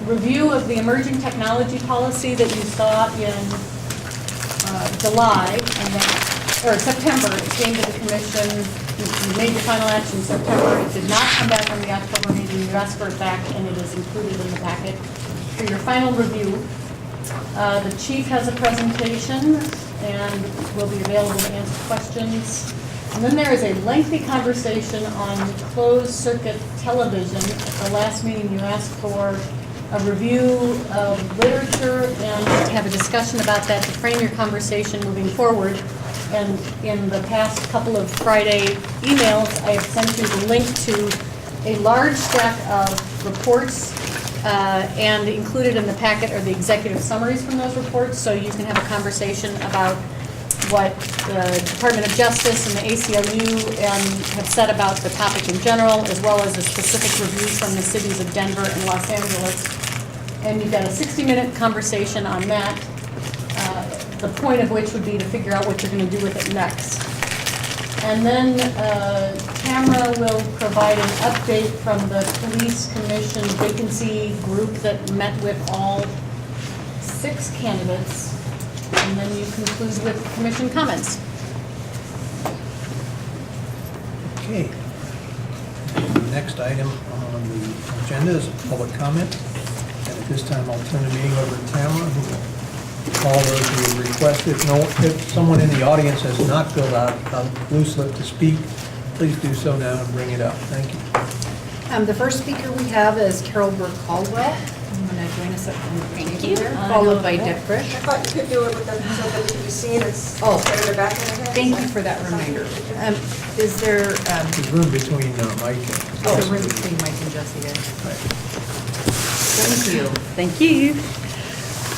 review of the emerging technology policy that you saw in July, and then, or September. It came to the commission. You made your final action in September. It did not come back on the October meeting. You asked for it back, and it is included in the packet for your final review. The chief has a presentation and will be available to answer questions. And then there is a lengthy conversation on closed circuit television. At the last meeting, you asked for a review of literature and have a discussion about that to frame your conversation moving forward. And in the past couple of Friday emails, I have sent you the link to a large stack of reports, and included in the packet are the executive summaries from those reports, so you can have a conversation about what the Department of Justice and the ACLU have said about the topic in general, as well as a specific review from the cities of Denver and Los Angeles. And you've got a 60-minute conversation on that, the point of which would be to figure out what you're going to do with it next. And then Tamara will provide an update from the Police Commission vacancy group that met with all 6 candidates. And then you conclude with commission comments. Okay. The next item on the agenda is public comment. And at this time, I'll turn the meeting over to Tamara, who will call those who have requested. If someone in the audience has not filled out a blue slip to speak, please do so now and bring it up. Thank you. The first speaker we have is Carol Burke-Caldwell. I'm going to join us up on the Thank you. followed by Deb Frisch. I thought you could do it with them so that it could be seen. It's Oh. better back in the head. Thank you for that reminder. Is there There's room between Mike and... a room between Mike and Jessica? Right. Thank you. Thank you.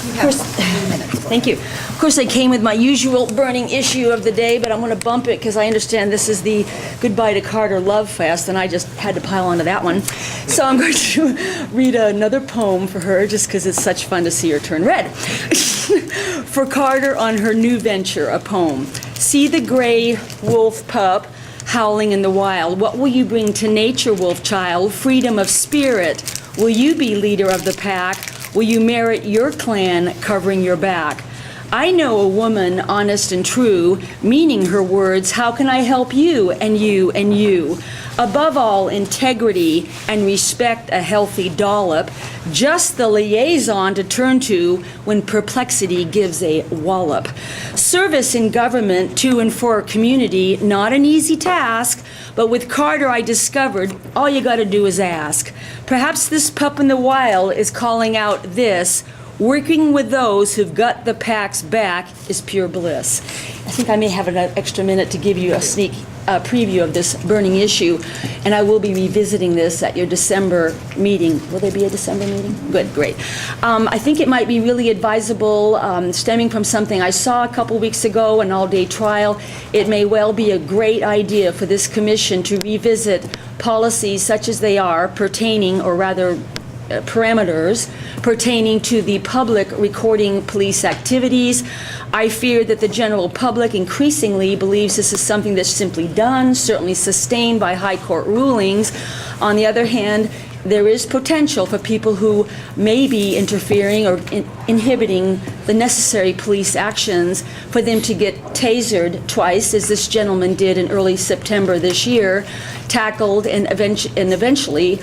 You have 3 minutes. Thank you. Of course, I came with my usual burning issue of the day, but I'm going to bump it because I understand this is the Goodbye to Carter Love Fest, and I just had to pile onto that one. So I'm going to read another poem for her just because it's such fun to see her turn red. For Carter on her new venture, a poem. See the gray wolf pup howling in the wild. What will you bring to nature, wolf child? Freedom of spirit. Will you be leader of the pack? Will you merit your clan covering your back? I know a woman honest and true, meaning her words, how can I help you and you and you? Above all, integrity and respect a healthy dollop, just the liaison to turn to when perplexity gives a wallop. Service in government to and for a community, not an easy task, but with Carter I discovered all you gotta do is ask. Perhaps this pup in the wild is calling out this, working with those who've got the pack's back is pure bliss. I think I may have an extra minute to give you a sneak preview of this burning issue, and I will be revisiting this at your December meeting. Will there be a December meeting? Good, great. I think it might be really advisable, stemming from something I saw a couple weeks ago, an all-day trial. It may well be a great idea for this commission to revisit policies such as they are pertaining, or rather parameters pertaining to the public recording police activities. I fear that the general public increasingly believes this is something that's simply done, certainly sustained by high court rulings. On the other hand, there is potential for people who may be interfering or inhibiting the necessary police actions for them to get tasered twice, as this gentleman did in early September this year, tackled and eventually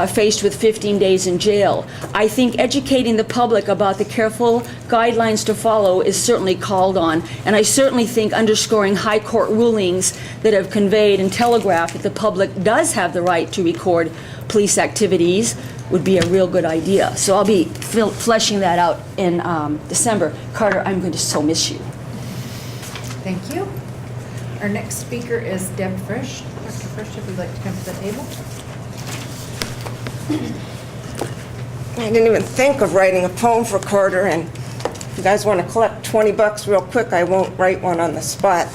faced with 15 days in jail. I think educating the public about the careful guidelines to follow is certainly called on, and I certainly think underscoring high court rulings that have conveyed and telegraphed that the public does have the right to record police activities would be a real good idea. So I'll be fleshing that out in December. Carter, I'm going to so miss you. Thank you. Our next speaker is Deb Frisch. Dr. Frisch, if you'd like to come to the table. I didn't even think of writing a poem for Carter, and if you guys want to collect $20 real quick, I won't write one on the spot.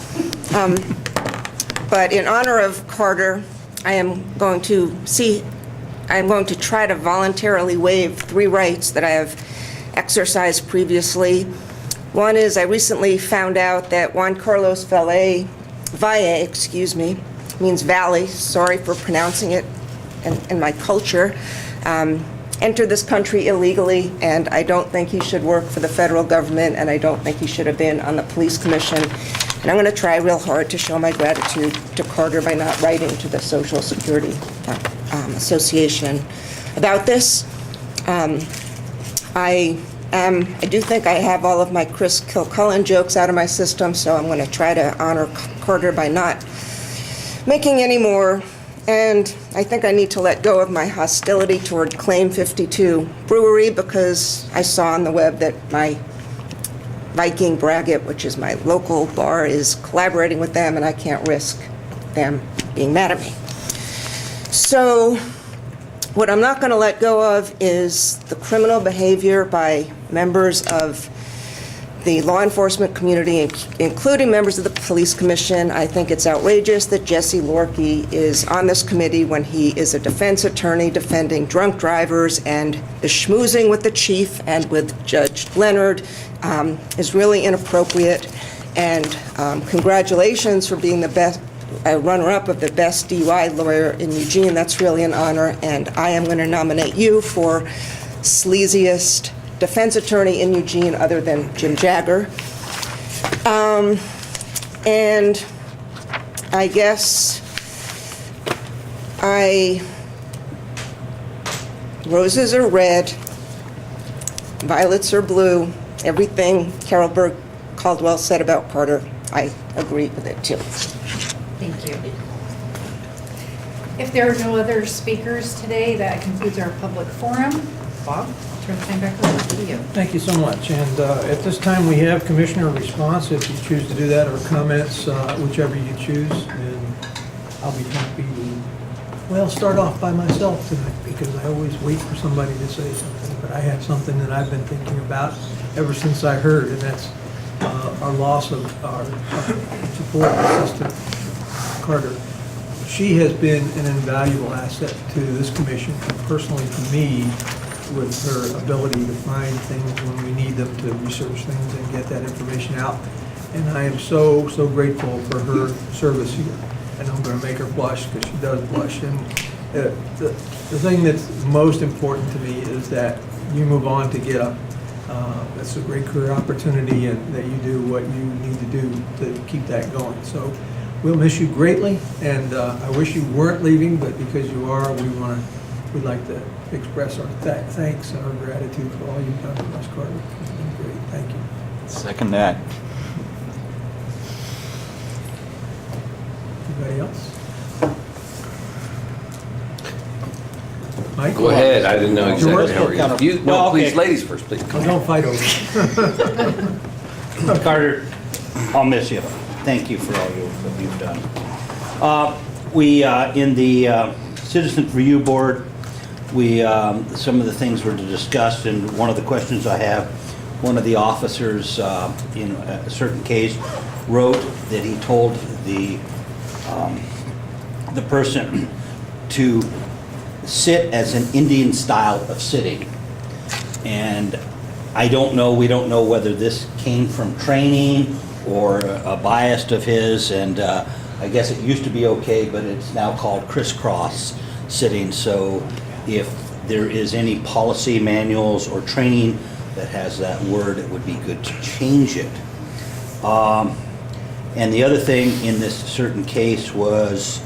But in honor of Carter, I am going to try to voluntarily waive 3 rights that I have exercised previously. One is I recently found out that Juan Carlos Valle, means valley. Sorry for pronouncing it in my culture. entered this country illegally, and I don't think he should work for the federal government, and I don't think he should have been on the police commission. And I'm going to try real hard to show my gratitude to Carter by not writing to the Social Security Association about this. I do think I have all of my Chris Kilcullen jokes out of my system, so I'm going to try to honor Carter by not making any more. And I think I need to let go of my hostility toward Claim 52 Brewery, because I saw on the web that my Viking Braggot, which is my local bar, is collaborating with them, and I can't risk them being mad at me. So what I'm not going to let go of is the criminal behavior by members of the law enforcement community, including members of the police commission. I think it's outrageous that Jesse Lorkey is on this committee when he is a defense attorney defending drunk drivers, and is schmoozing with the chief and with Judge Leonard is really inappropriate. And congratulations for being the best runner-up of the best DUI lawyer in Eugene. That's really an honor, and I am going to nominate you for sleaziest defense attorney in Eugene other than Jim Jagger. And I guess roses are red, violets are blue. Everything Carol Berg Caldwell said about Carter, I agree with it too. Thank you. If there are no other speakers today, that concludes our public forum. Bob, I'll turn the time back over to you. Thank you so much. And at this time, we have commissioner response, if you choose to do that, or comments, whichever you choose. And I'll be happy to, well, start off by myself tonight, because I always wait for somebody to say something. But I have something that I've been thinking about ever since I heard, and that's our loss of our support assistant, Carter. She has been an invaluable asset to this commission, and personally to me, with her ability to find things when we need them, to research things and get that information out. And I am so, so grateful for her service here. And I'm going to make her blush, because she does blush. And the thing that's most important to me is that you move on to get up. That's a great career opportunity, and that you do what you need to do to keep that going. So we'll miss you greatly, and I wish you weren't leaving, but because you are, we'd like to express our thanks and our gratitude for all you've done for us, Carter. It's been great. Thank you. Second that. Anybody else? Mike? Go ahead, I didn't know exactly how George? you. Well, No, please, okay. ladies first, please. Oh, don't fight over it. Carter, I'll miss you. Thank you for all that you've done. We, in the Citizens Review Board, some of the things were discussed, and one of the questions I have, one of the officers in a certain case wrote that he told the person to sit as an Indian style of sitting. And we don't know whether this came from training or a bias of his, and I guess it used to be okay, but it's now called crisscross sitting. So if there is any policy manuals or training that has that word, it would be good to change it. And the other thing in this certain case was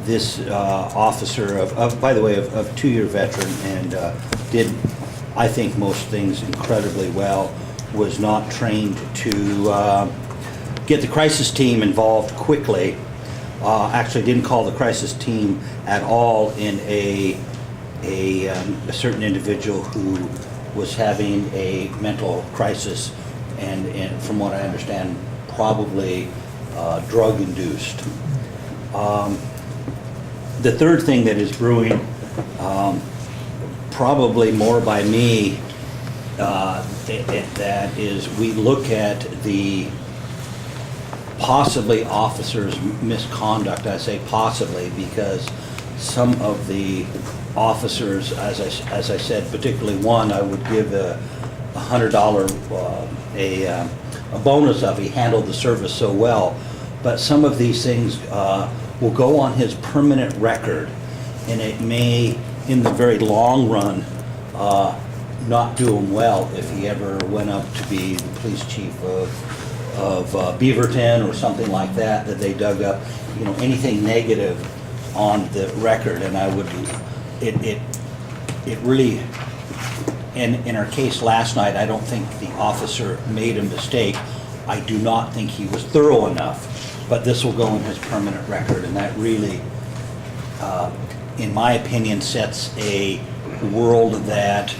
this officer by the way, of 2-year veteran, and did, I think, most things incredibly well, was not trained to get the crisis team involved quickly. Actually didn't call the crisis team at all in a certain individual who was having a mental crisis, and from what I understand, probably drug-induced. The third thing that is brewing, probably more by me, that is, we look at the possibly officers' misconduct. I say possibly because some of the officers, as I said, particularly one, I would give a $100 a bonus of. He handled the service so well. But some of these things will go on his permanent record, and it may in the very long run, not do him well if he ever went up to be the police chief of Beaverton or something like that, that they dug up, you know, anything negative on the record. And I would, it really, in our case last night, I don't think the officer made a mistake. I do not think he was thorough enough, but this will go in his permanent record, and that really, in my opinion, sets a world that,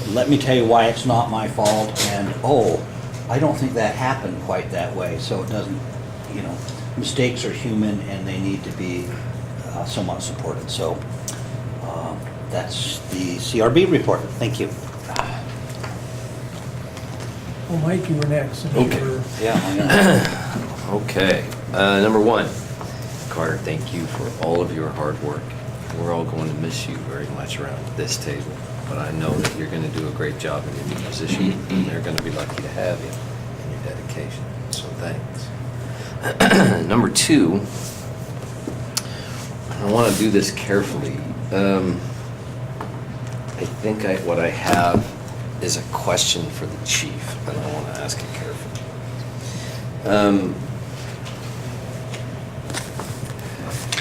let me tell you why it's not my fault, and oh, I don't think that happened quite that way. So it doesn't, you know, mistakes are human and they need to be somewhat supported. So that's the CRB report. Thank you. Well, Mike, you were next. since Okay. you were- Yeah, I know. Okay, number one, Carter, thank you for all of your hard work. We're all going to miss you very much around this table, but I know that you're going to do a great job in your new position, and they're going to be lucky to have you and your dedication, so thanks. Number two, I want to do this carefully. I think what I have is a question for the chief, and I want to ask it carefully.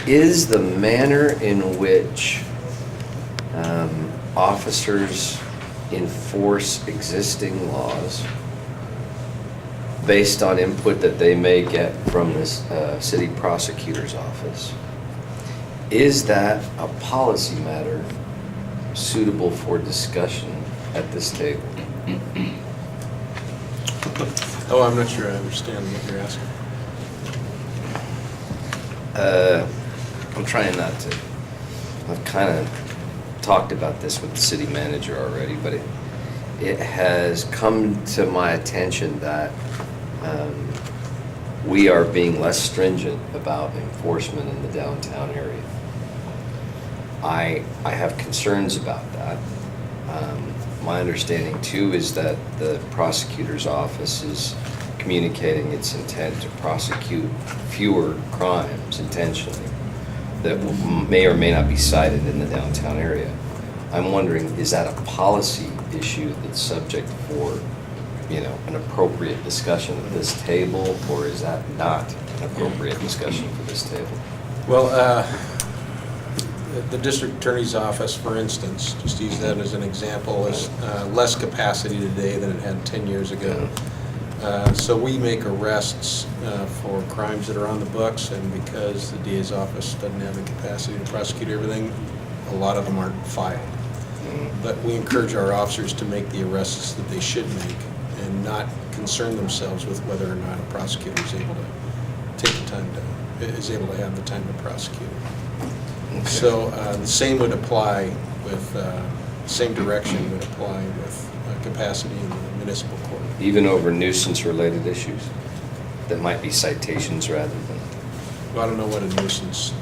Is the manner in which officers enforce existing laws based on input that they may get from this city prosecutor's office, is that a policy matter suitable for discussion at this table? Oh, I'm not sure I understand what you're asking. I'm trying not to. I've kind of talked about this with the city manager already, but it has come to my attention that we are being less stringent about enforcement in the downtown area. I have concerns about that. My understanding too is that the prosecutor's office is communicating its intent to prosecute fewer crimes intentionally that may or may not be cited in the downtown area. I'm wondering, is that a policy issue that's subject for, you know, an appropriate discussion at this table, or is that not an appropriate discussion for this table? Well, the district attorney's office, for instance, just use that as an example, is less capacity today than it had 10 years ago. So we make arrests for crimes that are on the books, and because the DA's office doesn't have the capacity to prosecute everything, a lot of them aren't filed. But we encourage our officers to make the arrests that they should make and not concern themselves with whether or not a prosecutor is able to take the time to, is able to have the time to prosecute. Okay. So the same would apply with, same direction would apply with capacity in the municipal court. Even over nuisance-related issues that might be citations rather than... Well, I don't know what a nuisance,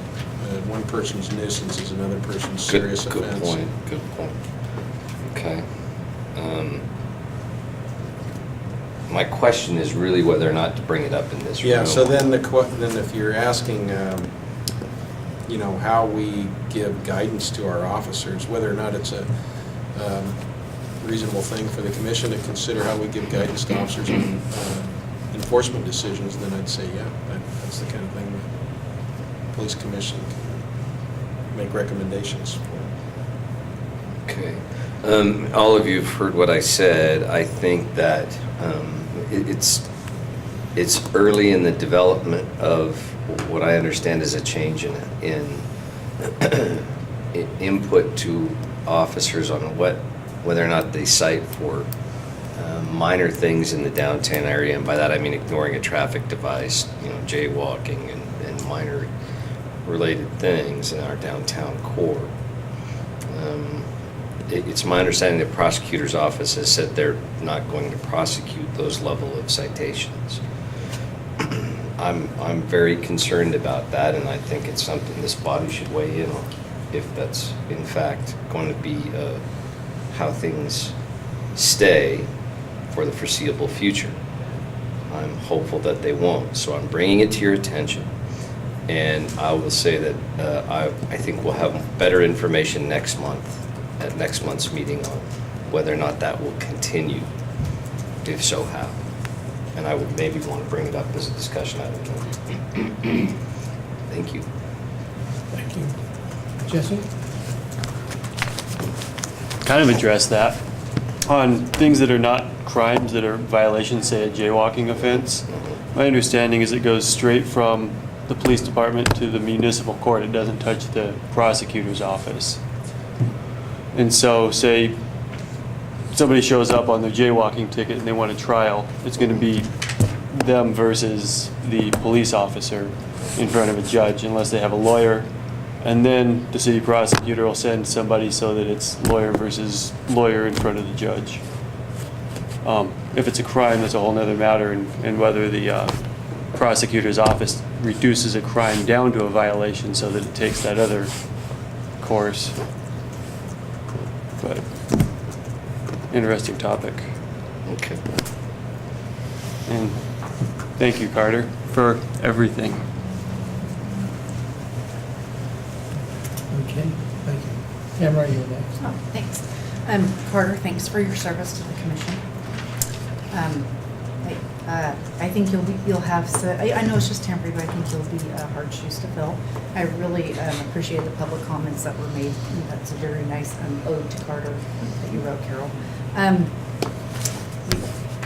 one person's nuisance is another person's Good- serious offense. Good point. Okay. My question is really whether or not to bring it up in this room. Yeah, so then then if you're asking, you know, how we give guidance to our officers, whether or not it's a reasonable thing for the commission to consider how we give guidance to officers on enforcement decisions, then I'd say, yeah, that's the kind of thing the police commission can make recommendations for. Okay. All of you have heard what I said. I think that it's early in the development of what I understand is a change in input to officers on whether or not they cite for minor things in the downtown area, and by that I mean ignoring a traffic device, you know, jaywalking and minor related things in our downtown core. It's my understanding the prosecutor's office has said they're not going to prosecute those level of citations. I'm very concerned about that, and I think it's something this body should weigh in on, if that's in fact going to be how things stay for the foreseeable future. I'm hopeful that they won't, so I'm bringing it to your attention. And I will say that I think we'll have better information next month, at next month's meeting, on whether or not that will continue, if so, how. And I would maybe want to bring it up as a discussion item. Thank you. Thank you. Jesse? Kind of address that. On things that are not crimes, that are violations, say a jaywalking offense, my understanding is it goes straight from the police department to the municipal court. It doesn't touch the prosecutor's office. And so, say somebody shows up on their jaywalking ticket and they want a trial, it's going to be them versus the police officer in front of a judge, unless they have a lawyer. And then the city prosecutor will send somebody so that it's lawyer versus lawyer in front of the judge. If it's a crime, that's a whole nother matter, and whether the prosecutor's office reduces a crime down to a violation so that it takes that other course. But interesting topic. Okay. And thank you, Carter, for everything. Okay, thank you. Tamara, you're next. Oh, thanks. Carter, thanks for your service to the commission. I think you'll have, I know it's just temporary, but I think you'll be hard shoes to fill. I really appreciate the public comments that were made. That's a very nice ode to Carter that you wrote, Carol.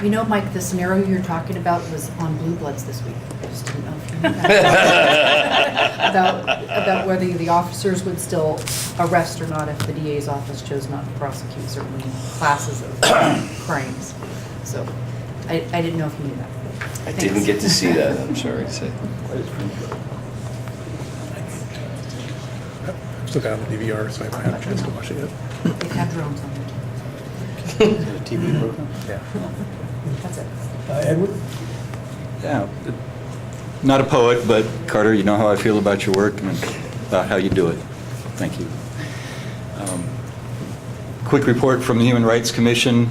You know, Mike, the scenario you're talking about was on Blue Bloods this week. I just didn't know if you knew that. about whether the officers would still arrest or not if the DA's office chose not to prosecute certain classes of crimes. So I didn't know if you knew that. I didn't get to see that, I'm sorry to say. I've still got it on the DVR, so I haven't had a chance to watch it yet. They've had drones on it. TV program? Yeah. That's it. Edward? Yeah, not a poet, but Carter, you know how I feel about your work and about how you do it. Thank you. Quick report from the Human Rights Commission.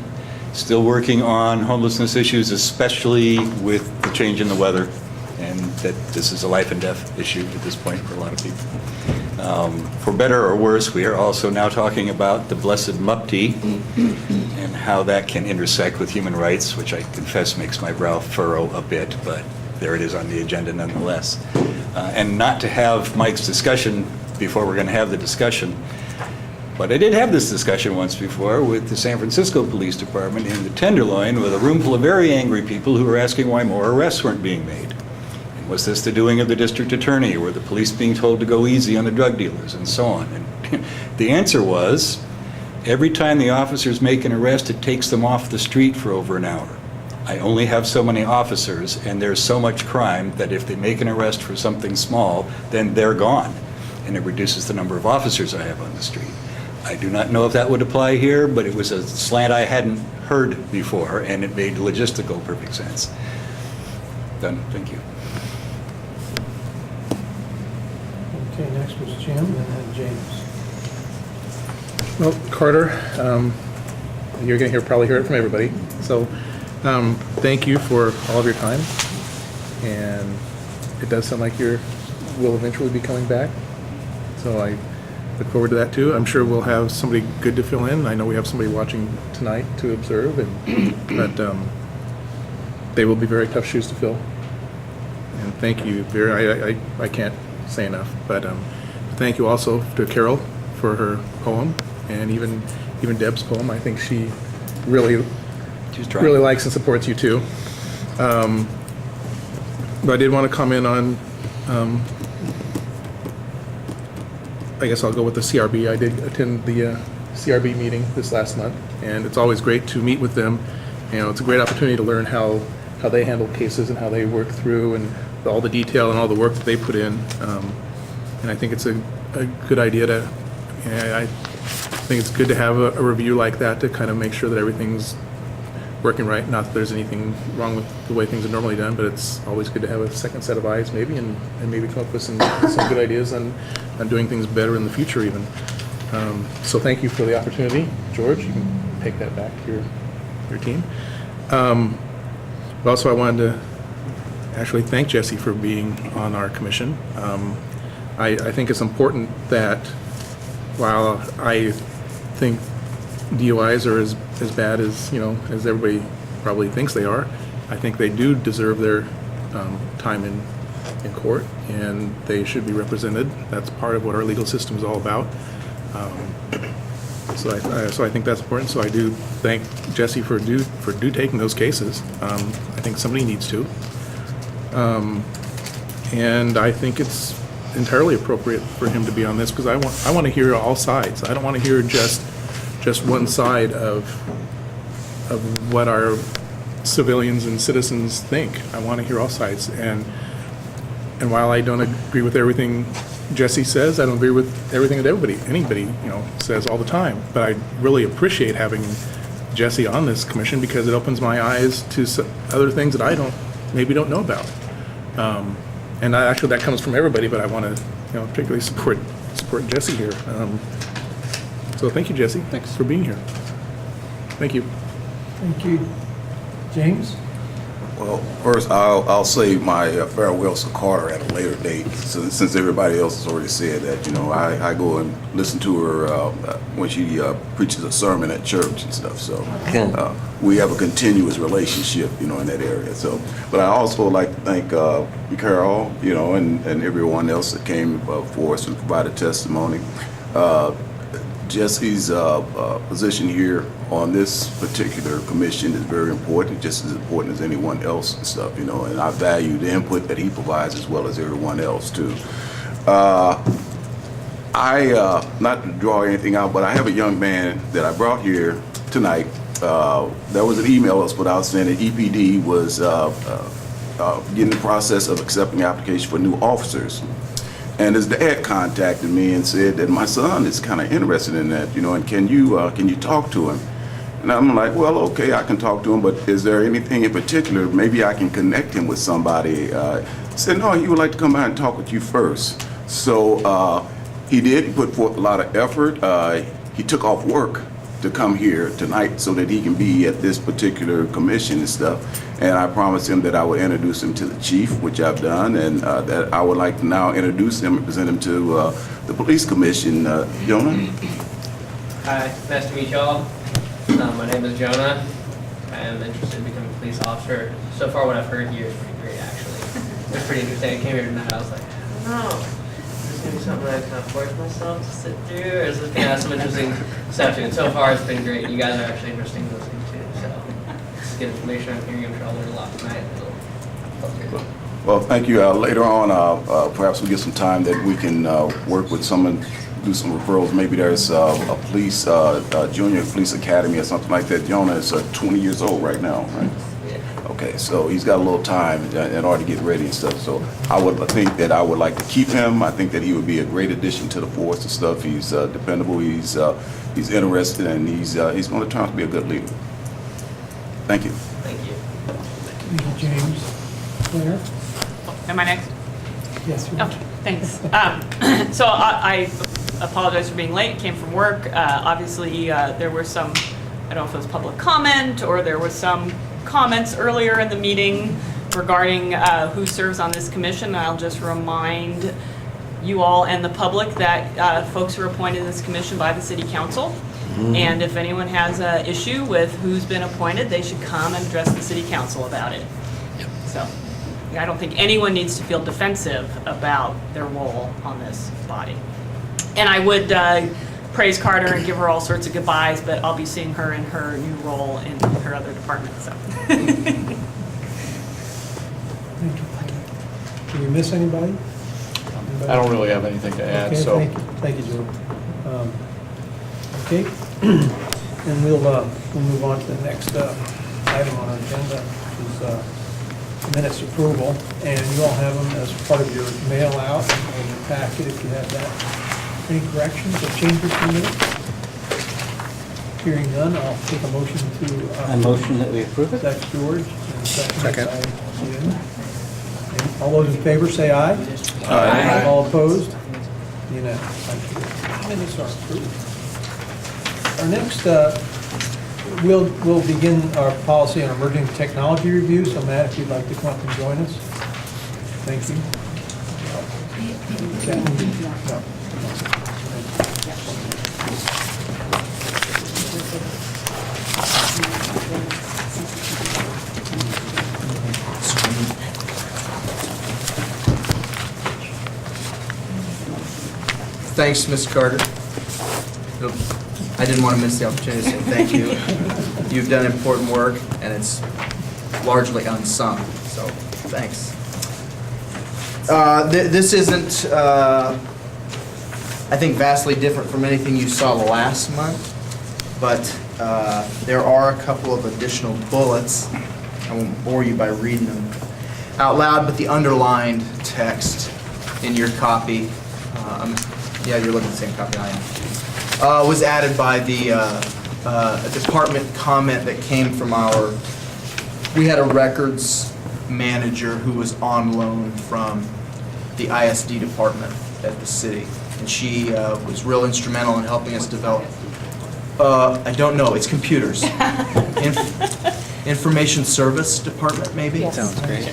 Still working on homelessness issues, especially with the change in the weather, and that this is a life and death issue at this point for a lot of people. For better or worse, we are also now talking about the blessed MUPTI and how that can intersect with human rights, which I confess makes my brow furrow a bit, but there it is on the agenda nonetheless. And not to have Mike's discussion before we're going to have the discussion, but I did have this discussion once before with the San Francisco Police Department in the Tenderloin with a room full of very angry people who were asking why more arrests weren't being made. And was this the doing of the district attorney, or the police being told to go easy on the drug dealers, and so on? And the answer was, every time the officers make an arrest, it takes them off the street for over an hour. I only have so many officers, and there's so much crime that if they make an arrest for something small, then they're gone. And it reduces the number of officers I have on the street. I do not know if that would apply here, but it was a slant I hadn't heard before, and it made logistical perfect sense. Done. Thank you. Okay, next was Jim, and then James. Well, Carter, you're going to probably hear it from everybody. So thank you for all of your time. And it does sound like you will eventually be coming back. So I look forward to that too. I'm sure we'll have somebody good to fill in. I know we have somebody watching tonight to observe, but they will be very tough shoes to fill. And thank you. I can't say enough, but thank you also to Carol for her poem, and even Deb's poem. I think she really likes and supports you too. But I did want to comment on. I guess I'll go with the CRB. I did attend the CRB meeting this last month, and it's always great to meet with them. You know, it's a great opportunity to learn how they handle cases and how they work through, and all the detail and all the work that they put in. And I think it's a good idea to. I think it's good to have a review like that to kind of make sure that everything's working right. Not that there's anything wrong with the way things are normally done, but it's always good to have a second set of eyes maybe, and maybe come up with some good ideas on doing things better in the future even. So thank you for the opportunity. George, you can take that back to your team. But also I wanted to actually thank Jesse for being on our commission. I think it's important that while I think DUIs are as bad as, as everybody probably thinks they are, I think they do deserve their time in court, and they should be represented. That's part of what our legal system is all about. So I think that's important. So I do thank Jesse for taking those cases. I think somebody needs to. And I think it's entirely appropriate for him to be on this, because I want to hear all sides. I don't want to hear just one side of what our civilians and citizens think. I want to hear all sides. And while I don't agree with everything Jesse says, I don't agree with everything that anybody says all the time. But I really appreciate having Jesse on this commission, because it opens my eyes to other things that I maybe don't know about. And actually that comes from everybody, but I want to particularly support Jesse here. So thank you, Jesse. Thanks for being here. Thank you. Thank you. James? Well, first, I'll say my farewells to Carter at a later date, since everybody else has already said that. I go and listen to her when she preaches a sermon at church and stuff. So we have a continuous relationship, in that area. So, but I also like to thank Carol, and everyone else that came for us and provided testimony. Jesse's position here on this particular commission is very important, just as important as anyone else and stuff, and I value the input that he provides as well as everyone else too. Not to draw anything out, but I have a young man that I brought here tonight. There was an email that was put out saying that EPD was getting the process of accepting applications for new officers. And his dad contacted me and said that my son is kind of interested in that, and can you talk to him? And I'm like, well, okay, I can talk to him, but is there anything in particular? Maybe I can connect him with somebody. He said, no, he would like to come by and talk with you first. So he did. He put forth a lot of effort. He took off work to come here tonight so that he can be at this particular commission and stuff. And I promised him that I would introduce him to the chief, which I've done, and that I would like to now introduce him and present him to the police commission. Jonah? Hi, nice to meet y'all. My name is Jonah. I am interested in becoming a police officer. So far what I've heard here is pretty great, actually. It's pretty interesting. I came here tonight, I was like, I don't know. Is this going to be something I kind of force myself to sit through? Or is this going to have some interesting stuff to it? And so far it's been great. You guys are actually interesting to listen to. So this is good information I'm hearing. I'm sure I'll learn a lot tonight. Well, thank you. Later on, perhaps we'll get some time that we can work with someone, do some referrals. Maybe there's a police, junior police academy or something like that. Jonah is 20 years old right now, right? Yeah. Okay, so he's got a little time in order to get ready and stuff. So I would think that I would like to keep him. I think that he would be a great addition to the force and stuff. He's dependable. He's interested, and he's going to turn out to be a good leader. Thank you. Thank you. Thank you, James. Claire? Am I next? Yes. Oh, thanks. So I apologize for being late, came from work. Obviously, there were some, I don't know if it was public comment or there was some comments earlier in the meeting regarding who serves on this commission. I'll just remind you all and the public that folks are appointed to this commission by the city council. And if anyone has an issue with who's been appointed, they should come and address the city council about it. So I don't think anyone needs to feel defensive about their role on this body. And I would praise Carter and give her all sorts of goodbyes, but I'll be seeing her in her new role in her other department. So. Thank you. Did we miss anybody? I don't really have anything to add. Okay, So thank you, Joe. Okay, and we'll move on to the next item on our agenda, which is minutes approval, and you all have them as part of your mail out or your packet if you have that. Any corrections or changes to minutes? Hearing none, I'll take a motion to. I motion that we approve it. That's George, and second by Jim. And all those in favor say aye. Aye. All opposed? Unanimous. Thank you. Minutes are approved. Our next, we'll begin our policy on emerging technology review. So Matt, if you'd like to come up and join us. Thank you. Thanks, Ms. Carter. I didn't want to miss the opportunity to say thank you. You've done important work, and it's largely unsung, so thanks. This isn't, I think, vastly different from anything you saw last month, but there are a couple of additional bullets. I won't bore you by reading them out loud, but the underlined text in your copy, yeah, you're looking at the same copy I am, was added by the department comment that came from we had a records manager who was on loan from the ISD department at the city, and she was real instrumental in helping us develop. I don't know, it's computers. Information Service Department, maybe? Yes. Sounds great.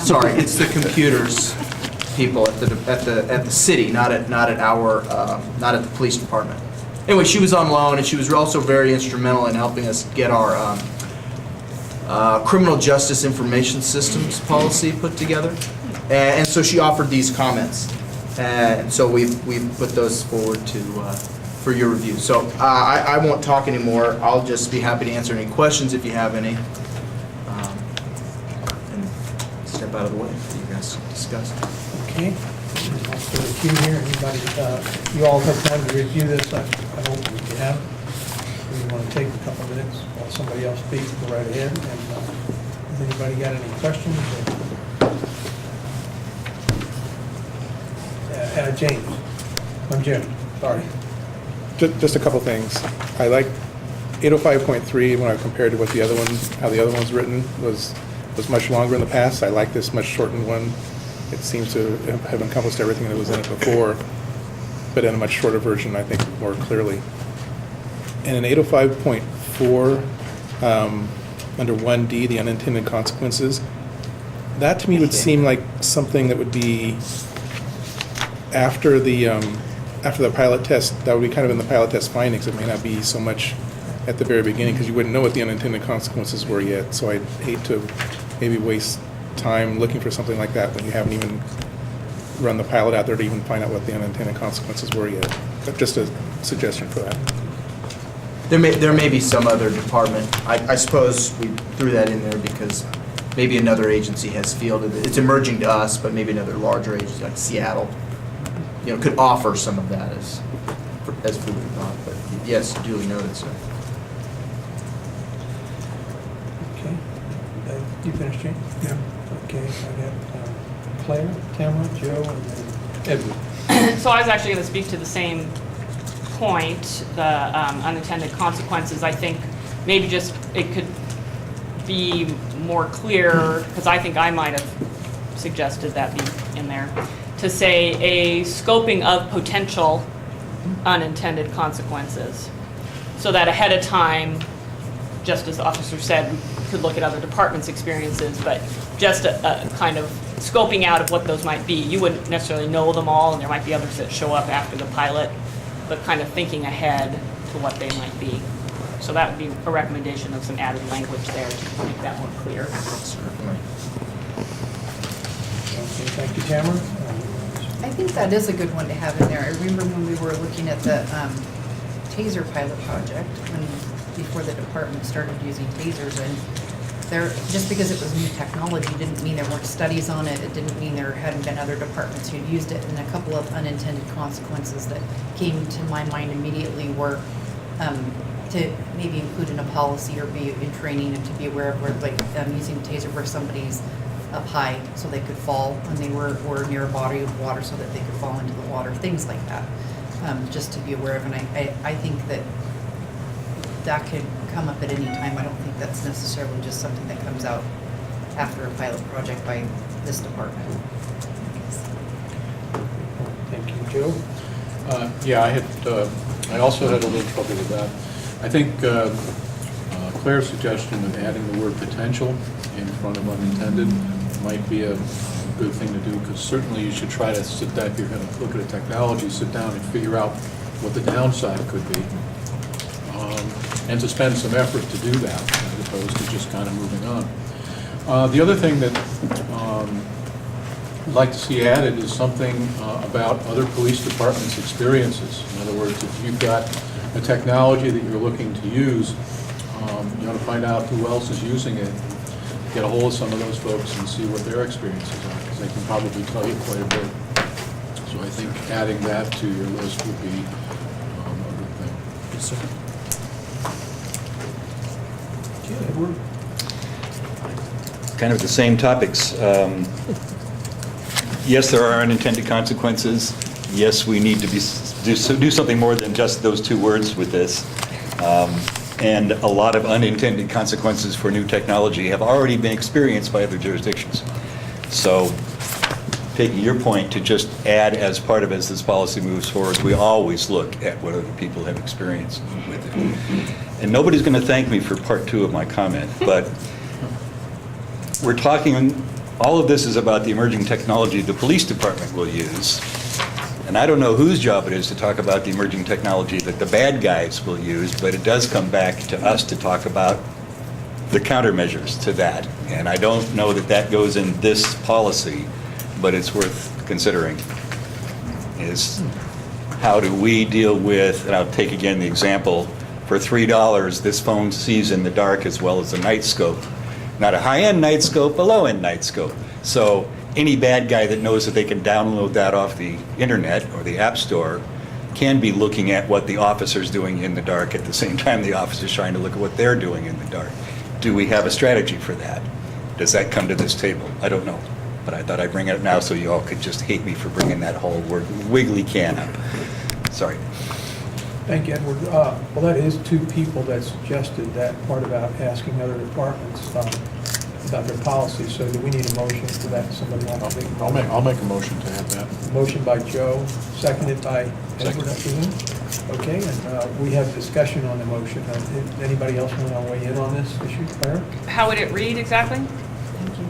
Sorry, it's the computers people at the city, not at the police department. Anyway, she was on loan, and she was also very instrumental in helping us get our criminal justice information systems policy put together. And so she offered these comments, and so we've put those forward for your review. So I won't talk anymore. I'll just be happy to answer any questions if you have any. And step out of the way for you guys to discuss. Okay. For the queue here, anybody, you all have time to review this, I hope you have. If you want to take a couple minutes while somebody else speaks, go right ahead. And has anybody got any questions? James. I'm Jim, sorry. Just a couple things. I like 805.3 when I compared to what the other one, how the other one's written was much longer in the past. I like this much shortened one. It seems to have encompassed everything that was in it before, but in a much shorter version, I think, more clearly. And in 805.4, under 1D, the unintended consequences, that to me would seem like something that would be after the pilot test. That would be kind of in the pilot test findings. It may not be so much at the very beginning because you wouldn't know what the unintended consequences were yet. So I'd hate to maybe waste time looking for something like that when you haven't even run the pilot out there to even find out what the unintended consequences were yet. But just a suggestion for that. There may be some other department. I suppose we threw that in there because maybe another agency has fielded it. It's emerging to us, but maybe another larger agency like Seattle, could offer some of that as food for thought. But yes, duly noted, sir. Okay. You finished, Jane? Yeah. Okay, I got Claire, Tamara, Joe, and then Edward. So I was actually going to speak to the same point, the unintended consequences. I think maybe just it could be more clear, because I think I might have suggested that be in there, to say a scoping of potential unintended consequences, so that ahead of time, just as the officer said, we could look at other departments' experiences, but just a kind of scoping out of what those might be. You wouldn't necessarily know them all, and there might be others that show up after the pilot, but kind of thinking ahead to what they might be. So that would be a recommendation of some added language there to make that more clear. Certainly. Okay, thank you, Tamara. I think that is a good one to have in there. I remember when we were looking at the taser pilot project, before the department started using tasers, and just because it was new technology didn't mean there weren't studies on it. It didn't mean there hadn't been other departments who'd used it. And a couple of unintended consequences that came to my mind immediately were to maybe include in a policy or be in training and to be aware of where, like using a taser where somebody's up high so they could fall when they were near a body of water so that they could fall into the water, things like that. Just to be aware of, and I think that could come up at any time. I don't think that's necessarily just something that comes out after a pilot project by this department. Thank you, Joe. Yeah, I also had a little trouble with that. I think Claire's suggestion of adding the word potential in front of unintended might be a good thing to do, because certainly you should try to sit down, if you're going to look at a technology, sit down and figure out what the downside could be. And to spend some effort to do that, as opposed to just kind of moving on. The other thing that I'd like to see added is something about other police departments' experiences. In other words, if you've got a technology that you're looking to use, you ought to find out who else is using it, get a hold of some of those folks and see what their experiences are, because they can probably tell you quite a bit. So I think adding that to your list would be a good thing. Yes, sir. Okay, Edward? Kind of the same topics. Yes, there are unintended consequences. Yes, we need to do something more than just those two words with this. And a lot of unintended consequences for new technology have already been experienced by other jurisdictions. So, taking your point to just add as part of as this policy moves forward, we always look at what other people have experienced with it. And nobody's going to thank me for part two of my comment, but we're talking, all of this is about the emerging technology the police department will use. And I don't know whose job it is to talk about the emerging technology that the bad guys will use, but it does come back to us to talk about the countermeasures to that. And I don't know that that goes in this policy, but it's worth considering, is how do we deal with, and I'll take again the example, for $3, this phone sees in the dark as well as a night scope. Not a high-end night scope, a low-end night scope. So any bad guy that knows that they can download that off the internet or the app store can be looking at what the officer's doing in the dark at the same time the officer's trying to look at what they're doing in the dark. Do we have a strategy for that? Does that come to this table? I don't know. But I thought I'd bring it up now so you all could just hate me for bringing that whole word wiggly can up. Sorry. Thank you, Edward. Well, that is two people that suggested that part about asking other departments about their policies. So do we need a motion for that? Somebody want to make a motion? I'll make a motion to have that. Motion by Joe, seconded by Edward, I presume. Okay, and we have discussion on the motion. Anybody else want to weigh in on this issue? Claire? How would it read exactly? Thank you.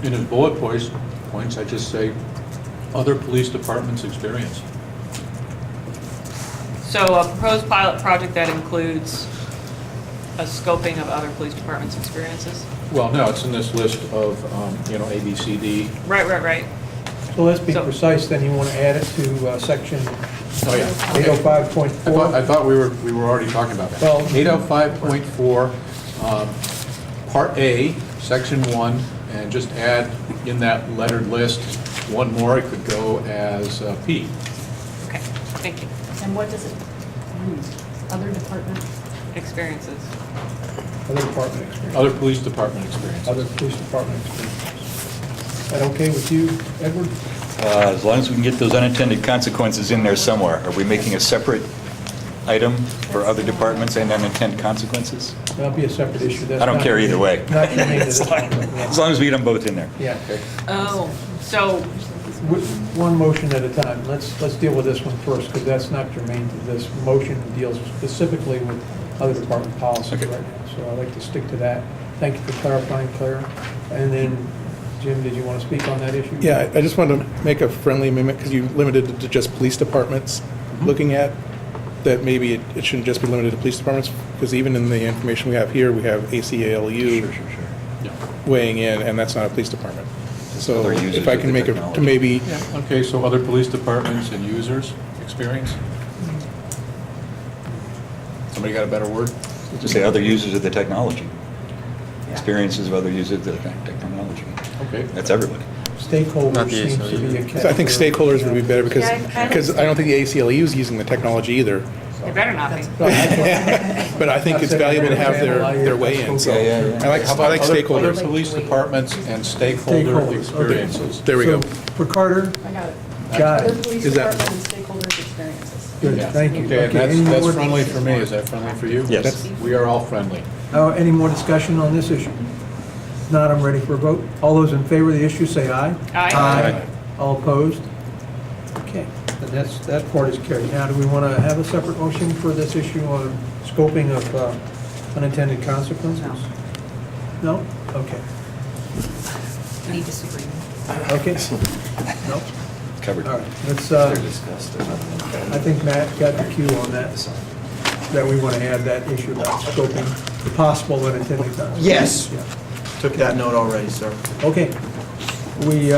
In his bullet points, I just say, other police departments' experience. So a proposed pilot project that includes a scoping of other police departments' experiences? Well, no, it's in this list of, A, B, C, D. Right. So let's be So- precise, then you want to add it to section Oh, yeah. 805.4? I thought we were already talking about that. Well- 805.4, Part A, Section 1, and just add in that lettered list one more. It could go as P. Okay, thank you. And what does it mean? Other department? Experiences. Other department experience. Other police department experience. Other police department experience. Is that okay with you, Edward? As long as we can get those unintended consequences in there somewhere. Are we making a separate item for other departments and unintended consequences? That'll be a separate issue. That's I don't not care either way. Not germane to this As one. long as we get them both in there. Yeah. Oh, so, One motion at a time. Let's deal with this one first, because that's not germane to this. Motion deals specifically with other department policies Okay. right now, so I'd like to stick to that. Thank you for clarifying, Claire. And then, Jim, did you want to speak on that issue? Yeah, I just wanted to make a friendly amendment, because you limited it to just police departments looking at, that maybe it shouldn't just be limited to police departments, because even in the information we have here, we have ACALU weighing in, and that's not a police department. So Other users if I of can the make it, technology. to maybe, Okay, so other police departments and users' experience? Somebody got a better word? Just say other users of the technology. Experiences of other users of the technology. Okay. That's everybody. Stakeholders seems to be a I think stakeholders would be better, because Yeah, I don't think the ACLU is using the technology either. it better not be. But I think it's valuable to have their weigh in, so I like How about other stakeholders. police departments and stakeholder Stakeholders, okay. experiences? There we go. So, for Carter, I got it. got Other it. police Is that- department and stakeholders' experiences. Good, Yeah. thank you. Okay, and any that's more- friendly for me. Is that friendly for you? Yes. We are all friendly. Any more discussion on this issue? If not, I'm ready for a vote. All those in favor of the issue, say aye. Aye. All opposed? Okay, and that part is carried. Now, do we want to have a separate motion for this issue on scoping of unintended consequences? No? Okay. Any disagreement? Okay. No? Covered. All right, let's, They're discussed. There's nothing. I think Matt got the cue on that, that we want to add that issue about scoping the possible unintended consequences. Yes. Yeah. Took that note already, sir. Okay. We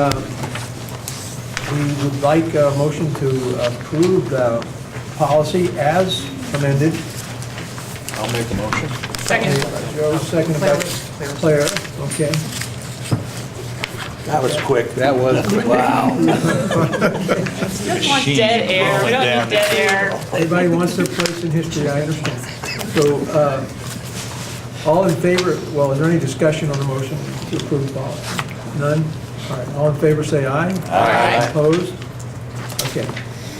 would like a motion to approve the policy as amended. I'll make a motion. Second. Joe, seconded by Claire. Okay. That was quick. That was, wow. We don't want dead air. We don't need dead air. Everybody wants their place in history, I understand. So, all in favor, well, is there any discussion on the motion to approve the policy? None? All right, all in favor, say aye. Aye. Opposed? Okay,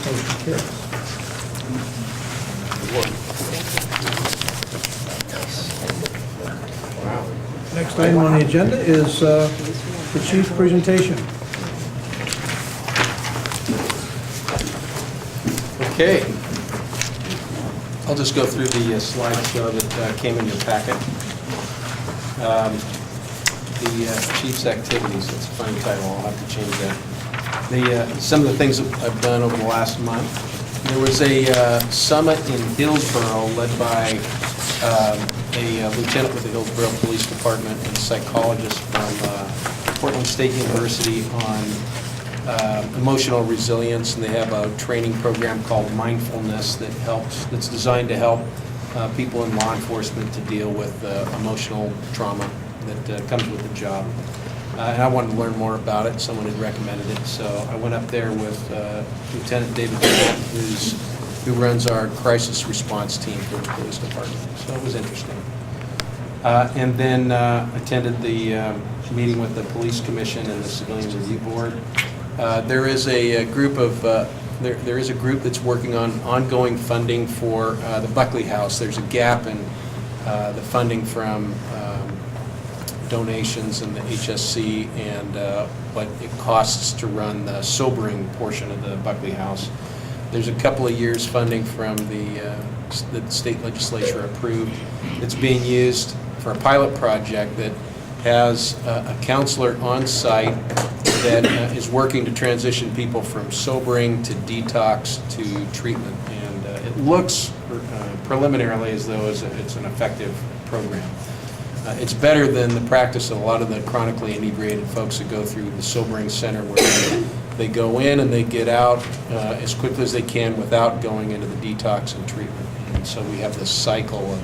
motion carries. Next item on the agenda is the chief's presentation. Okay. I'll just go through the slideshow that came in your packet. The chief's activities, that's a funny title, I'll have to change that. Some of the things that I've done over the last month. There was a summit in Hillsborough led by a lieutenant with the Hillsborough Police Department and a psychologist from Portland State University on emotional resilience, and they have a training program called Mindfulness that's designed to help people in law enforcement to deal with emotional trauma that comes with the job. And I wanted to learn more about it. Someone had recommended it, so I went up there with Lieutenant David Grant, who runs our crisis response team for the police department. So it was interesting. And then attended the meeting with the Police Commission and the Civilian Review Board. There is a group that's working on ongoing funding for the Buckley House. There's a gap in the funding from donations in the HSC and what it costs to run the sobering portion of the Buckley House. There's a couple of years funding from the state legislature approved. It's being used for a pilot project that has a counselor on site that is working to transition people from sobering to detox to treatment. And it looks preliminarily as though it's an effective program. It's better than the practice of a lot of the chronically inebriated folks that go through the sobering center where they go in and they get out as quickly as they can without going into the detox and treatment. And so we have this cycle of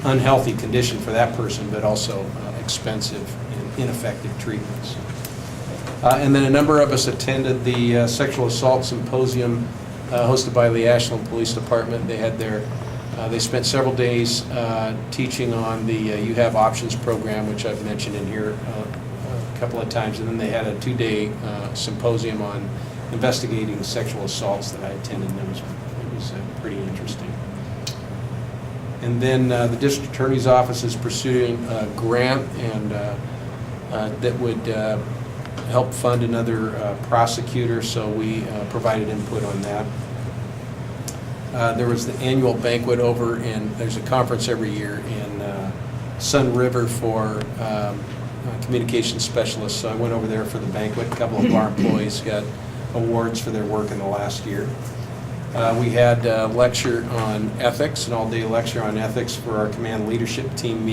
unhealthy condition for that person, but also expensive and ineffective treatments. And then a number of us attended the sexual assault symposium hosted by the Ashland Police Department. They had they spent several days teaching on the You Have Options program, which I've mentioned in here a couple of times, and then they had a 2-day symposium on investigating sexual assaults that I attended, and it was pretty interesting. And then the district attorney's office is pursuing a grant and that would help fund another prosecutor, so we provided input on that. There was the annual banquet over, and there's a conference every year in Sun River for communications specialists. So I went over there for the banquet. A couple of our employees got awards for their work in the last year. We had a lecture on ethics, an all-day lecture on ethics for our command leadership team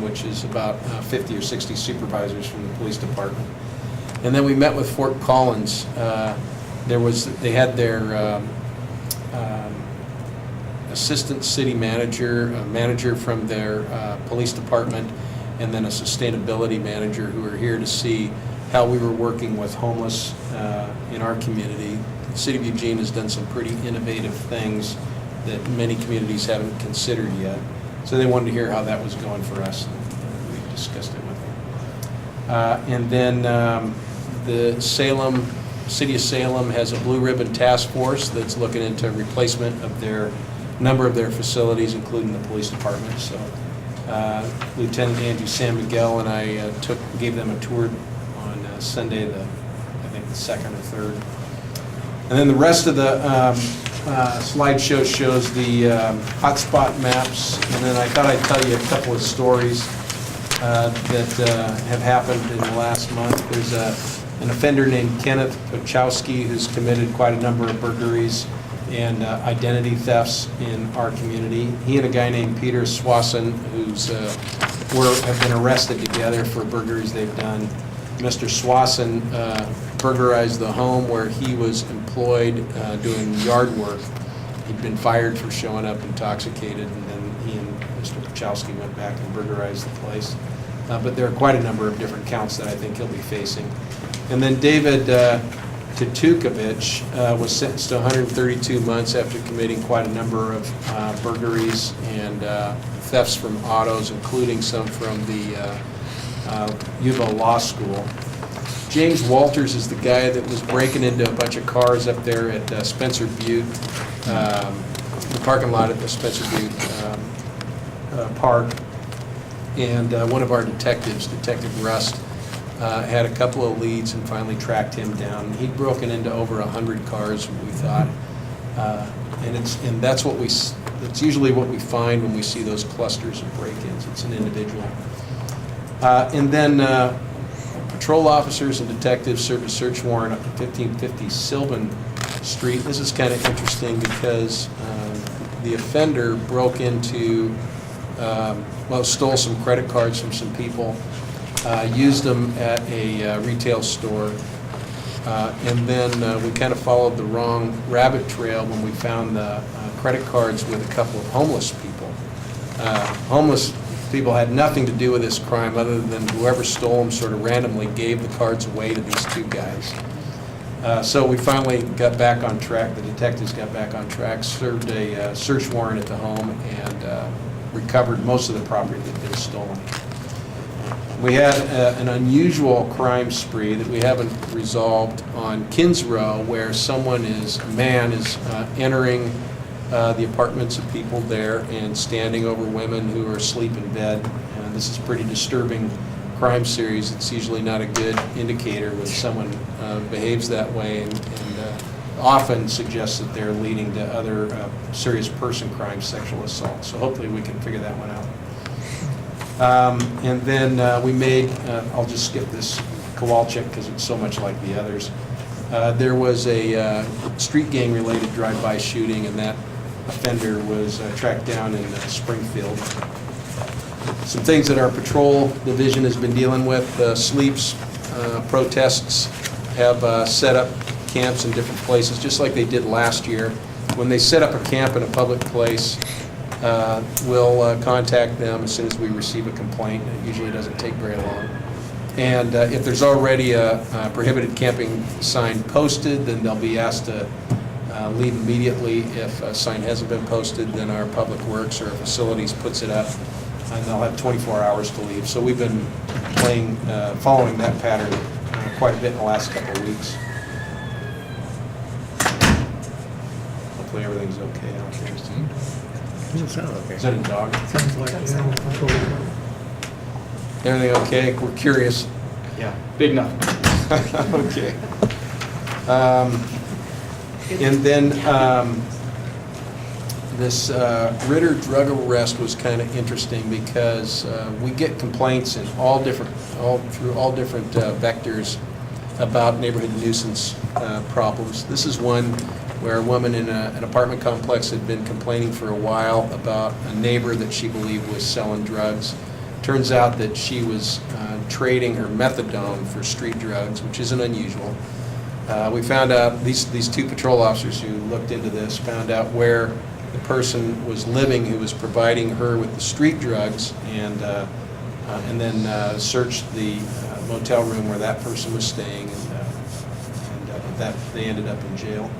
which is about 50 or 60 supervisors from the police department. And then we met with Fort Collins. They had their assistant city manager, a manager from their police department, and then a sustainability manager who are here to see how we were working with homeless in our community. The city of Eugene has done some pretty innovative things that many communities haven't considered yet. So they wanted to hear how that was going for us, and we discussed it with them. And then the City of Salem has a Blue Ribbon Task Force that's looking into replacement of their number of their facilities, including the police department. So Lieutenant Andrew San Miguel and I gave them a tour on Sunday, I think the 2nd or 3rd. And then the rest of the slideshow shows the hotspot maps. And then I thought I'd tell you a couple of stories. that have happened in the last month. There's an offender named Kenneth Pochowski who's committed quite a number of burglaries and identity thefts in our community. He and a guy named Peter Swasson, who's have been arrested together for burglaries they've done. Mr. Swasson burglarized the home where he was employed doing yard work. He'd been fired for showing up intoxicated, and then he and Mr. Pochowski went back and burglarized the place. But there are quite a number of different counts that I think he'll be facing. And then David Tatukovich was sentenced to 132 months after committing quite a number of burglaries and thefts from autos, including some from the U of O Law School. James Walters is the guy that was breaking into a bunch of cars up there at Spencer Butte, the parking lot at the Spencer Butte Park. And one of our detectives, Detective Rust, had a couple of leads and finally tracked him down. He'd broken into over 100 cars, we thought, and that's usually what we find when we see those clusters of break-ins. It's an individual. And then patrol officers and detectives served a search warrant up to 1550 Sylvan Street. This is kind of interesting because the offender broke into, stole some credit cards from some people, used them at a retail store, and then we kind of followed the wrong rabbit trail when we found the credit cards with a couple of homeless people. Homeless people had nothing to do with this crime other than whoever stole them sort of randomly gave the cards away to these two guys. So we finally got back on track, the detectives got back on track, served a search warrant at the home, and recovered most of the property that had been stolen. We had an unusual crime spree that we haven't resolved on Kins Row, where a man is entering the apartments of people there and standing over women who are asleep in bed. This is a pretty disturbing crime series. It's usually not a good indicator when someone behaves that way, and often suggests that they're leading to other serious person crimes, sexual assault. So hopefully we can figure that one out. And then we made, I'll just skip this Kowalczyk because it's so much like the others. There was a street gang related drive-by shooting, and that offender was tracked down in Springfield. Some things that our patrol division has been dealing with, sleeps, protests have set up camps in different places, just like they did last year. When they set up a camp in a public place, we'll contact them as soon as we receive a complaint. It usually doesn't take very long. And if there's already a prohibited camping sign posted, then they'll be asked to leave immediately. If a sign hasn't been posted, then our Public Works or Facilities puts it up, and they'll have 24 hours to leave. So we've been following that pattern quite a bit in the last couple of weeks. Hopefully everything's okay out there. Doesn't sound okay. Is that a dog? Sounds like, Everything okay? We're curious. Yeah, big enough. Okay. And then this Ritter drug arrest was kind of interesting because we get complaints in through all different vectors about neighborhood nuisance problems. This is one where a woman in an apartment complex had been complaining for a while about a neighbor that she believed was selling drugs. Turns out that she was trading her methadone for street drugs, which isn't unusual. We found out, these two patrol officers who looked into this found out where the person was living who was providing her with the street drugs, and then searched the motel room where that person was staying, and that they ended up in jail.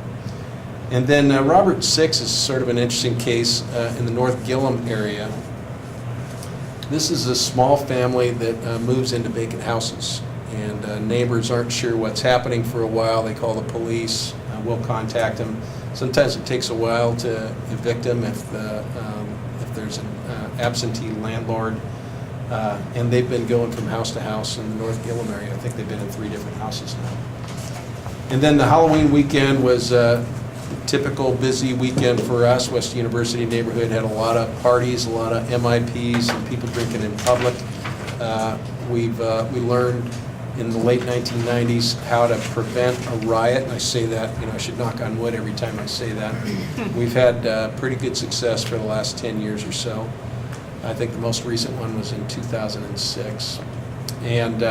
And then Robert 6 is sort of an interesting case in the North Gillum area. This is a small family that moves into vacant houses, and neighbors aren't sure what's happening for a while. They call the police. We'll contact them. Sometimes it takes a while to evict them if there's an absentee landlord. And they've been going from house to house in the North Gillum area. I think they've been in 3 different houses now. And then the Halloween weekend was typical busy weekend for us. West University neighborhood had a lot of parties, a lot of MIPs, and people drinking in public. We learned in the late 1990s how to prevent a riot, and I say that, I should knock on wood every time I say that. We've had pretty good success for the last 10 years or so. I think the most recent one was in 2006. And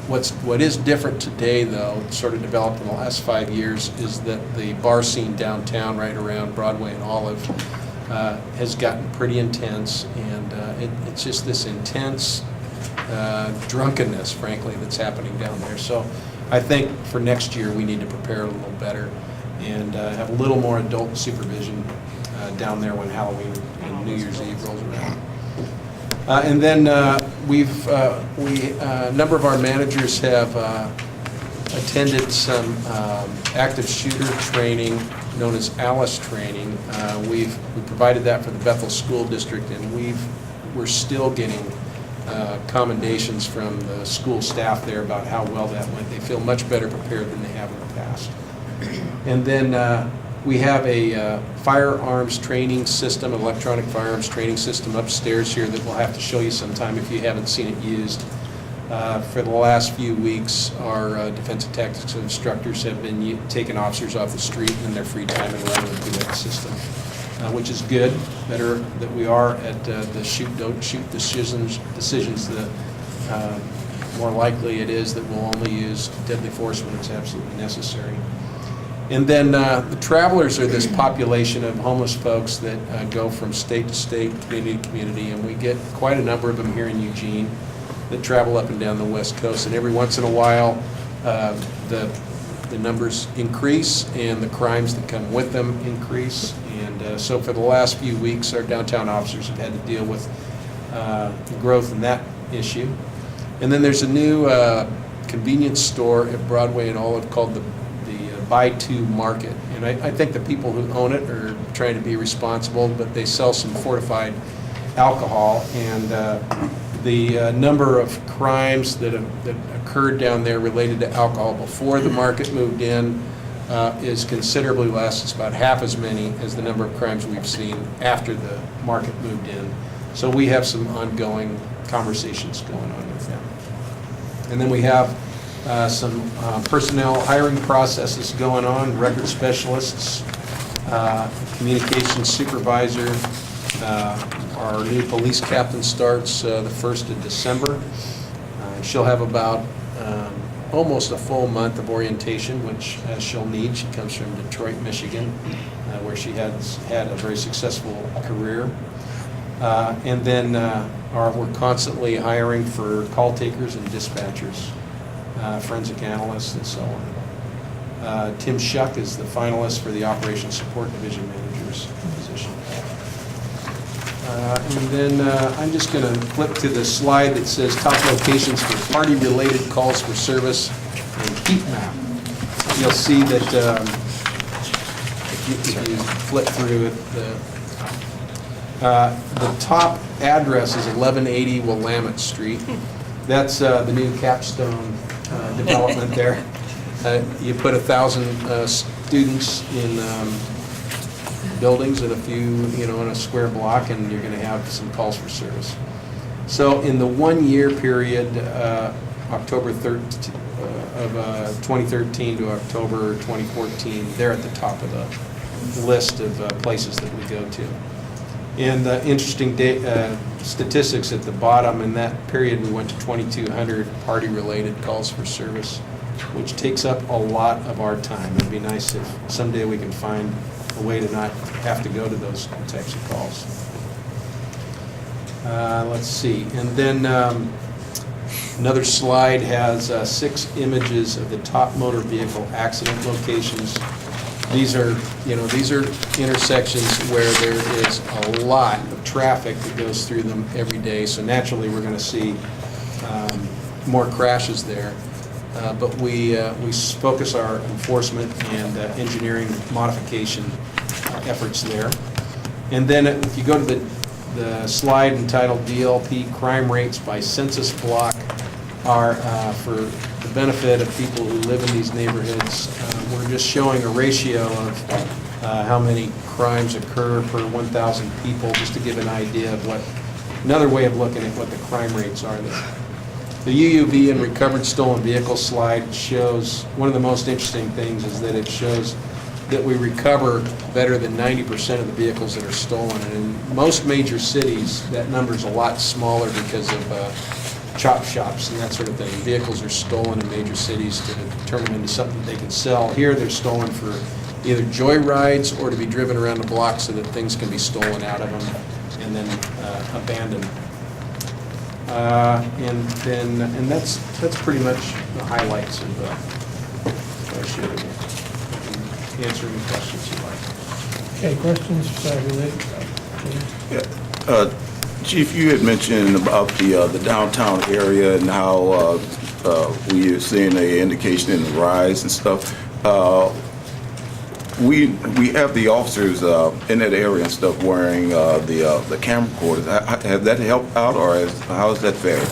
what is different today, though, sort of developed in the last 5 years, is that the bar scene downtown, right around Broadway and Olive, has gotten pretty intense, and it's just this intense drunkenness, frankly, that's happening down there. So I think for next year we need to prepare a little better and have a little more adult supervision down there when Halloween and New Year's Eve rolls around. And then a number of our managers have attended some active shooter training known as ALICE training. We provided that for the Bethel School District, and we're still getting commendations from the school staff there about how well that went. They feel much better prepared than they have in the past. And then we have a firearms training system, an electronic firearms training system upstairs here that we'll have to show you sometime if you haven't seen it used. For the last few weeks, our defensive tactics instructors have been taking officers off the street in their free time and running through that system, which is good. Better that we are at the shoot, don't shoot decisions. The more likely it is that we'll only use deadly force when it's absolutely necessary. And then the travelers are this population of homeless folks that go from state to state, community to community, and we get quite a number of them here in Eugene that travel up and down the West Coast. And every once in a while, the numbers increase and the crimes that come with them increase. And so for the last few weeks, our downtown officers have had to deal with growth in that issue. And then there's a new convenience store at Broadway and Olive called the Buy Two Market. And I think the people who own it are trying to be responsible, but they sell some fortified alcohol, and the number of crimes that occurred down there related to alcohol before the market moved in is considerably less. It's about half as many as the number of crimes we've seen after the market moved in. So we have some ongoing conversations going on with them. And then we have some personnel hiring processes going on, record specialists, communications supervisor. Our new police captain starts the 1st of December. She'll have about almost a full month of orientation, which she'll need. She comes from Detroit, Michigan, where she has had a very successful career. And then we're constantly hiring for call takers and dispatchers, forensic analysts, and so on. Tim Shuck is the finalist for the Operations Support Division Manager's position. And then I'm just going to flip to the slide that says top locations for party-related calls for service and heat map. You'll see that if you flip through it, the top address is 1180 Willamette Street. That's the new Capstone development there. You put 1,000 students in buildings and a few, in a square block, and you're going to have some calls for service. So in the 1 year period, October 13, of 2013 to October 2014, they're at the top of the list of places that we go to. And the interesting statistics at the bottom, in that period we went to 2,200 party-related calls for service, which takes up a lot of our time. It'd be nice if someday we can find a way to not have to go to those types of calls. Let's see, and then another slide has 6 images of the top motor vehicle accident locations. These are intersections where there is a lot of traffic that goes through them every day. So naturally, we're going to see more crashes there. But we focus our enforcement and engineering modification efforts there. And then if you go to the slide entitled DLP crime rates by census block, are for the benefit of people who live in these neighborhoods. We're just showing a ratio of how many crimes occur per 1,000 people, just to give an idea of another way of looking at what the crime rates are that The UUV and recovered stolen vehicle slide shows, one of the most interesting things is that it shows that we recover better than 90% of the vehicles that are stolen. And in most major cities, that number's a lot smaller because of chop shops and that sort of thing. Vehicles are stolen in major cities to turn them into something they can sell. Here, they're stolen for either joy rides or to be driven around the block so that things can be stolen out of them and then abandoned. And that's pretty much the highlights of what I shared with you. I can answer any questions you like. Okay, questions related? James? Yeah. Chief, you had mentioned about the downtown area and how we are seeing an indication in the rise and stuff. We have the officers in that area and stuff wearing the camera recorders. Have that helped out, or how has that fared?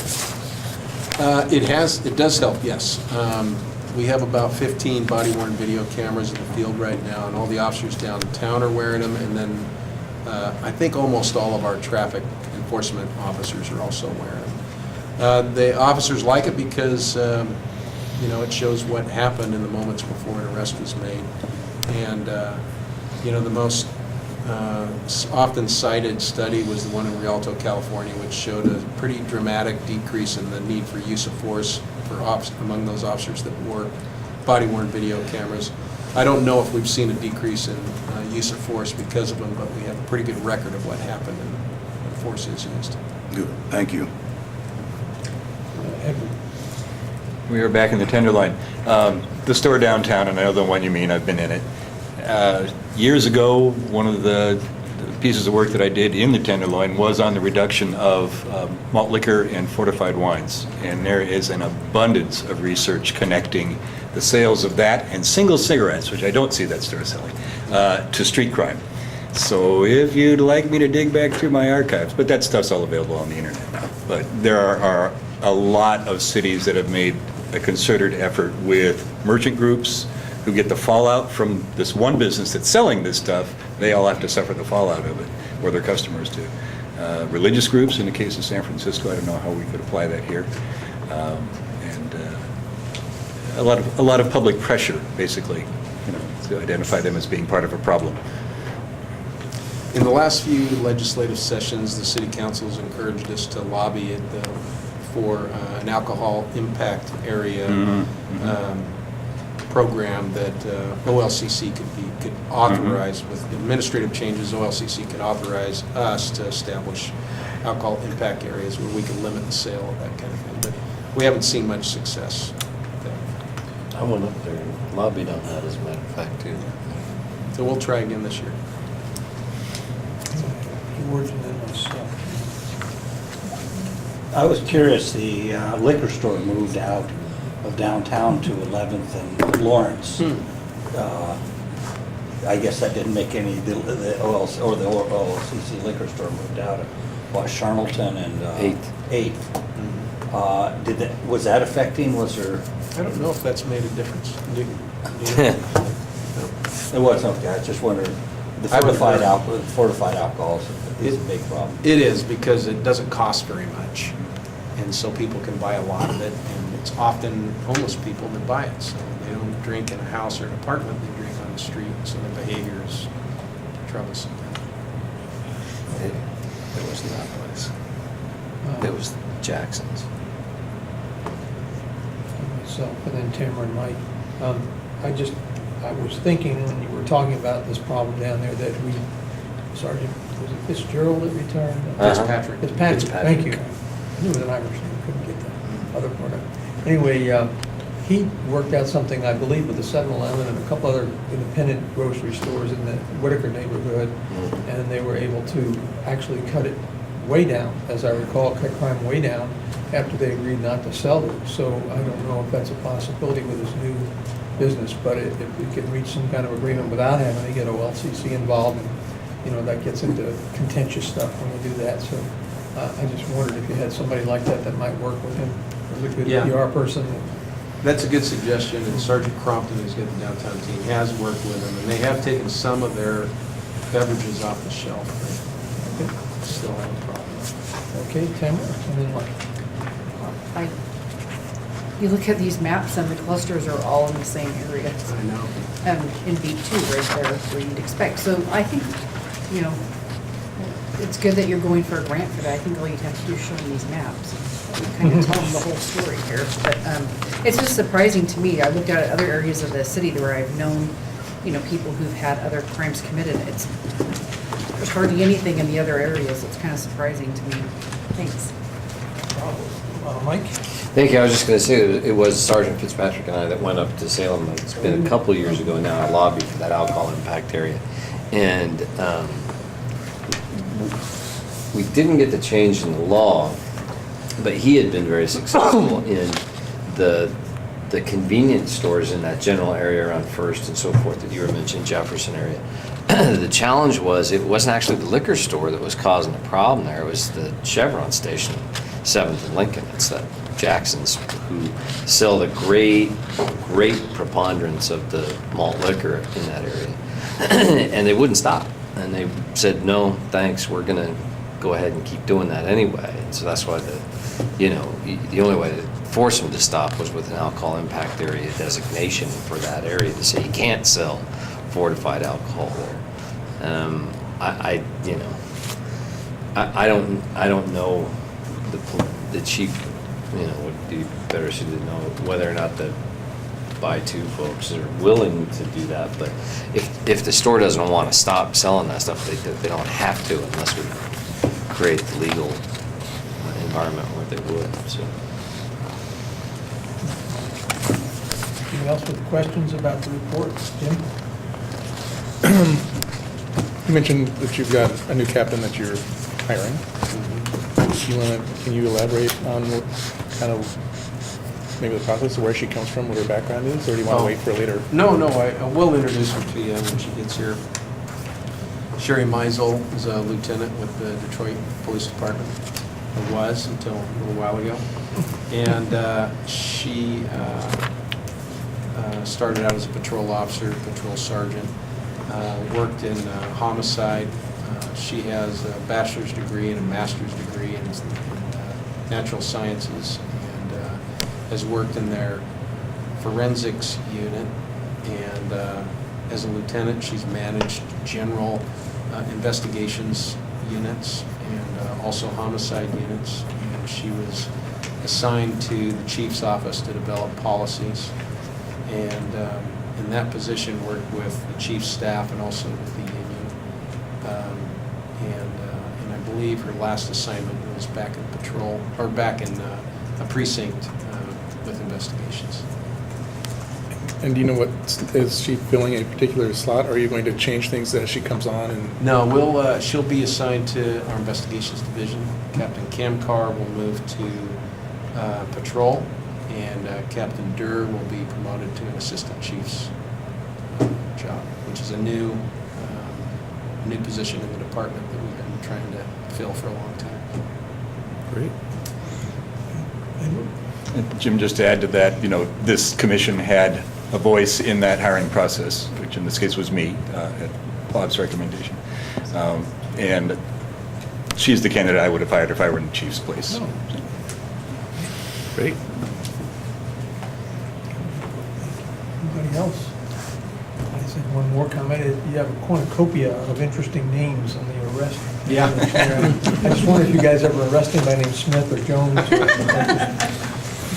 It does help, yes. We have about 15 body-worn video cameras in the field right now, and all the officers downtown are wearing them, and then I think almost all of our traffic enforcement officers are also wearing them. The officers like it because, it shows what happened in the moments before an arrest was made. And, the most often cited study was the one in Rialto, California, which showed a pretty dramatic decrease in the need for use of force for among those officers that wore body-worn video cameras. I don't know if we've seen a decrease in use of force because of them, but we have a pretty good record of what happened and when force is used. Good. Thank you. Edward? We are back in the Tenderloin. The store downtown, and I know the one you mean, I've been in it. Years ago, one of the pieces of work that I did in the Tenderloin was on the reduction of malt liquor and fortified wines. And there is an abundance of research connecting the sales of that and single cigarettes, which I don't see that store selling, to street crime. So if you'd like me to dig back through my archives, but that stuff's all available on the internet now. But there are a lot of cities that have made a concerted effort with merchant groups who get the fallout from this one business that's selling this stuff. They all have to suffer the fallout of it, or their customers do. Religious groups, in the case of San Francisco, I don't know how we could apply that here. And a lot of public pressure, basically, to identify them as being part of a problem. In the last few legislative sessions, the city council has encouraged us to lobby for an alcohol impact area program that OLCC could authorize. With administrative changes, OLCC could authorize us to establish alcohol impact areas where we can limit the sale of that kind of thing. But we haven't seen much success there. I went up there and lobbied on that, as a matter of fact, too. So we'll try again this year. George and then myself. I was curious, the liquor store moved out of downtown to 11th and Lawrence. I guess that didn't make any, the OLCC liquor store moved out of Charlottetown and 8th. Was that affecting, was there? I don't know if that's made a difference. It was, okay, I just wondered, the fortified alcohol is a big problem. It is, because it doesn't cost very much, and so people can buy a lot of it, and it's often homeless people that buy it, so they don't drink in a house or an apartment, they drink on the street, so their behavior is troublesome. It wasn't that place. It was Jackson's. Myself, and then Tamara and Mike. I was thinking when you were talking about this problem down there that Sergeant, was it Fitzgerald that retired? Fitzpatrick. Fitzpatrick, thank you. I knew it was an Irishman, couldn't get the other part of it. Anyway, he worked out something, I believe, with the 7-Eleven and a couple other independent grocery stores in the Whitaker neighborhood, and they were able to actually cut it way down, as I recall, cut crime way down after they agreed not to sell it. So I don't know if that's a possibility with this new business, but if we can reach some kind of agreement without having to get OLCC involved, and that gets into contentious stuff when we do that. So I just wondered if you had somebody like that that might work with him, as a good PR person. That's a good suggestion, and Sergeant Crompton, who's got the downtown team, has worked with them, and they have taken some of their beverages off the shelf. They still have a problem. Okay, Tamara, and then Mike. I You look at these maps and the clusters are all in the same area. I know. In B2 right there, where you'd expect. So I think, you know, it's good that you're going for a grant for that. I think all you'd have to do is show them these maps. You kind of tell them the whole story here. But it's just surprising to me. I looked at other areas of the city where I've known, you know, people who've had other crimes committed. There's hardly anything in the other areas. It's kind of surprising to me. Thanks. Mike? Thank you. I was just going to say, it was Sergeant Fitzpatrick and I that went up to Salem. It's been a couple of years ago now. I lobbied for that alcohol impact area. And we didn't get the change in the law, but he had been very successful in the convenience stores in that general area around First and so forth that you were mentioning, Jefferson area. The challenge was it wasn't actually the liquor store that was causing the problem there. It was the Chevron station, 7th and Lincoln. It's the Jacksons who sell the great preponderance of the malt liquor in that area. And they wouldn't stop. And they said, no, thanks, we're going to go ahead and keep doing that anyway. And so that's why the only way to force them to stop was with an alcohol impact area designation for that area to say you can't sell fortified alcohol there. I don't know the chief, would be better suited to know whether or not the buy two folks are willing to do that. But if the store doesn't want to stop selling that stuff, they don't have to unless we create the legal environment where they would. So. Anything else with questions about the report? Jim? You mentioned that you've got a new captain that you're hiring. Can you elaborate on what kind of, maybe the process of where she comes from, what her background is, or do you want to wait for later? No, I will introduce her to you when she gets here. Sherry Meisel is a lieutenant with the Detroit Police Department, or was until a little while ago. And she started out as a patrol officer, patrol sergeant, worked in homicide. She has a bachelor's degree and a master's degree in natural sciences, and has worked in their forensics unit. And as a lieutenant, she's managed general investigations units and also homicide units. And she was assigned to the chief's office to develop policies. And in that position, worked with the chief's staff and also with the union. And I believe her last assignment was back in patrol, or back in a precinct with investigations. And do you know what, is she filling a particular slot, or are you going to change things as she comes on? And No, she'll be assigned to our investigations division. Captain Kamkar will move to patrol, and Captain Durr will be promoted to an assistant chief's job, which is a new position in the department that we've been trying to fill for a long time. Great. And Jim, just to add to that, this commission had a voice in that hiring process, which in this case was me, at Bob's recommendation. And she's the candidate I would have hired if I were in the chief's place. Oh. Great. Anybody else? I just have one more comment. You have a cornucopia of interesting names on the arrest. Yeah. I just wonder if you guys ever arrest anybody named Smith or Jones.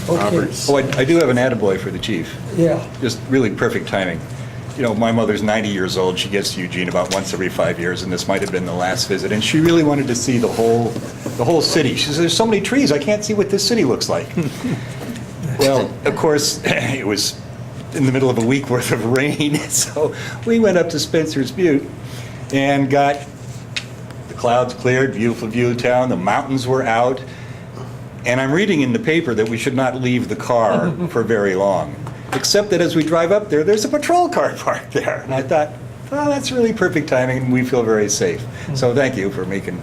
Okay. Oh, I do have an attaboy for the chief. Yeah. Just really perfect timing. My mother's 90 years old. She gets to Eugene about once every 5 years, and this might have been the last visit. And she really wanted to see the whole city. She says, "There's so many trees, I can't see what this city looks like." Well, of course, it was in the middle of a week worth of rain, so we went up to Spencer's Butte and got the clouds cleared, beautiful view of town, the mountains were out. And I'm reading in the paper that we should not leave the car for very long, except that as we drive up there, there's a patrol car parked there. And I thought, oh, that's really perfect timing, and we feel very safe. So thank you for making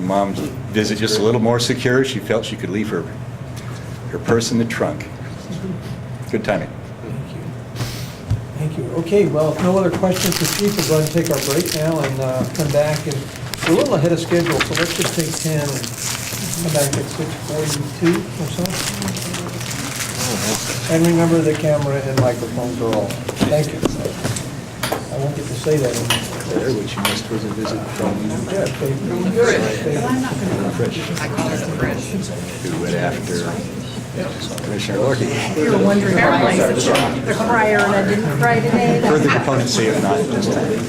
Mom's visit just a little more secure. She felt she could leave her purse in the trunk. Good timing. Thank you. Okay, well, if no other questions for Chief, we'll go ahead and take our break now and come back. And we're a little ahead of schedule, so let's just take 10 and come back at 6:42 or so. And remember, the camera and microphones are off. Thank you. I won't get to say that anymore. Claire, what you missed was a visit from Yeah, they- who went after Commissioner Lordy. You were wondering why I said the crier and I didn't cry today. Further components say if not this time.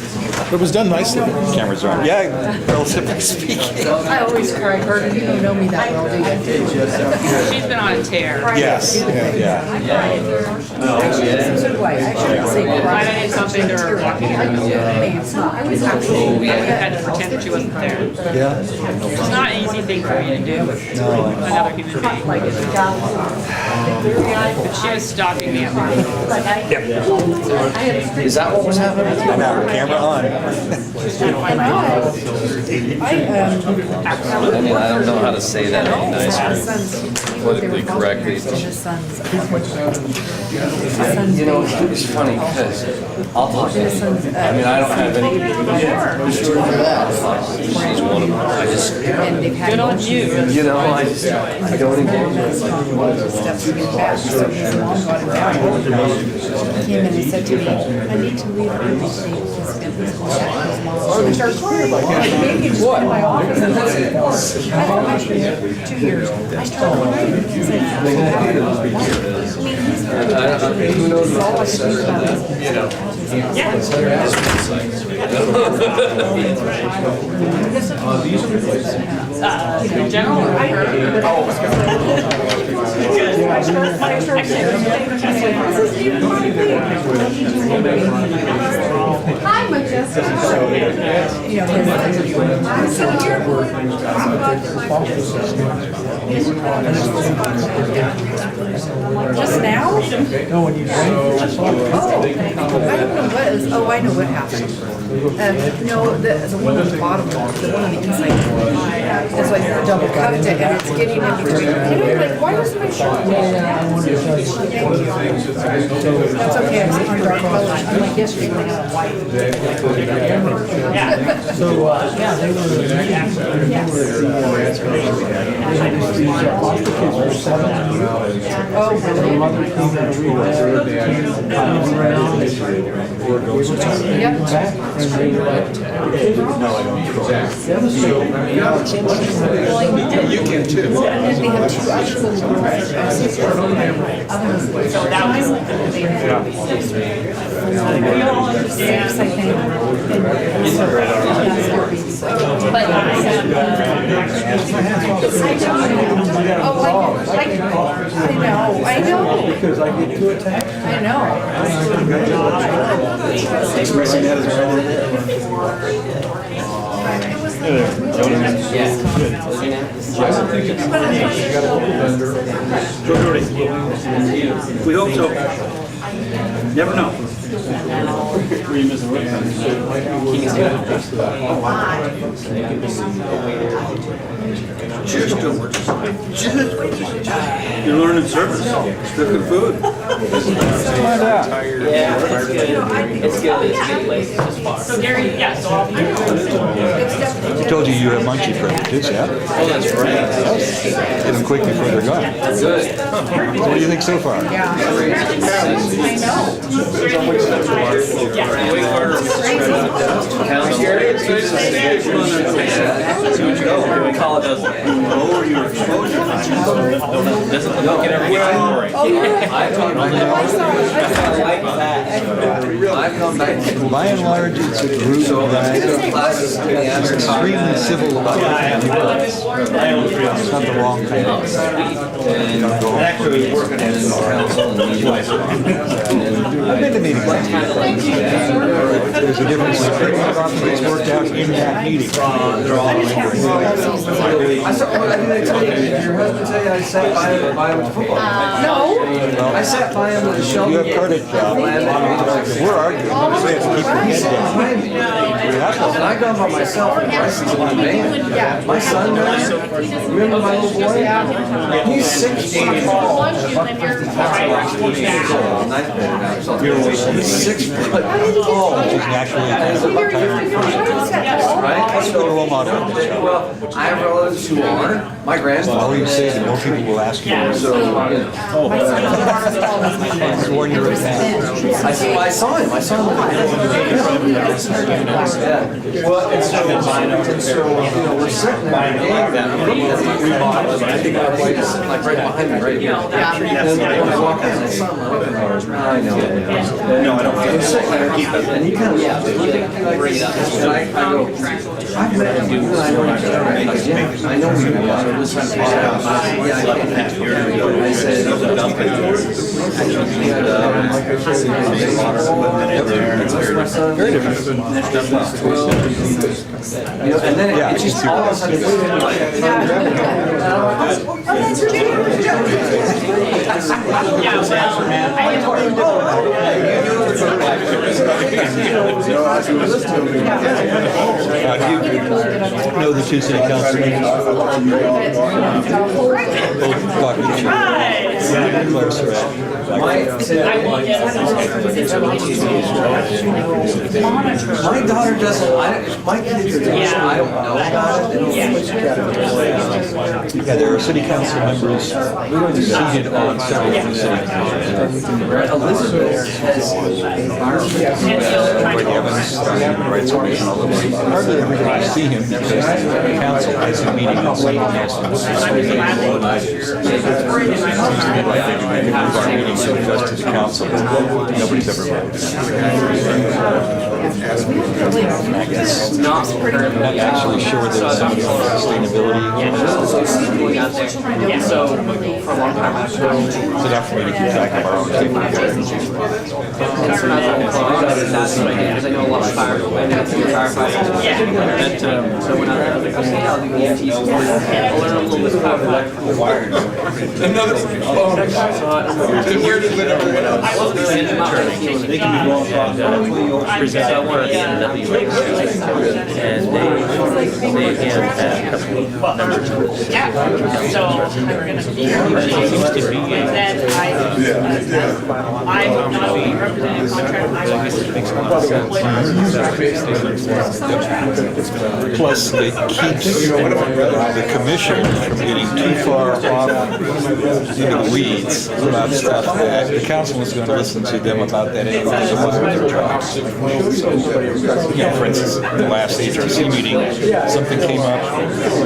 It was done nicely. Cameras are on. Yeah, relatively speaking. I always cry, Carter. You don't know me that well, do you? She's been on a tear. Yes, yeah. So do I. I shouldn't say cry. I did something to her walking around. It's not. I was actually. We had to pretend that she wasn't there. Yeah. It's not an easy thing for me to do with another human being. But she was stalking me at work. Is that what was happening? I'm out, camera on. I mean, I don't know how to say that any nicer, politically correctly. You know, it's funny because I'll talk to him. I mean, I don't have any. She's one of them. I just. Good on you. You know, I just. I don't engage. Steps to get back, so his mom got him down. He came in and said to me, I need to leave early today because it was going back to his mom. So we started crying. Like, maybe just in my office and that's it. I've been here 2 years. I started crying. He's like, I mean, he's very Who knows all I what can think about is. General or her? Hi, Majestic. You know, his. I'm so here. Just now? No, when you say, I saw it. Oh, I don't know what is, oh, I know what happened. No, the one on the bottom, the one on the inside. It's like double cupped it and it's getting in between. And I'm like, why was my shirt? That's okay, I was on dark colors. I'm like, yesterday when I got white. So, yeah, they were, Oh, really? Yep. You can too. And they have two actual So that was. We all understand. I think. But I know. because I get too attached. I know. We hope so. Never know. Cheers to work. You're learning service. Cooking food. It's good. It's a good place. It's just far. So Gary, yeah, so I'll be. I told you you have munchy privileges, yeah? Oh, that's right. Get them quick before they're gone. Good. So what do you think so far? I know. Way harder. We call it those. Lower your exposure. Don't get everything boring. I've gone back to. By and large, it's a group that is extremely civil about it. It's not the wrong kind of. Actually, working at the council and I've been to meetings like that. There's a difference in how often gets worked out in that meeting. I didn't tell you, did your husband tell you I sat by him with football? No. I sat by him with a shovel. You have credit job. We're arguing. We have to keep your head down. And I go by myself and Bryce's my man. My son does. Remember my little boy? He's 6 feet tall. He's 6 foot tall. Which is naturally a Right? Let's go to role model. Well, I have relatives who are. My grandfather. Well, he's 6 say, the more people will ask you. So, warn you right now. I saw him. Well, it's so we're sitting there, that remodeled. I think our wife is sitting like right behind me, right here. And then when I walk in, I saw him. I know. No, I don't feel He's sitting there, and he kind of bring it up. And I go, I've met him. I know he's yeah, I know him. So this is I said, very different. And then it's just all of a sudden. Do you know the two city council members? Both Clark Clark Surratt. My daughter doesn't, my kids are just, I don't know about it. Yeah, there are city council members seated on several of the city councils. Elizabeth has Greg Evans, Human Rights Commission, all of them. Hardly everybody see him because the council has a meeting on Sunday nights. Our meetings are just to the council. Nobody's ever voted. I'm not actually sure there's some sustainability. So, for a long time, It's enough for me to keep track of our own people. because I know a lot of firefighters. Yeah. So when I was like, okay, I'll do EMT support. I'll learn a little bit about fire. I wasn't really into my They can be wrong, present our work in and they again had a couple of numbers. Yeah, so we're gonna be and then I will not be representing a contract. Plus, it keeps the commission from getting too far off into the weeds about stuff that the council is going to listen to them about that anyway. For instance, the last HRC meeting, something came up.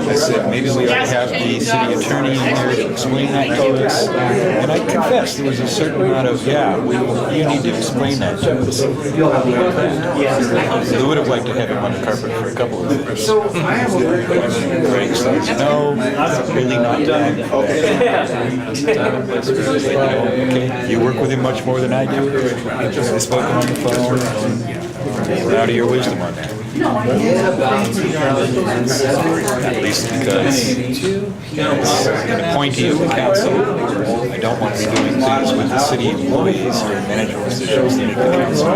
I said, maybe we ought to have the city attorney in there to explain that to us. And I confess, there was a certain amount of, you need to explain that to us. They would have liked to have him on the carpet for a couple of days. Greg says, no, really not time for that. Okay, you work with him much more than I do. They spoke on the phone, and we're out of your wisdom on that. At least because as an appointee of the council, I don't want to be doing things with the city employees or management officials that the council.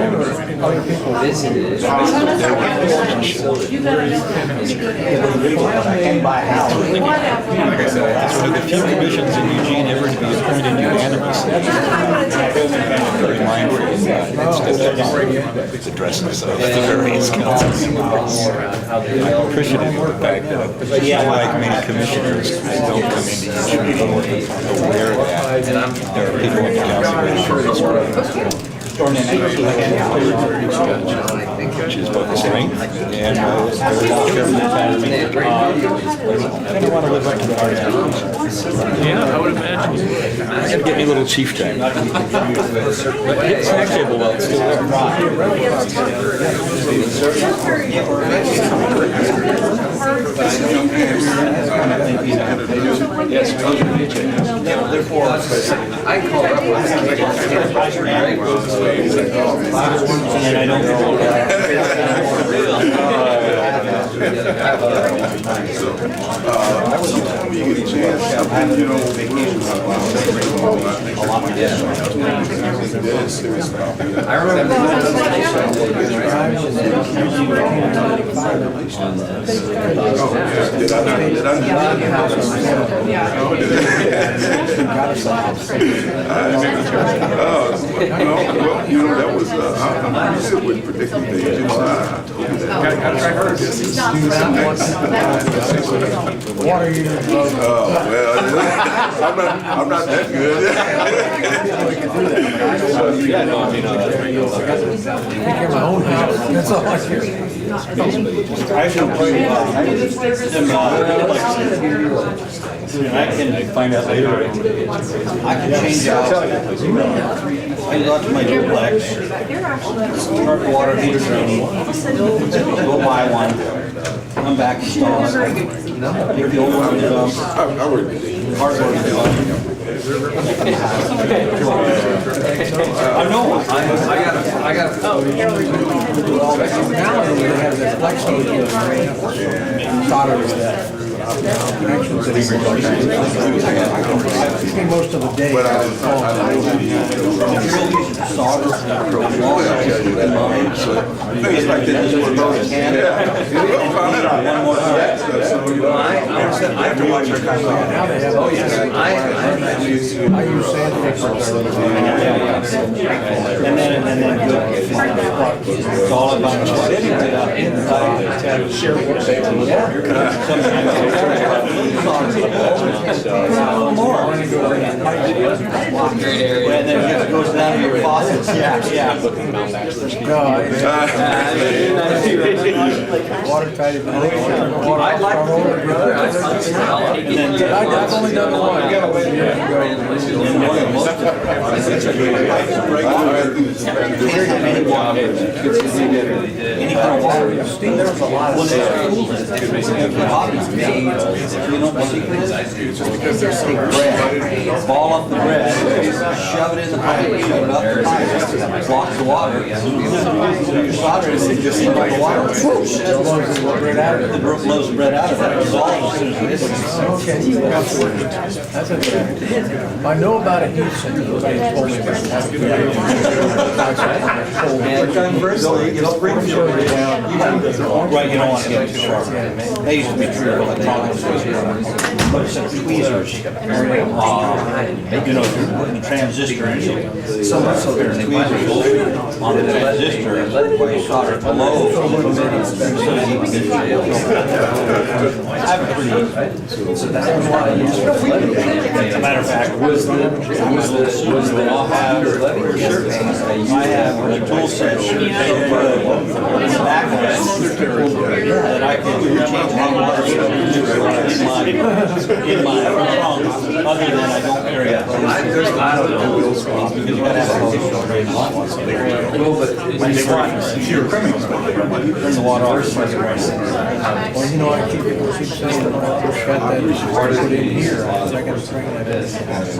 It's one of the few commissions in Eugene ever to be appointed unanimously. Very mindful of that. It's addresses of the various councils. I'm appreciative of the fact that, unlike many commissioners, I don't come into Eugene aware that there are people in the council which is both a strength and I don't want to live like an artist. Yeah, I would imagine. I got to get me a little chief time. But hit snack table while it's still Yes, therefore, I called up and I don't know. I was hoping you get a chance, you know, vacation. I remember. Well, you know, that was, I'm good with predicting things, you know, I told you that. Water heater. I'm not that good. Take my own house. That's all I care. And I can find out later. I can change out. I can go out to my duplex, start the water heater training, go buy one, come back, install it, take the old one to the hardware to the I know. I got. Now they have that flex solder that. Connections that he spend most of the day. Things like that. I have to watch our time. Now they have. Oh yes. I use sandpaper. And then it's all about and then it goes down to your faucets. Yeah. Watertight. I'd like to do it, brother. I've only done it once. You gotta wait a minute to any kind of water. There's a lot of take bread, ball up the bread, shove it in the pipe, shove it up the pipe, block the water. Your solder is just in the water. The brook blows the bread out of it. Dissolves as soon as it hits. Okay. That's okay. I know about a heat sink. Conversely, you don't bring fuel down. Right, you don't want to get too far. They used to be true electronics. But it's a tweezers. You know, if you're putting a transistor in, so there's tweezers on the transistor, where you solder it below. I have a pretty. As a matter of fact, I have a tool set that I can change my water in my trunk, other than I don't carry it. Because you gotta have a turn the water off. Well, you know, I keep saying that I got that part of it in here. I got to bring that in.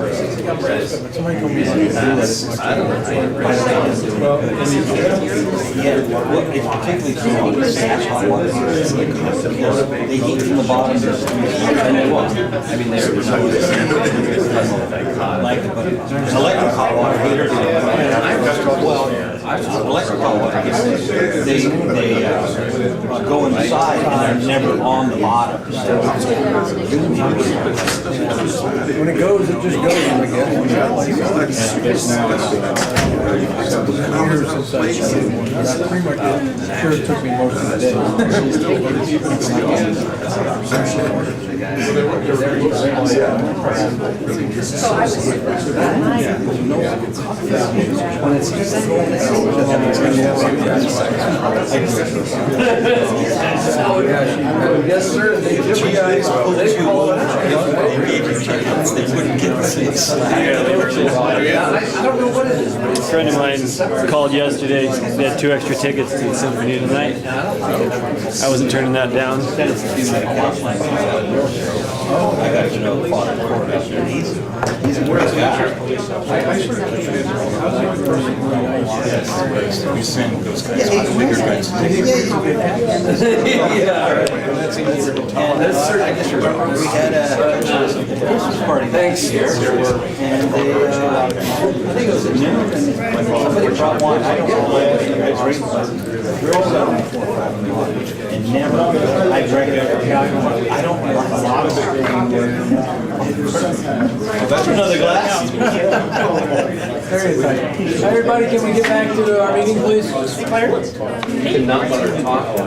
But somebody told me not to do that as much. It's particularly true on the gas hot water heaters because they heat from the bottom and they walk. I mean, they're like electric hot water heaters. Well, electric hot water heaters, they go inside and they're never on the bottom. When it goes, it just goes, I guess. Years since I started one, but I pretty much, sure it took me most of the day. Yes, sir. They I don't know what it is. A friend of mine called yesterday. They had 2 extra tickets to the symphony tonight. I wasn't turning that down. I got to know the bottom cord up there. He's a great guy. We send those guys to the bigger guys. We had a Christmas party last year, and they, I think it was at noon, and somebody brought wine. I don't know why they drink, but girls out on 4 or 5 in the morning, and never, I drank it. I don't like a lot of it. That's another glass. Everybody, can we get back to our meeting, please? Not let her talk.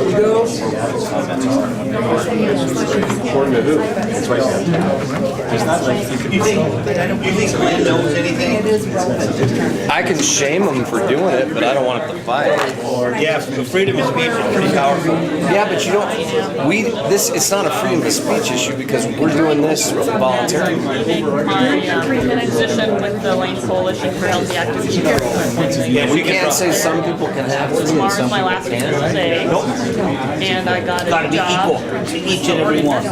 You go. You think Glenn knows anything? I can shame them for doing it, but I don't want them to fight. Yeah, freedom of speech is pretty powerful. Yeah, but you don't, it's not a freedom of speech issue because we're doing this voluntarily. My position with the Lane Coalition for Healthy Active Youth. We can't say some people can have it and Tomorrow's some my people last official can't. day, and I got a Gotta be job equal to each and every one.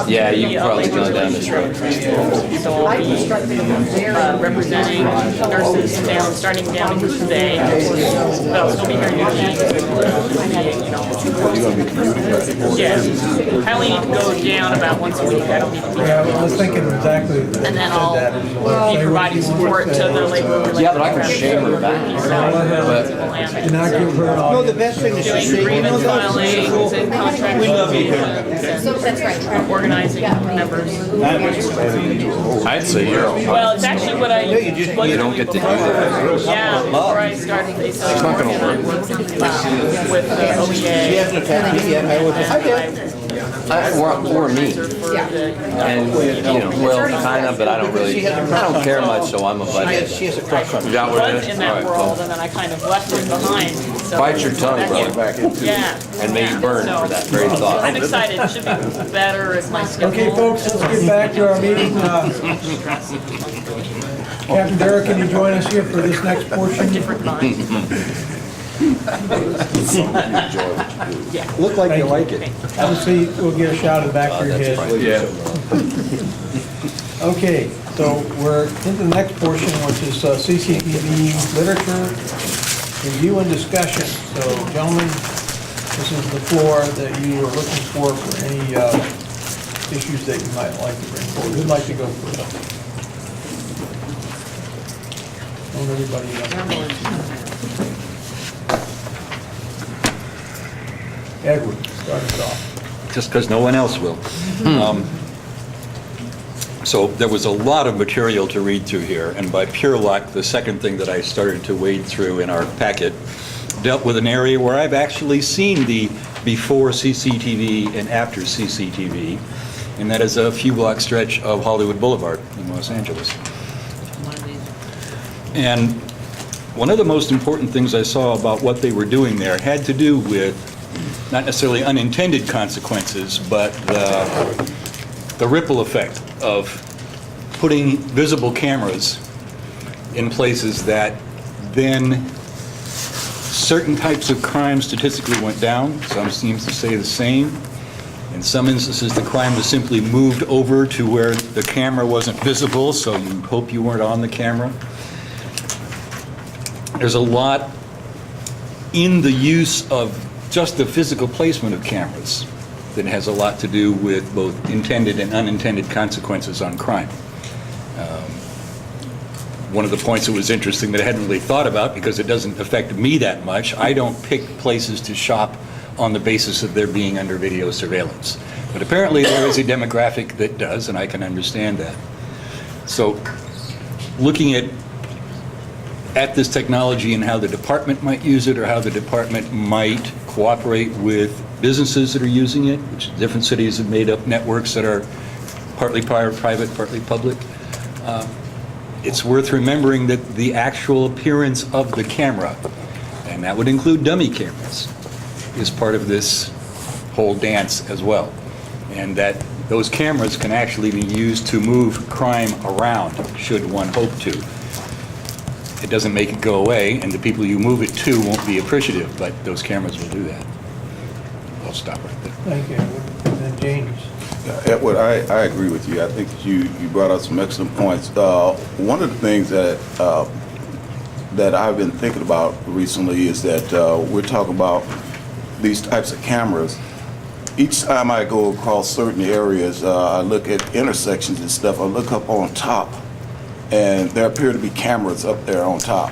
Yeah, you've probably gone down this road. So I'll be representing nurses starting down in Green Bay. But I'll still be here in Eugene. Yeah, I only need to go down about once a week. I don't need to be Yeah, I was thinking exactly. and then I'll be providing support to the labor relations. Yeah, but I can shame her back. And not give her all. No, the best thing is to Doing say, grievance filings and contract. we love you here. That's right. Organizing members. I'd say you're. Well, it's actually what I. You don't get to do that. Yeah, before I started, they said I worked with the OEA. She hasn't attacked me yet. I did. Or me. And, well, kind of, but I don't care much, so I'm a buddy. She has a crush on me. Is that what it Was is? in All that right, world, cool. and then I kind of left it behind. So Bite your tongue, brother. Yeah. And may you burn So, for that very thought. I'm excited. It should be better if my schedule. Okay, folks, let's get back to our meeting. Captain Derrick, can you join us here for this next portion? Different mind. Look like you like it. Obviously, we'll get a shout in the back of your head. Okay, so we're into the next portion, which is CCTV literature review and discussion. So, gentlemen, this is the floor that you are looking for any issues that you might like to bring forward. Who'd like to go first? Don't everybody Edward, start us off. Just because no one else will. So there was a lot of material to read through here, and by pure luck, the second thing that I started to wade through in our packet dealt with an area where I've actually seen the before CCTV and after CCTV, and that is a few block stretch of Hollywood Boulevard in Los Angeles. And one of the most important things I saw about what they were doing there had to do with not necessarily unintended consequences, but the ripple effect of putting visible cameras in places that then certain types of crime statistically went down. Some seems to say the same. In some instances, the crime was simply moved over to where the camera wasn't visible, so you hope you weren't on the camera. There's a lot in the use of just the physical placement of cameras that has a lot to do with both intended and unintended consequences on crime. One of the points that was interesting that I hadn't really thought about, because it doesn't affect me that much, I don't pick places to shop on the basis of there being under video surveillance. But apparently there is a demographic that does, and I can understand that. So looking at this technology and how the department might use it, or how the department might cooperate with businesses that are using it, which different cities have made up networks that are partly private, partly public. It's worth remembering that the actual appearance of the camera, and that would include dummy cameras, is part of this whole dance as well. And that those cameras can actually be used to move crime around, should one hope to. It doesn't make it go away, and the people you move it to won't be appreciative, but those cameras will do that. I'll stop right there. Thank you, Edward. And then James. Edward, I agree with you. I think you brought out some excellent points. One of the things that I've been thinking about recently is that we're talking about these types of cameras. Each time I go across certain areas, I look at intersections and stuff, I look up on top, and there appear to be cameras up there on top.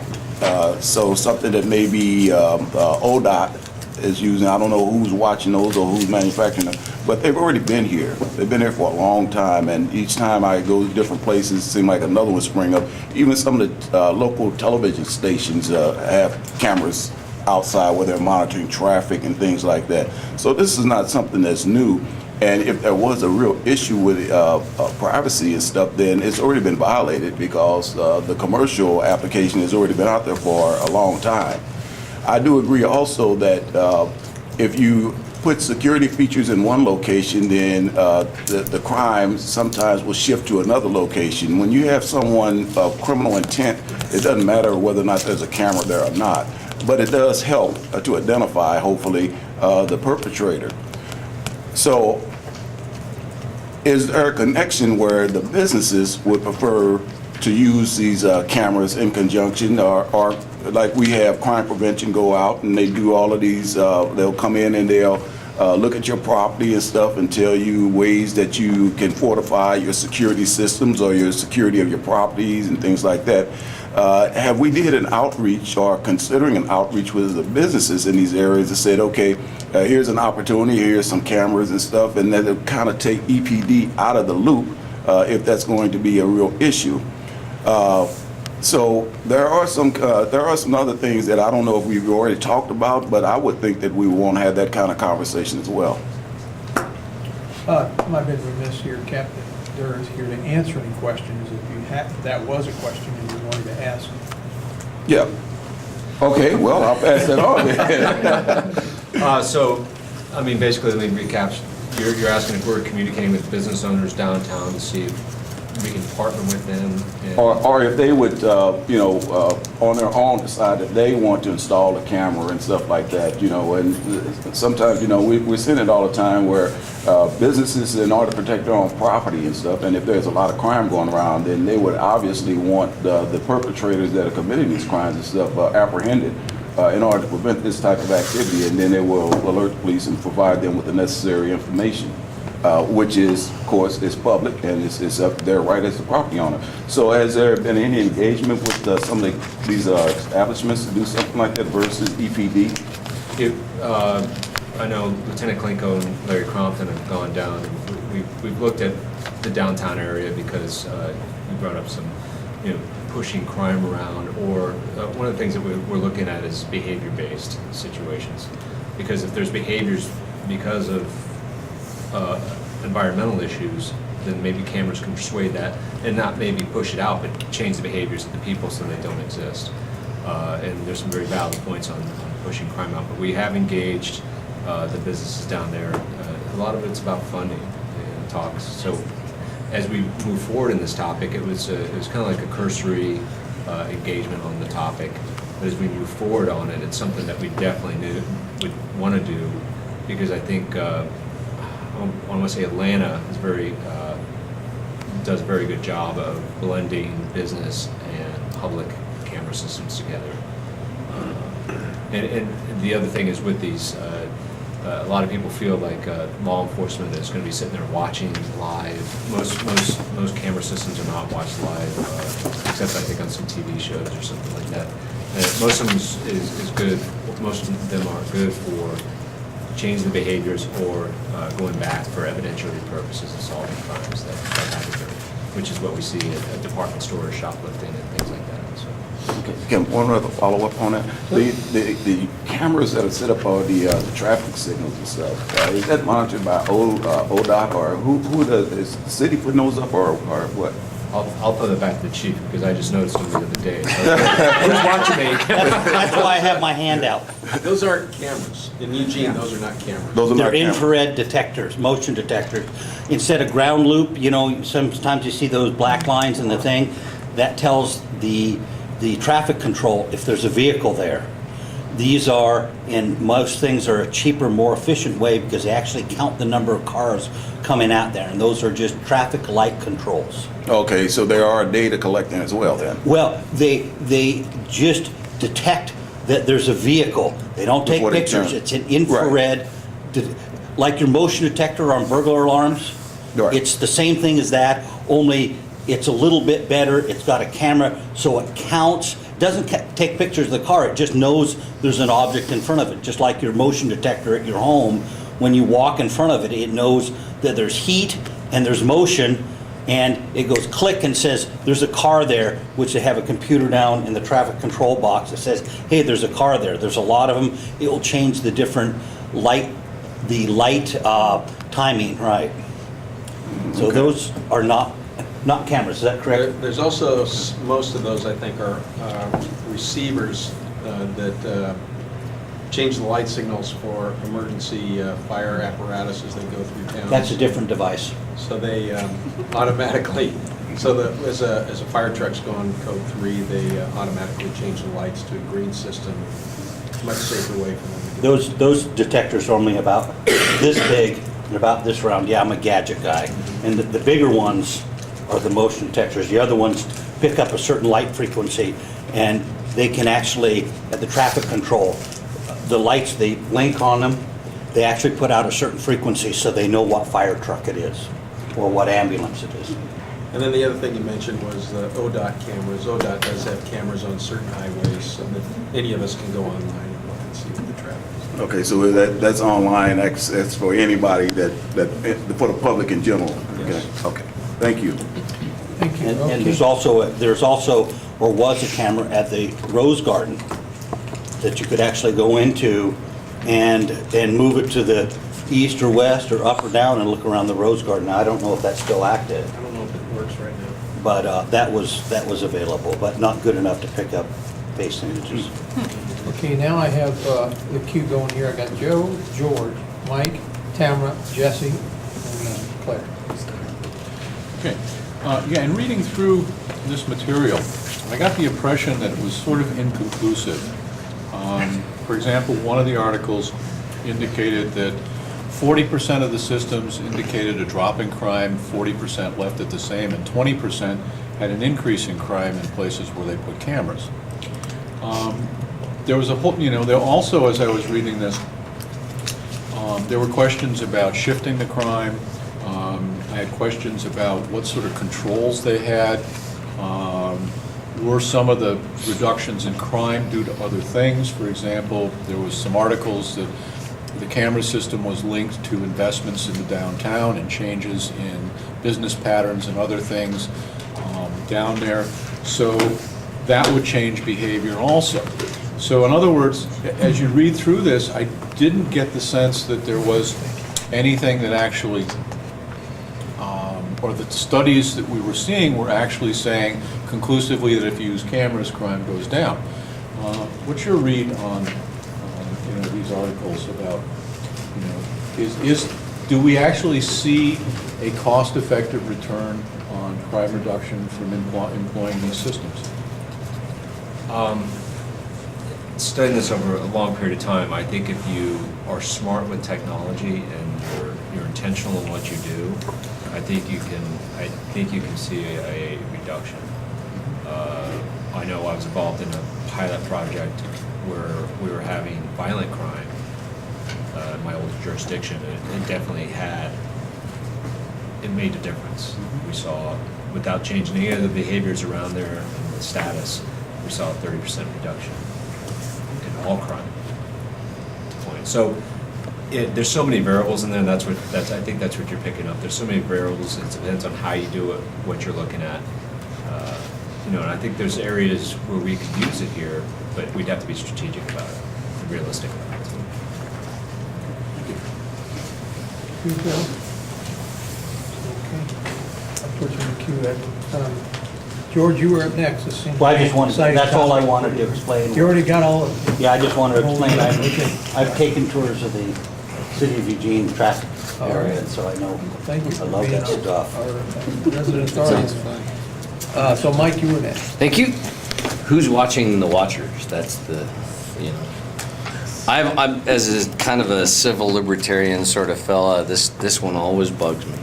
So something that maybe ODOT is using. I don't know who's watching those or who's manufacturing them, but they've already been here. They've been here for a long time, and each time I go to different places, it seems like another one spring up. Even some of the local television stations have cameras outside where they're monitoring traffic and things like that. So this is not something that's new. And if there was a real issue with privacy and stuff, then it's already been violated because the commercial application has already been out there for a long time. I do agree also that if you put security features in one location, then the crime sometimes will shift to another location. When you have someone of criminal intent, it doesn't matter whether or not there's a camera there or not, but it does help to identify, hopefully, the perpetrator. So is there a connection where the businesses would prefer to use these cameras in conjunction, or like we have crime prevention go out and they do all of these, they'll come in and they'll look at your property and stuff and tell you ways that you can fortify your security systems or your security of your properties and things like that. Have we did an outreach or considering an outreach with the businesses in these areas that said, okay, here's an opportunity, here's some cameras and stuff, and then it'll kind of take EPD out of the loop if that's going to be a real issue. So there are some other things that I don't know if we've already talked about, but I would think that we want to have that kind of conversation as well. I've been remiss here, Captain Durr is here to answer any questions if that was a question and you wanted to ask. Yeah. Okay, well, I'll pass that on. So, I mean, basically, let me recap. You're asking if we're communicating with business owners downtown to see if we can partner with them. Or if they would, on their own decide that they want to install a camera and stuff like that, and sometimes, we're seeing it all the time where businesses, in order to protect their own property and stuff, and if there's a lot of crime going around, then they would obviously want the perpetrators that are committing these crimes and stuff apprehended in order to prevent this type of activity, and then they will alert the police and provide them with the necessary information. Which is, of course, is public and it's up their right as the property owner. So has there been any engagement with some of these establishments to do something like that versus EPD? I know Lieutenant Klinko and Larry Crompton have gone down. We've looked at the downtown area because we brought up some, pushing crime around, or one of the things that we're looking at is behavior-based situations. Because if there's behaviors because of environmental issues, then maybe cameras can persuade that and not maybe push it out, but change the behaviors of the people so they don't exist. And there's some very valid points on pushing crime out. But we have engaged the businesses down there. A lot of it's about funding and talks. So as we move forward in this topic, it was kind of like a cursory engagement on the topic. But as we move forward on it, it's something that we definitely would want to do, because I think I want to say Atlanta is does a very good job of blending business and public camera systems together. And the other thing is with these, a lot of people feel like law enforcement is going to be sitting there watching live. Most camera systems are not watched live, except I think on some TV shows or something like that. And most of them is good. Most of them are good for changing the behaviors or going back for evidentiary purposes and solving crimes that happen there, which is what we see at department stores, shoplifting, and things like that. So. Okay, one other follow-up on that. The cameras that are set up on the traffic signals and stuff, is that monitored by ODOT, or who does, is the city putting those up, or what? I'll throw that back to the chief, because I just noticed them the other day. So who's watching me? That's why I have my hand out. Those aren't cameras. In Eugene, those are not cameras. Those are They're not cameras. infrared detectors, motion detectors. Instead of ground loop, sometimes you see those black lines in the thing. That tells the traffic control if there's a vehicle there. These are, and most things are a cheaper, more efficient way because they actually count the number of cars coming out there, and those are just traffic light controls. Okay, so there are data collecting as well then? Well, they just detect that there's a vehicle. They don't take pictures. It's an infrared, like your motion detector on burglar alarms. Right. It's the same thing as that, only it's a little bit better. It's got a camera, so it counts doesn't take pictures of the car, it just knows there's an object in front of it, just like your motion detector at your home. When you walk in front of it, it knows that there's heat and there's motion, and it goes click and says, there's a car there, which they have a computer down in the traffic control box that says, hey, there's a car there. There's a lot of them. It will change the different light timing, right? So those are not cameras, is that correct? There's also, most of those, I think, are receivers that change the light signals for emergency fire apparatus as they go through town. That's a different device. So they automatically, so that as a fire truck's going code 3, they automatically change the lights to a green system, much safer way for them to get. Those detectors are only about this big and about this round. Yeah, I'm a gadget guy. And the bigger ones are the motion detectors. The other ones pick up a certain light frequency, and they can actually, at the traffic control, the lights, they blink on them, they actually put out a certain frequency so they know what fire truck it is or what ambulance it is. And then the other thing you mentioned was the ODOT cameras. ODOT does have cameras on certain highways so that any of us can go online and look and see what the traffic is. Okay, so that's online access for anybody for the public in general? Yes. Okay, thank you. Thank you. And there's also, or was a camera at the Rose Garden that you could actually go into and move it to the east or west or up or down and look around the Rose Garden. Now, I don't know if that's still active. I don't know if it works right now. But that was available, but not good enough to pick up face images. Okay, now I have the queue going here. I got Joe, George, Mike, Tamara, Jesse, and Claire. Okay. Yeah, in reading through this material, I got the impression that it was sort of inconclusive. For example, one of the articles indicated that 40% of the systems indicated a drop in crime, 40% left it the same, and 20% had an increase in crime in places where they put cameras. There was a whole, there also, as I was reading this, there were questions about shifting the crime. I had questions about what sort of controls they had. Were some of the reductions in crime due to other things? For example, there was some articles that the camera system was linked to investments in the downtown and changes in business patterns and other things down there. So that would change behavior also. So in other words, as you read through this, I didn't get the sense that there was anything that actually, or the studies that we were seeing were actually saying conclusively that if you use cameras, crime goes down. What's your read on these articles about, do we actually see a cost-effective return on crime reduction from employing these systems? Studying this over a long period of time, I think if you are smart with technology and you're intentional in what you do, I think you can see a reduction. I know I was involved in a pilot project where we were having violent crime in my old jurisdiction, and it definitely made a difference. We saw, without changing any of the behaviors around there and the status, we saw a 30% reduction in all crime. So there's so many variables in there, and I think that's what you're picking up. There's so many variables. It depends on how you do it, what you're looking at. And I think there's areas where we could use it here, but we'd have to be strategic about it, and realistic about it. You, Joe? Okay. I'll put you in the queue. George, you were up next. Well, I just wanted, that's all I wanted to explain. You already got all of it? Yeah, I just wanted to explain. Okay. I've taken tours of the city of Eugene traffic area, and so I know. Thank you. I love that stuff. Our resident authority. So Mike, you were next. Thank you. Who's watching the watchers? That's the, I'm as a kind of a civil libertarian sort of fella, this one always bugs me.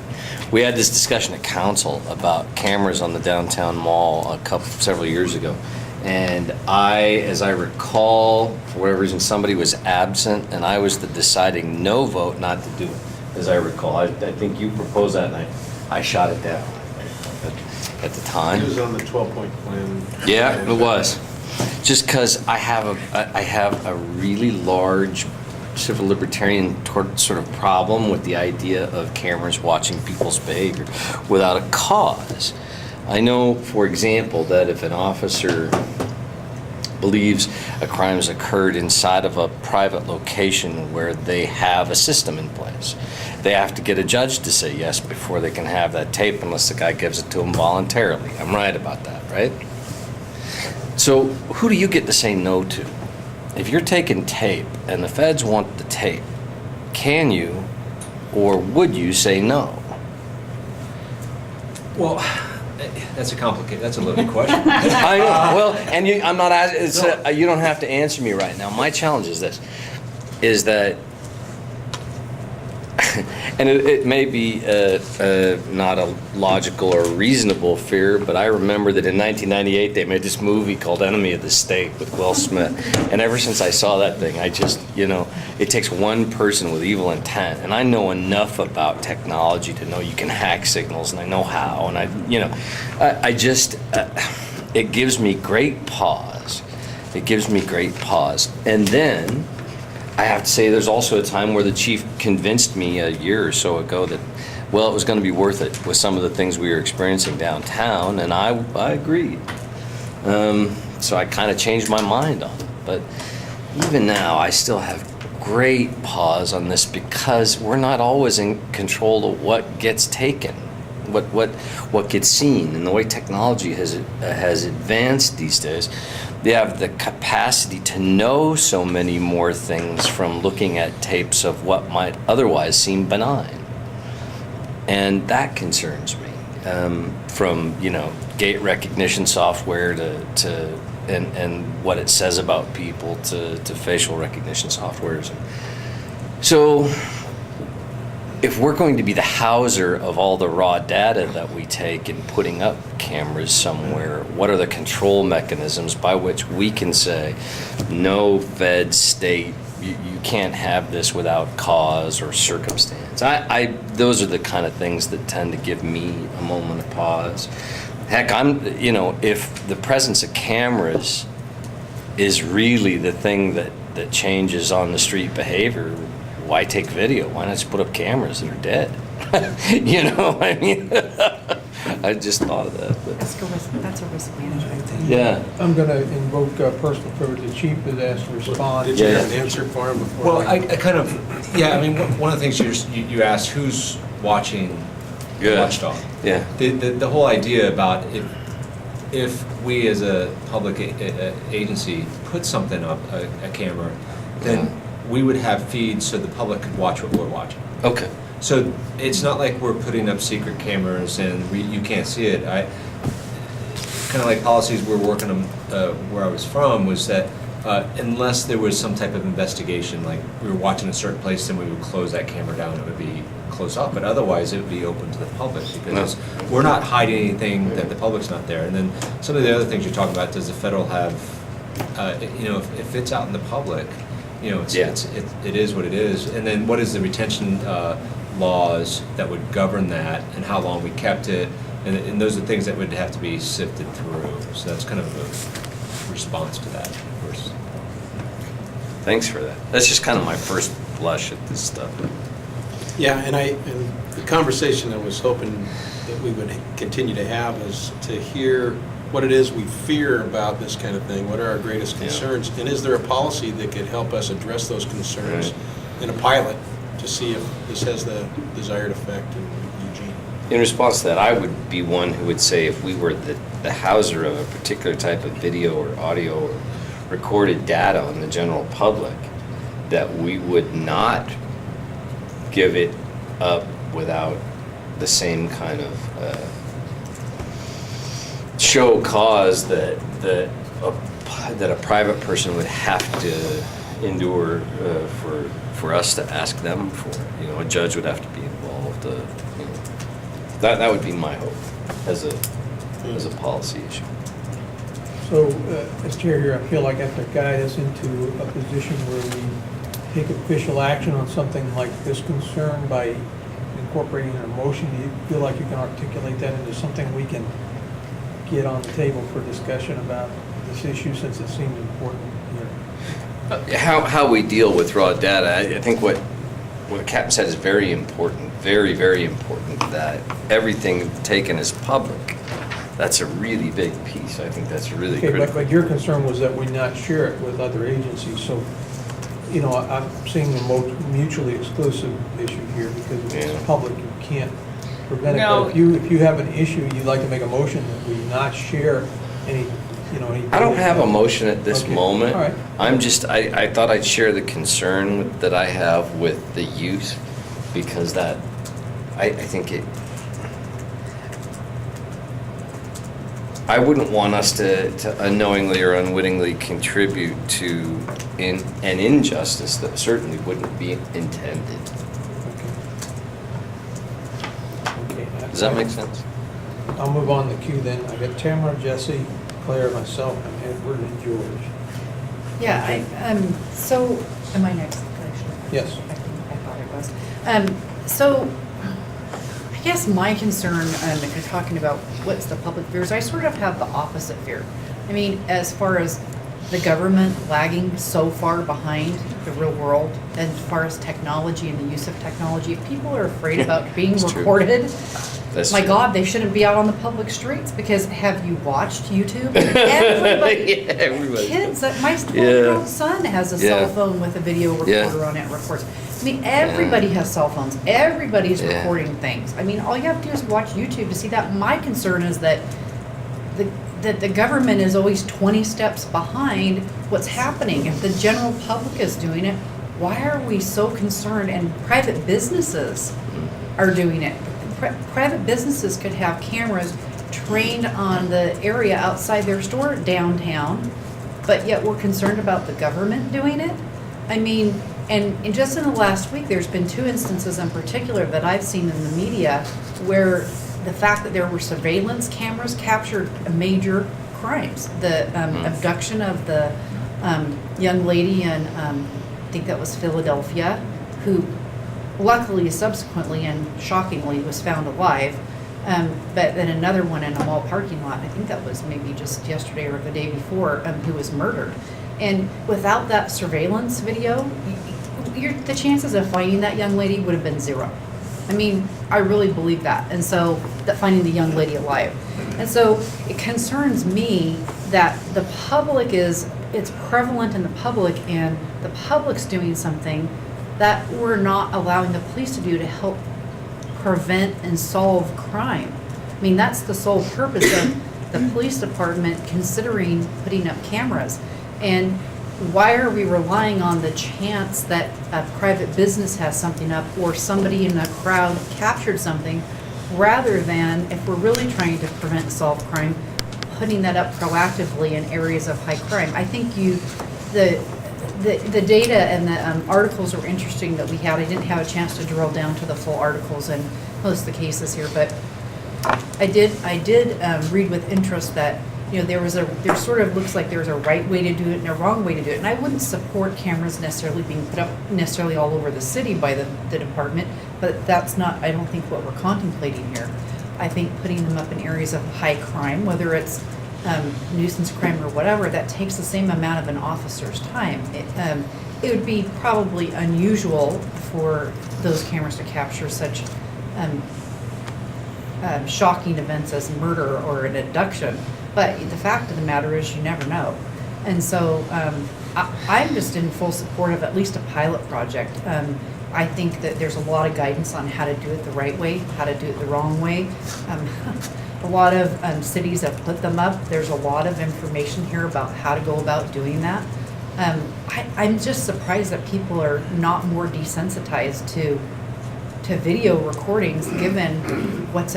We had this discussion at council about cameras on the downtown mall several years ago. And as I recall, for whatever reason, somebody was absent, and I was the deciding no vote not to do it, as I recall. I think you proposed that, and I shot it down at the time. It was on the 12-point plan. Yeah, it was. just because I have a really large civil libertarian sort of problem with the idea of cameras watching people's behavior without a cause. I know, for example, that if an officer believes a crime has occurred inside of a private location where they have a system in place, they have to get a judge to say yes before they can have that tape unless the guy gives it to them voluntarily. I'm right about that, right? So who do you get to say no to? If you're taking tape and the feds want the tape, can you or would you say no? Well, that's a loaded question. I know. Well, and I'm not asking. You don't have to answer me right now. My challenge is this: is that, and it may be not a logical or reasonable fear, but I remember that in 1998 they made this movie called Enemy of the State with Will Smith, and ever since I saw that thing, I just, it takes one person with evil intent, and I know enough about technology to know you can hack signals, and I know how, and I just, it gives me great pause. It gives me great pause, and then I have to say there's also a time where the chief convinced me a year or so ago that, well, it was going to be worth it with some of the things we were experiencing downtown, and I agreed. So I kind of changed my mind on it. But even now, I still have great pause on this because we're not always in control of what gets taken, what gets seen, and the way technology has advanced these days. They have the capacity to know so many more things from looking at tapes of what might otherwise seem benign. And that concerns me. From, gate recognition software and what it says about people to facial recognition softwares. So if we're going to be the houser of all the raw data that we take and putting up cameras somewhere, what are the control mechanisms by which we can say, no, Fed, state, you can't have this without cause or circumstance? Those are the kind of things that tend to give me a moment of pause. Heck, if the presence of cameras is really the thing that changes on the street behavior, why take video? Why not just put up cameras that are dead? I just thought of that. But. That's a risk management thing. Yeah. I'm going to invoke personal privilege. The chief has asked to respond. Did you have an answer for him before? Well, one of the things you asked, who's watching Watchdog? Yeah. The whole idea about if we as a public agency put something up, a camera, then we would have feeds so the public could watch what we're watching. Okay. So it's not like we're putting up secret cameras and you can't see it. Kind of like policies we're working on where I was from was that unless there was some type of investigation, like we were watching a certain place, then we would close that camera down. It would be closed off, but otherwise it would be open to the public because we're not hiding anything that the public's not there. And then some of the other things you're talking about, does the federal have, if it's out in the public, it is what it is. And then what is the retention laws that would govern that and how long we kept it? And those are things that would have to be sifted through. So that's kind of a response to that, of course. Thanks for that. That's just kind of my first blush at this stuff. Yeah, and the conversation I was hoping that we would continue to have is to hear what it is we fear about this kind of thing. What are our greatest concerns? And is there a policy that could help us address those concerns in a pilot to see if this has the desired effect in Eugene? In response to that, I would be one who would say if we were the houser of a particular type of video or audio or recorded data on the general public, that we would not give it up without the same kind of show cause that a private person would have to endure for us to ask them for. A judge would have to be involved. That would be my hope as a policy issue. So, as chair here, I feel like I have to guide us into a position where we take official action on something like this concern by incorporating an emotion. Do you feel like you can articulate that into something we can get on the table for discussion about this issue since it seemed important here. How we deal with raw data, I think what Captain said is very important, very, very important, that everything taken is public. That's a really big piece. I think that's really Okay, critical. but your concern was that we not share it with other agencies, so, you know, I'm seeing the most mutually exclusive issue here, because if it's public, you can't prevent it. No. But if you have an issue, you'd like to make a motion that we not share any, you know, any. I don't have a motion at this Okay, moment. all right. I'm just, I thought I'd share the concern that I have with the youth, because that, I think it, I wouldn't want us to unknowingly or unwittingly contribute to an injustice that certainly wouldn't be intended. Okay. Does that make sense? I'll move on the queue then. I got Tamara, Jesse, Claire, myself, and Edward and George. Yeah, so, am I next? Actually? Yes. I thought I was. So, I guess my concern, if you're talking about what's the public fears, I sort of have the opposite fear. I mean, as far as the government lagging so far behind the real world, and as far as technology and the use of technology, if people are afraid about being That's true. recorded, That's my true. God, they shouldn't be out on the public streets, because have you watched YouTube? Everybody, Yeah, everybody. kids, my 12-year-old Yeah. son has a Yeah. cell phone with a video Yeah. recorder on it, records. I mean, everybody has cell phones. Everybody's Yeah. recording things. I mean, all you have to do is watch YouTube to see that. My concern is that the government is always 20 steps behind what's happening. If the general public is doing it, why are we so concerned? And private businesses are doing it. Private businesses could have cameras trained on the area outside their store downtown, but yet we're concerned about the government doing it? I mean, and just in the last week, there's been 2 instances in particular that I've seen in the media where the fact that there were surveillance cameras captured major crimes. The abduction of the young lady in, I think that was Philadelphia, who luckily, subsequently, and shockingly, was found alive. But then another one in a mall parking lot, I think that was maybe just yesterday or the day before, who was murdered. And without that surveillance video, the chances of finding that young lady would have been 0. I mean, I really believe that. And so, that finding the young lady alive. And so, it concerns me that the public it's prevalent in the public, and the public's doing something that we're not allowing the police to do to help prevent and solve crime. I mean, that's the sole purpose of the police department considering putting up cameras. And why are we relying on the chance that a private business has something up or somebody in the crowd captured something, rather than, if we're really trying to prevent and solve crime, putting that up proactively in areas of high crime? I think the data and the articles were interesting that we had. I didn't have a chance to drill down to the full articles and most of the cases here, but I did read with interest that, you know, there sort of looks like there's a right way to do it and a wrong way to do it. And I wouldn't support cameras necessarily being put up necessarily all over the city by the department, but that's not, I don't think, what we're contemplating here. I think putting them up in areas of high crime, whether it's nuisance crime or whatever, that takes the same amount of an officer's time. It would be probably unusual for those cameras to capture such shocking events as murder or an abduction. But the fact of the matter is, you never know. And so I'm just in full support of at least a pilot project. I think that there's a lot of guidance on how to do it the right way, how to do it the wrong way. A lot of cities have put them up. There's a lot of information here about how to go about doing that. I'm just surprised that people are not more desensitized to video recordings, given what's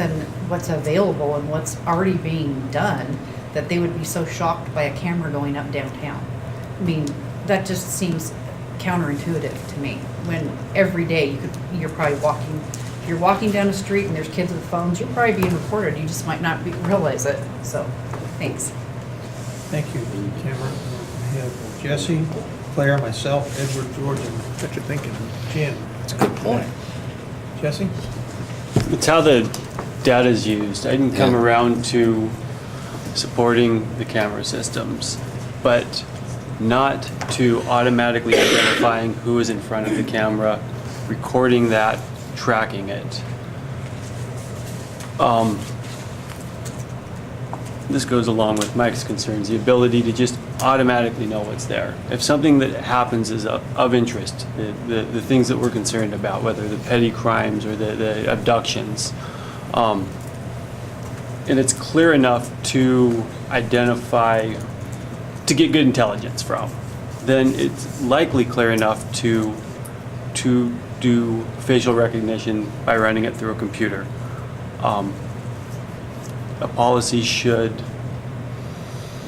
available and what's already being done, that they would be so shocked by a camera going up downtown. I mean, that just seems counterintuitive to me, when every day you're probably walking down the street and there's kids with phones, you're probably being recorded, you just might not realize it. So, thanks. Thank you, Tamara. We have Jesse, Claire, myself, Edward, George, and what you're thinking, Jim. That's a good point. Jesse? It's how the data is used. I didn't come around to supporting the camera systems, but not to automatically identifying who is in front of the camera, recording that, tracking it. This goes along with Mike's concerns, the ability to just automatically know what's there. If something that happens is of interest, the things that we're concerned about, whether the petty crimes or the abductions, and it's clear enough to identify, to get good intelligence from, then it's likely clear enough to do facial recognition by running it through a computer. A policy should,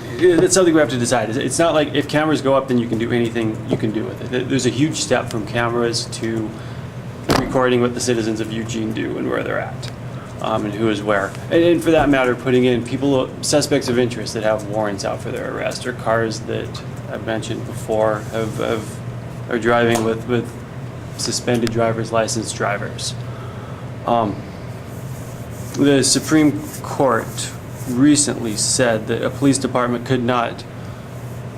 it's something we have to decide. It's not like if cameras go up, then you can do anything you can do with it. There's a huge step from cameras to recording what the citizens of Eugene do and where they're at, and who is where. And for that matter, putting in suspects of interest that have warrants out for their arrest, or cars that I've mentioned before are driving with suspended driver's license drivers. The Supreme Court recently said that a police department could not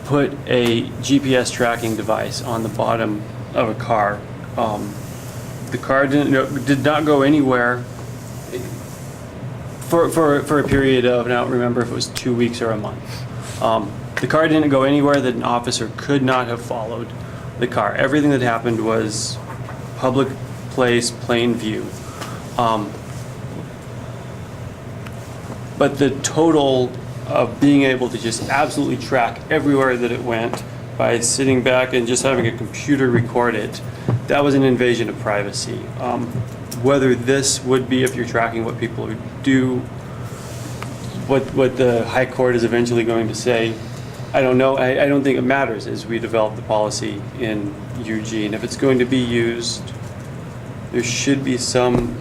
put a GPS tracking device on the bottom of a car. The car did not go anywhere for a period of, and I don't remember if it was 2 weeks or a month. The car didn't go anywhere that an officer could not have followed the car. Everything that happened was public place, plain view. But the total of being able to just absolutely track everywhere that it went by sitting back and just having a computer record it, that was an invasion of privacy. Whether this would be, if you're tracking what people do, what the High Court is eventually going to say, I don't know. I don't think it matters as we develop the policy in Eugene. If it's going to be used, there should be some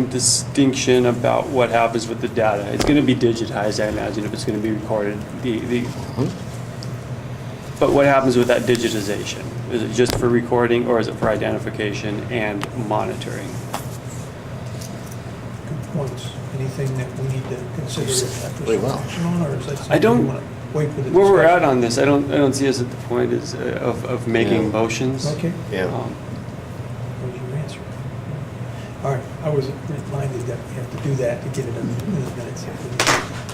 distinction about what happens with the data. It's going to be digitized, I imagine, if it's going to be recorded. But what happens with that digitization? Is it just for recording, or is it for identification and monitoring? Good points. Anything that we need to consider after action on, or is that I something don't. you want to wait for the Where we're discussion? at on this, I don't see us at the point of making motions. Okay. Yeah. What was your answer? All right, I was reminded that we have to do that to get it in the minutes.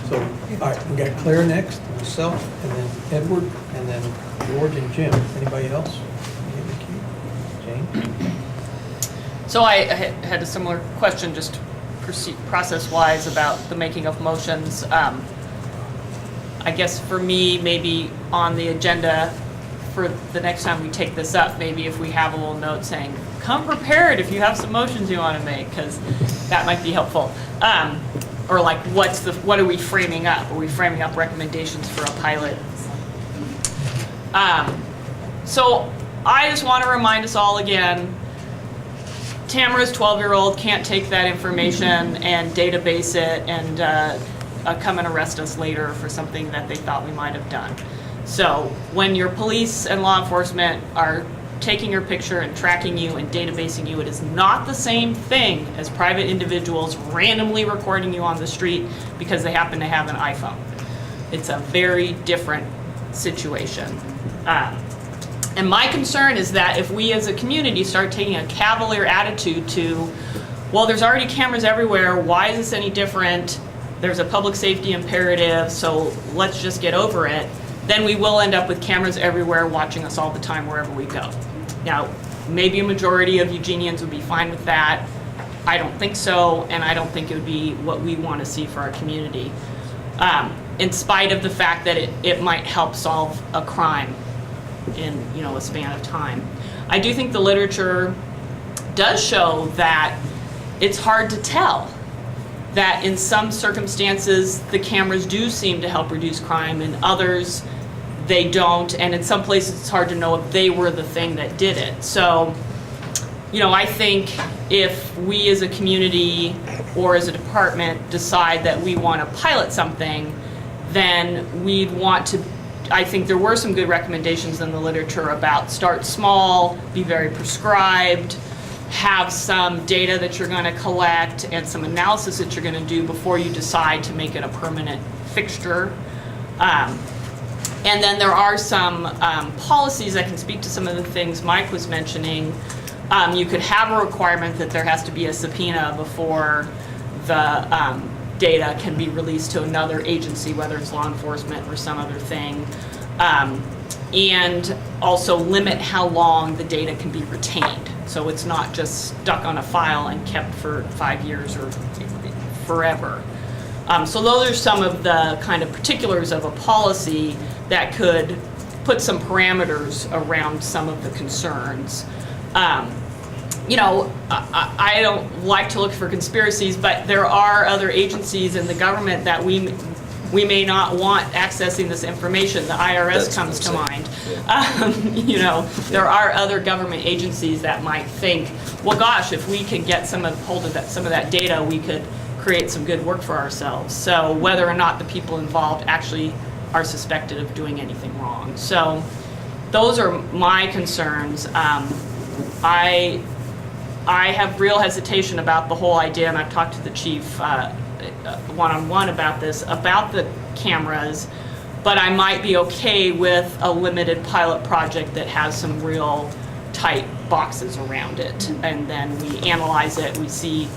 So, all right, we got Claire next, myself, and then Edward, and then George and Jim. Anybody else? Jane? So I had a similar question, just process-wise, about the making of motions. I guess for me, maybe on the agenda for the next time we take this up, maybe if we have a little note saying, come prepared if you have some motions you want to make, because that might be helpful. Or like, what are we framing up? Are we framing up recommendations for a pilot? So I just want to remind us all again, Tamara's 12-year-old can't take that information and database it and come and arrest us later for something that they thought we might have done. So when your police and law enforcement are taking your picture and tracking you and databasing you, it is not the same thing as private individuals randomly recording you on the street because they happen to have an iPhone. It's a very different situation. And my concern is that if we as a community start taking a cavalier attitude to, well, there's already cameras everywhere, why is this any different? There's a public safety imperative, so let's just get over it. Then we will end up with cameras everywhere watching us all the time wherever we go. Now, maybe a majority of Eugenians would be fine with that. I don't think so, and I don't think it would be what we want to see for our community. In spite of the fact that it might help solve a crime in a span of time. I do think the literature does show that it's hard to tell that in some circumstances the cameras do seem to help reduce crime, in others they don't, and in some places it's hard to know if they were the thing that did it. So, I think if we as a community or as a department decide that we want to pilot something, then we'd want to, I think there were some good recommendations in the literature about start small, be very prescribed, have some data that you're going to collect and some analysis that you're going to do before you decide to make it a permanent fixture. And then there are some policies. I can speak to some of the things Mike was mentioning. You could have a requirement that there has to be a subpoena before the data can be released to another agency, whether it's law enforcement or some other thing. And also limit how long the data can be retained. So it's not just stuck on a file and kept for 5 years or forever. So those are some of the kind of particulars of a policy that could put some parameters around some of the concerns. You know, I don't like to look for conspiracies, but there are other agencies in the government that we may not want accessing this information. The IRS comes to mind. You know, there are other government agencies that might think, well, gosh, if we could get hold of some of that data, we could create some good work for ourselves. So whether or not the people involved actually are suspected of doing anything wrong. So those are my concerns. I have real hesitation about the whole idea, and I've talked to the chief one-on-one about this, about the cameras, but I might be okay with a limited pilot project that has some real tight boxes around it. And then we analyze it, we see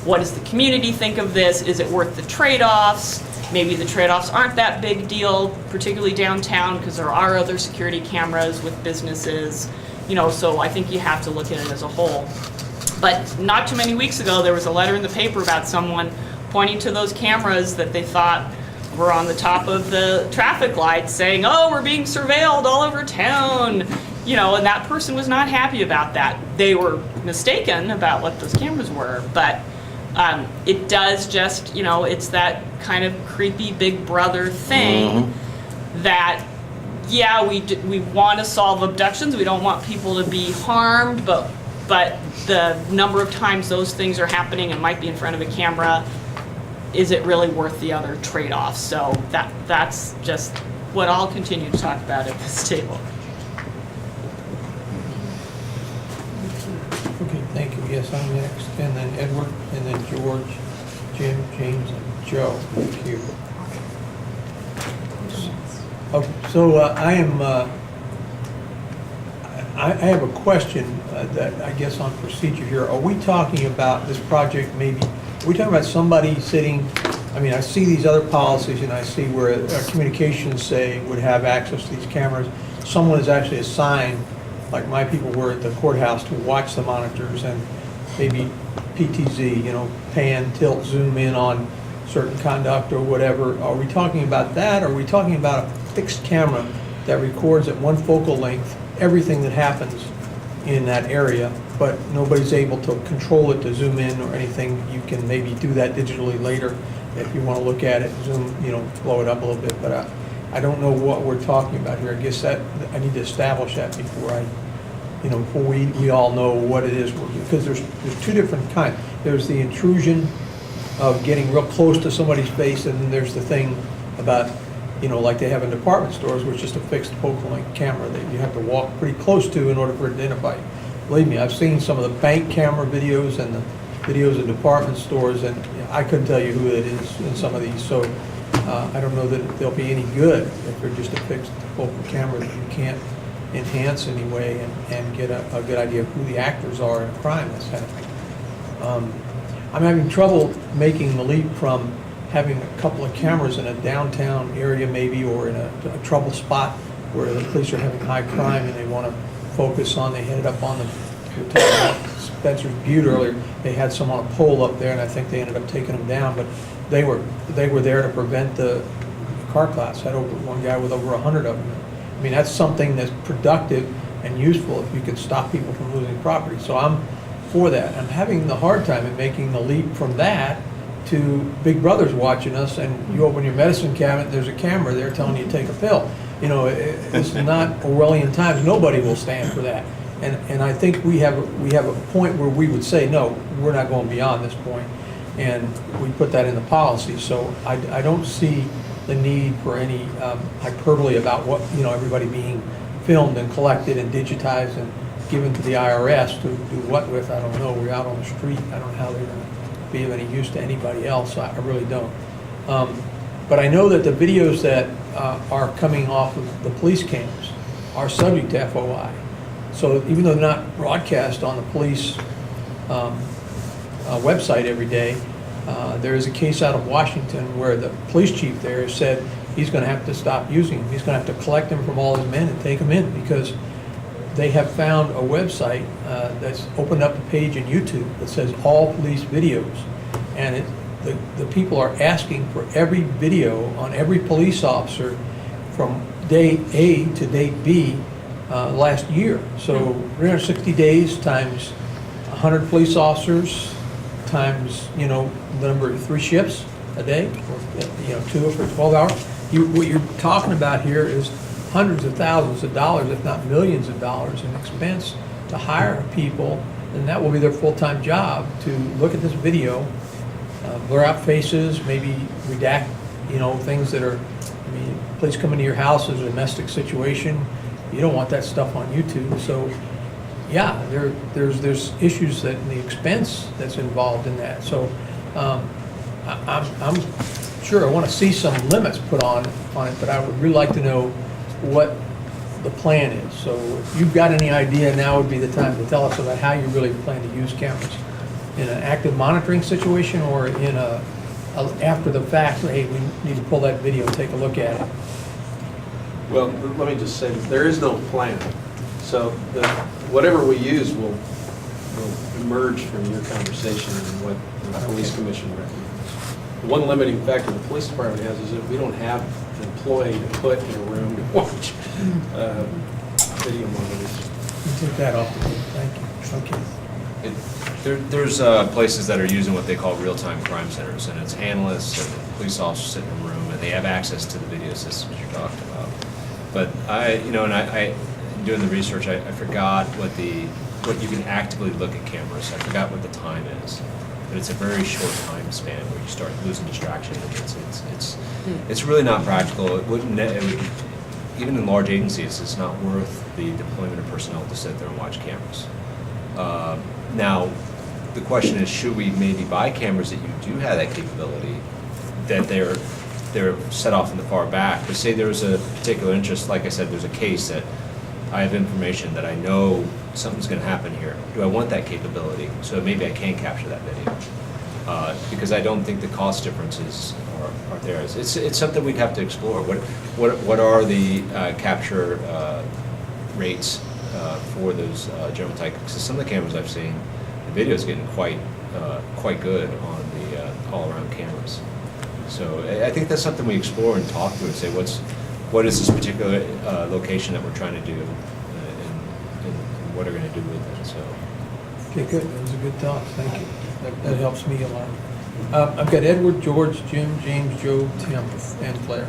what does the community think of this, is it worth the trade-offs? Maybe the trade-offs aren't that big deal, particularly downtown, because there are other security cameras with businesses, you know, so I think you have to look at it as a whole. But not too many weeks ago, there was a letter in the paper about someone pointing to those cameras that they thought were on the top of the traffic lights saying, oh, we're being surveilled all over town, you know, and that person was not happy about that. They were mistaken about what those cameras were, but it does just, you know, it's that kind of creepy big brother thing that, yeah, we want to solve abductions. We don't want people to be harmed, but the number of times those things are happening and might be in front of a camera, is it really worth the other trade-offs? So that's just what I'll continue to talk about at this table. Okay, thank you. Yes, I'm next, and then Edward, and then George, Jim, James, and Joe. Thank you. Okay, so I have a question that I guess on procedure here. Are we talking about this project maybe, are we talking about somebody sitting, I mean, I see these other policies and I see where communications say would have access to these cameras. Someone is actually assigned, like my people were at the courthouse, to watch the monitors and maybe PTZ, you know, pan, tilt, zoom in on certain conduct or whatever. Are we talking about that, or are we talking about a fixed camera that records at one focal length everything that happens in that area, but nobody's able to control it to zoom in or anything? You can maybe do that digitally later if you want to look at it, zoom, you know, blow it up a little bit, but I don't know what we're talking about here. I guess that I need to establish that before I, you know, before we all know what it is, because there's two different kinds. There's the intrusion of getting real close to somebody's face, and then there's the thing about, you know, like they have in department stores, which is just a fixed focal length camera that you have to walk pretty close to in order for it to identify you. Believe me, I've seen some of the bank camera videos and the videos in department stores, and I couldn't tell you who it is in some of these, so I don't know that they'll be any good if they're just a fixed focal camera that you can't enhance anyway and get a good idea of who the actors are in a crime that's happening. I'm having trouble making the leap from having a couple of cameras in a downtown area maybe, or in a trouble spot where the police are having high crime and they want to focus on, they headed up on the, we were talking about Spencer's Butte earlier, they had some on a pole up there and I think they ended up taking them down, but they were there to prevent the car collapse. Had over one guy with over 100 of them. I mean, that's something that's productive and useful if you could stop people from losing property. So I'm for that. I'm having the hard time in making the leap from that to Big Brother's watching us, and you open your medicine cabinet, there's a camera there telling you to take a pill. You know, it's not Orwellian times. Nobody will stand for that. And I think we have a point where we would say, no, we're not going beyond this point, and we put that in the policy. So I don't see the need for any hyperbole about what, you know, everybody being filmed and collected and digitized and given to the IRS to do what with, I don't know. We're out on the street. I don't know how they're going to be of any use to anybody else. I really don't. But I know that the videos that are coming off of the police cams are subject to FOI. So even though they're not broadcast on the police website every day, there is a case out of Washington where the police chief there has said he's going to have to stop using them. He's going to have to collect them from all his men and take them in because they have found a website that's opened up a page in YouTube that says all police videos. And the people are asking for every video on every police officer from day A to date B last year. So 360 days times 100 police officers times, the number of 3 shifts a day, or, 2 for 12 hours. What you're talking about here is hundreds of thousands of dollars, if not millions of dollars in expense to hire people, and that will be their full-time job to look at this video, blur out faces, maybe redact, things that are, police come into your house as a domestic situation. You don't want that stuff on YouTube. So, yeah, there's issues that the expense that's involved in that. So, I'm sure I want to see some limits put on it, but I would really like to know what the plan is. So, if you've got any idea, now would be the time to tell us about how you really plan to use cameras in an active monitoring situation or in a after the fact. Hey, we need to pull that video, take a look at it. Well, let me just say, there is no plan. So whatever we use will emerge from your conversation and what the police commission recommends. The one limiting factor the police department has is that we don't have an employee to put in a room to watch video monitors. You take that off the table. Thank you. Okay. There's places that are using what they call real-time crime centers, and it's analysts and police officers sit in a room, and they have access to the video systems you're talking about. But I doing the research, I forgot what you can actively look at cameras. I forgot what the time is, but it's a very short time span where you start losing distraction. It's really not practical. It would even in large agencies, it's not worth the deployment of personnel to sit there and watch cameras. Now, the question is, should we maybe buy cameras that you do have that capability, that they're set off in the far back? But say there was a particular interest, like I said, there's a case that I have information that I know something's going to happen here. Do I want that capability? So maybe I can capture that video. Because I don't think the cost differences are there. It's something we'd have to explore. What are the capture rates for those general type? Because some of the cameras I've seen, the video is getting quite good on the all-around cameras. So I think that's something we explore and talk through and say, what is this particular location that we're trying to do, and what are we going to do with it? So. Okay, good. That was a good thought. Thank you. That helps me a lot. I've got Edward, George, Jim, James, Joe, Tim, and Claire.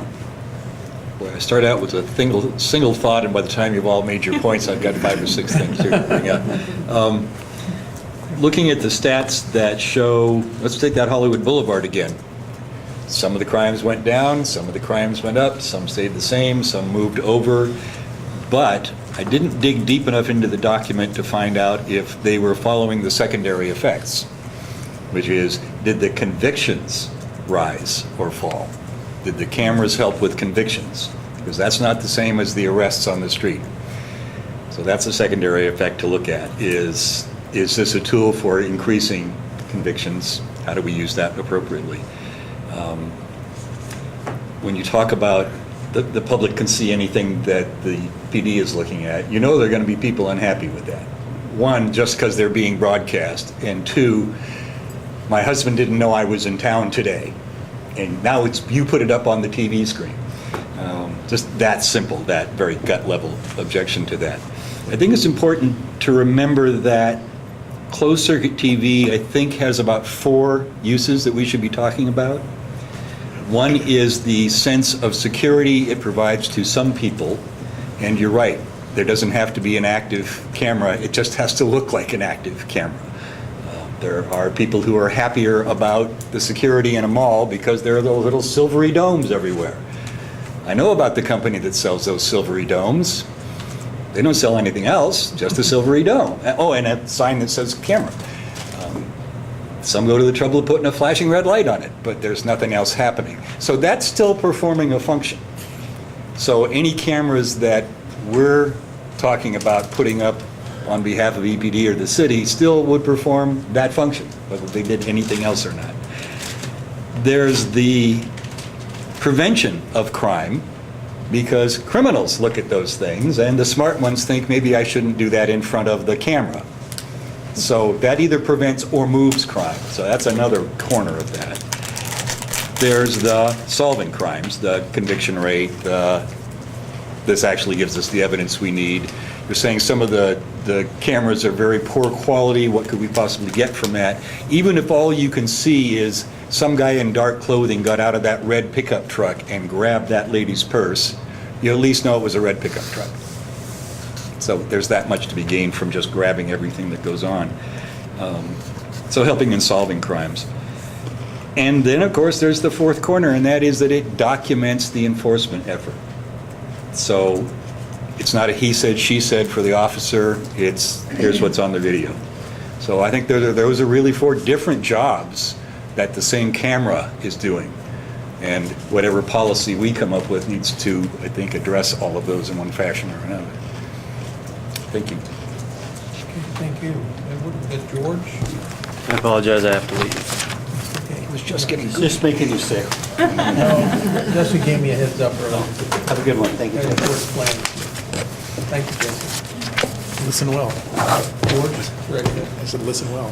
Boy, I start out with a single thought, and by the time you've all made your points, I've got 5 or 6 things to bring up. Looking at the stats that show, let's take that Hollywood Boulevard again. Some of the crimes went down, some of the crimes went up, some stayed the same, some moved over. But I didn't dig deep enough into the document to find out if they were following the secondary effects, which is, did the convictions rise or fall? Did the cameras help with convictions? Because that's not the same as the arrests on the street. So that's a secondary effect to look at. Is this a tool for increasing convictions? How do we use that appropriately? When you talk about the public can see anything that the PD is looking at, there are going to be people unhappy with that. One, just because they're being broadcast, and two, my husband didn't know I was in town today, and now you put it up on the TV screen. Just that simple, that very gut level objection to that. I think it's important to remember that closed circuit TV, I think, has about 4 uses that we should be talking about. One is the sense of security it provides to some people, and you're right, there doesn't have to be an active camera, it just has to look like an active camera. There are people who are happier about the security in a mall because there are those little silvery domes everywhere. I know about the company that sells those silvery domes. They don't sell anything else, just a silvery dome. Oh, and a sign that says camera. Some go to the trouble of putting a flashing red light on it, but there's nothing else happening. So that's still performing a function. So any cameras that we're talking about putting up on behalf of EPD or the city still would perform that function, whether they did anything else or not. There's the prevention of crime, because criminals look at those things, and the smart ones think, maybe I shouldn't do that in front of the camera. So that either prevents or moves crime. So that's another corner of that. There's the solving crimes, the conviction rate. This actually gives us the evidence we need. You're saying some of the cameras are very poor quality. What could we possibly get from that? Even if all you can see is some guy in dark clothing got out of that red pickup truck and grabbed that lady's purse, you at least know it was a red pickup truck. So there's that much to be gained from just grabbing everything that goes on. So helping in solving crimes. And then, of course, there's the fourth corner, and that is that it documents the enforcement effort. So it's not a he said, she said for the officer, it's here's what's on the video. So I think those are really 4 different jobs that the same camera is doing. And whatever policy we come up with needs to, I think, address all of those in one fashion or another. Thank you. Okay, thank you. George? I apologize, I have to leave. Okay, it was just getting Just making you sick. Jesse gave me a heads up earlier. Have a good one. Thank you. Okay, first plan. Thank you, Jesse. Listen well. George? Ready? I said, listen well.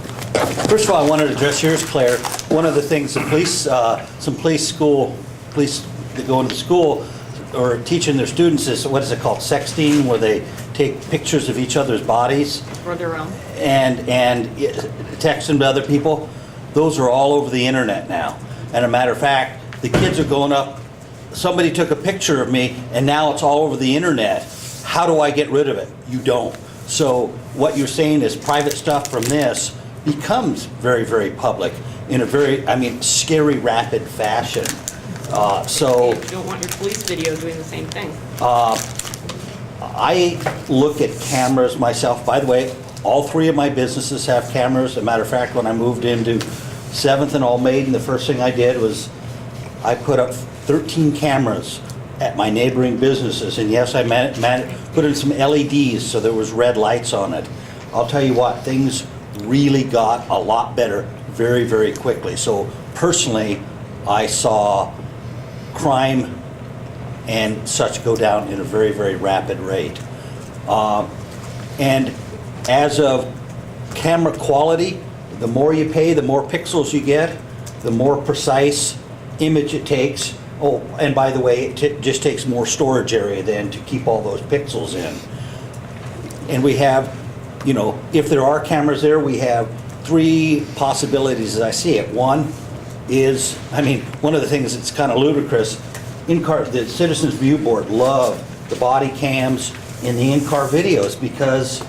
First of all, I wanted to address yours, Claire. One of the things the police, some police that go into school or teaching their students is, what is it called, sexting, where they take pictures of each other's bodies For their own. and text them to other people. Those are all over the internet now. And a matter of fact, the kids are going up, somebody took a picture of me and now it's all over the internet. How do I get rid of it? You don't. So what you're saying is private stuff from this becomes very, very public in a very, scary, rapid fashion. So You don't want your police video doing the same thing. I look at cameras myself. By the way, all 3 of my businesses have cameras. As a matter of fact, when I moved into 7th and All Maiden, the first thing I did was I put up 13 cameras at my neighboring businesses. And yes, I put in some LEDs so there was red lights on it. I'll tell you what, things really got a lot better very, very quickly. So personally, I saw crime and such go down in a very, very rapid rate. And as of camera quality, the more you pay, the more pixels you get, the more precise image it takes. Oh, and by the way, it just takes more storage area then to keep all those pixels in. And we have, if there are cameras there, we have 3 possibilities as I see it. One is, one of the things that's kind of ludicrous, the Citizens View Board love the body cams in the in-car videos because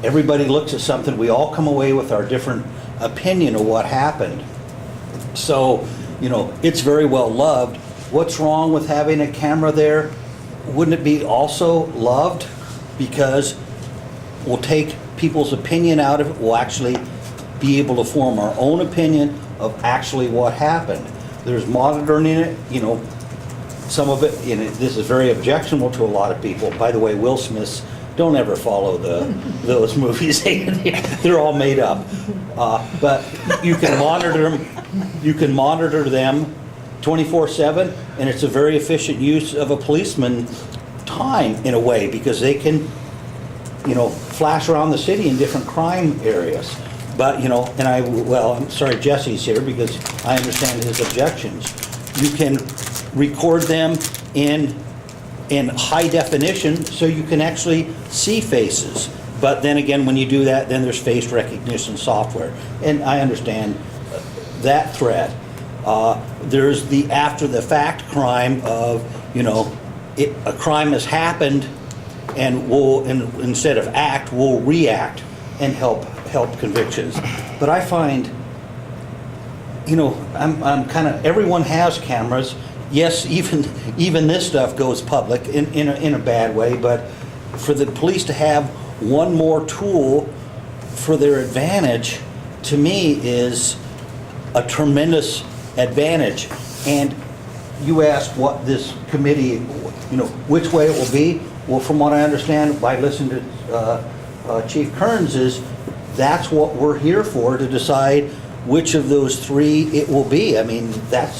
everybody looks at something, we all come away with our different opinion of what happened. So, it's very well loved. What's wrong with having a camera there? Wouldn't it be also loved? Because we'll take people's opinion out of it, we'll actually be able to form our own opinion of actually what happened. There's monitoring in it, some of it, this is very objectionable to a lot of people. By the way, Will Smith's, don't ever follow those movies. They're all made up. But you can monitor them 24/7, and it's a very efficient use of a policeman's time in a way because they can, flash around the city in different crime areas. But, I'm sorry Jesse's here because I understand his objections. You can record them in high definition so you can actually see faces. But then again, when you do that, then there's face recognition software. And I understand that threat. There's the after the fact crime of, a crime has happened and instead of act, we'll react and help convictions. But I find, I'm kind of, everyone has cameras. Yes, even this stuff goes public in a bad way, but for the police to have one more tool for their advantage, to me, is a tremendous advantage. And you asked what this committee, which way it will be. Well, from what I understand by listening to Chief Kearns, is that's what we're here for, to decide which of those three it will be. I mean, is that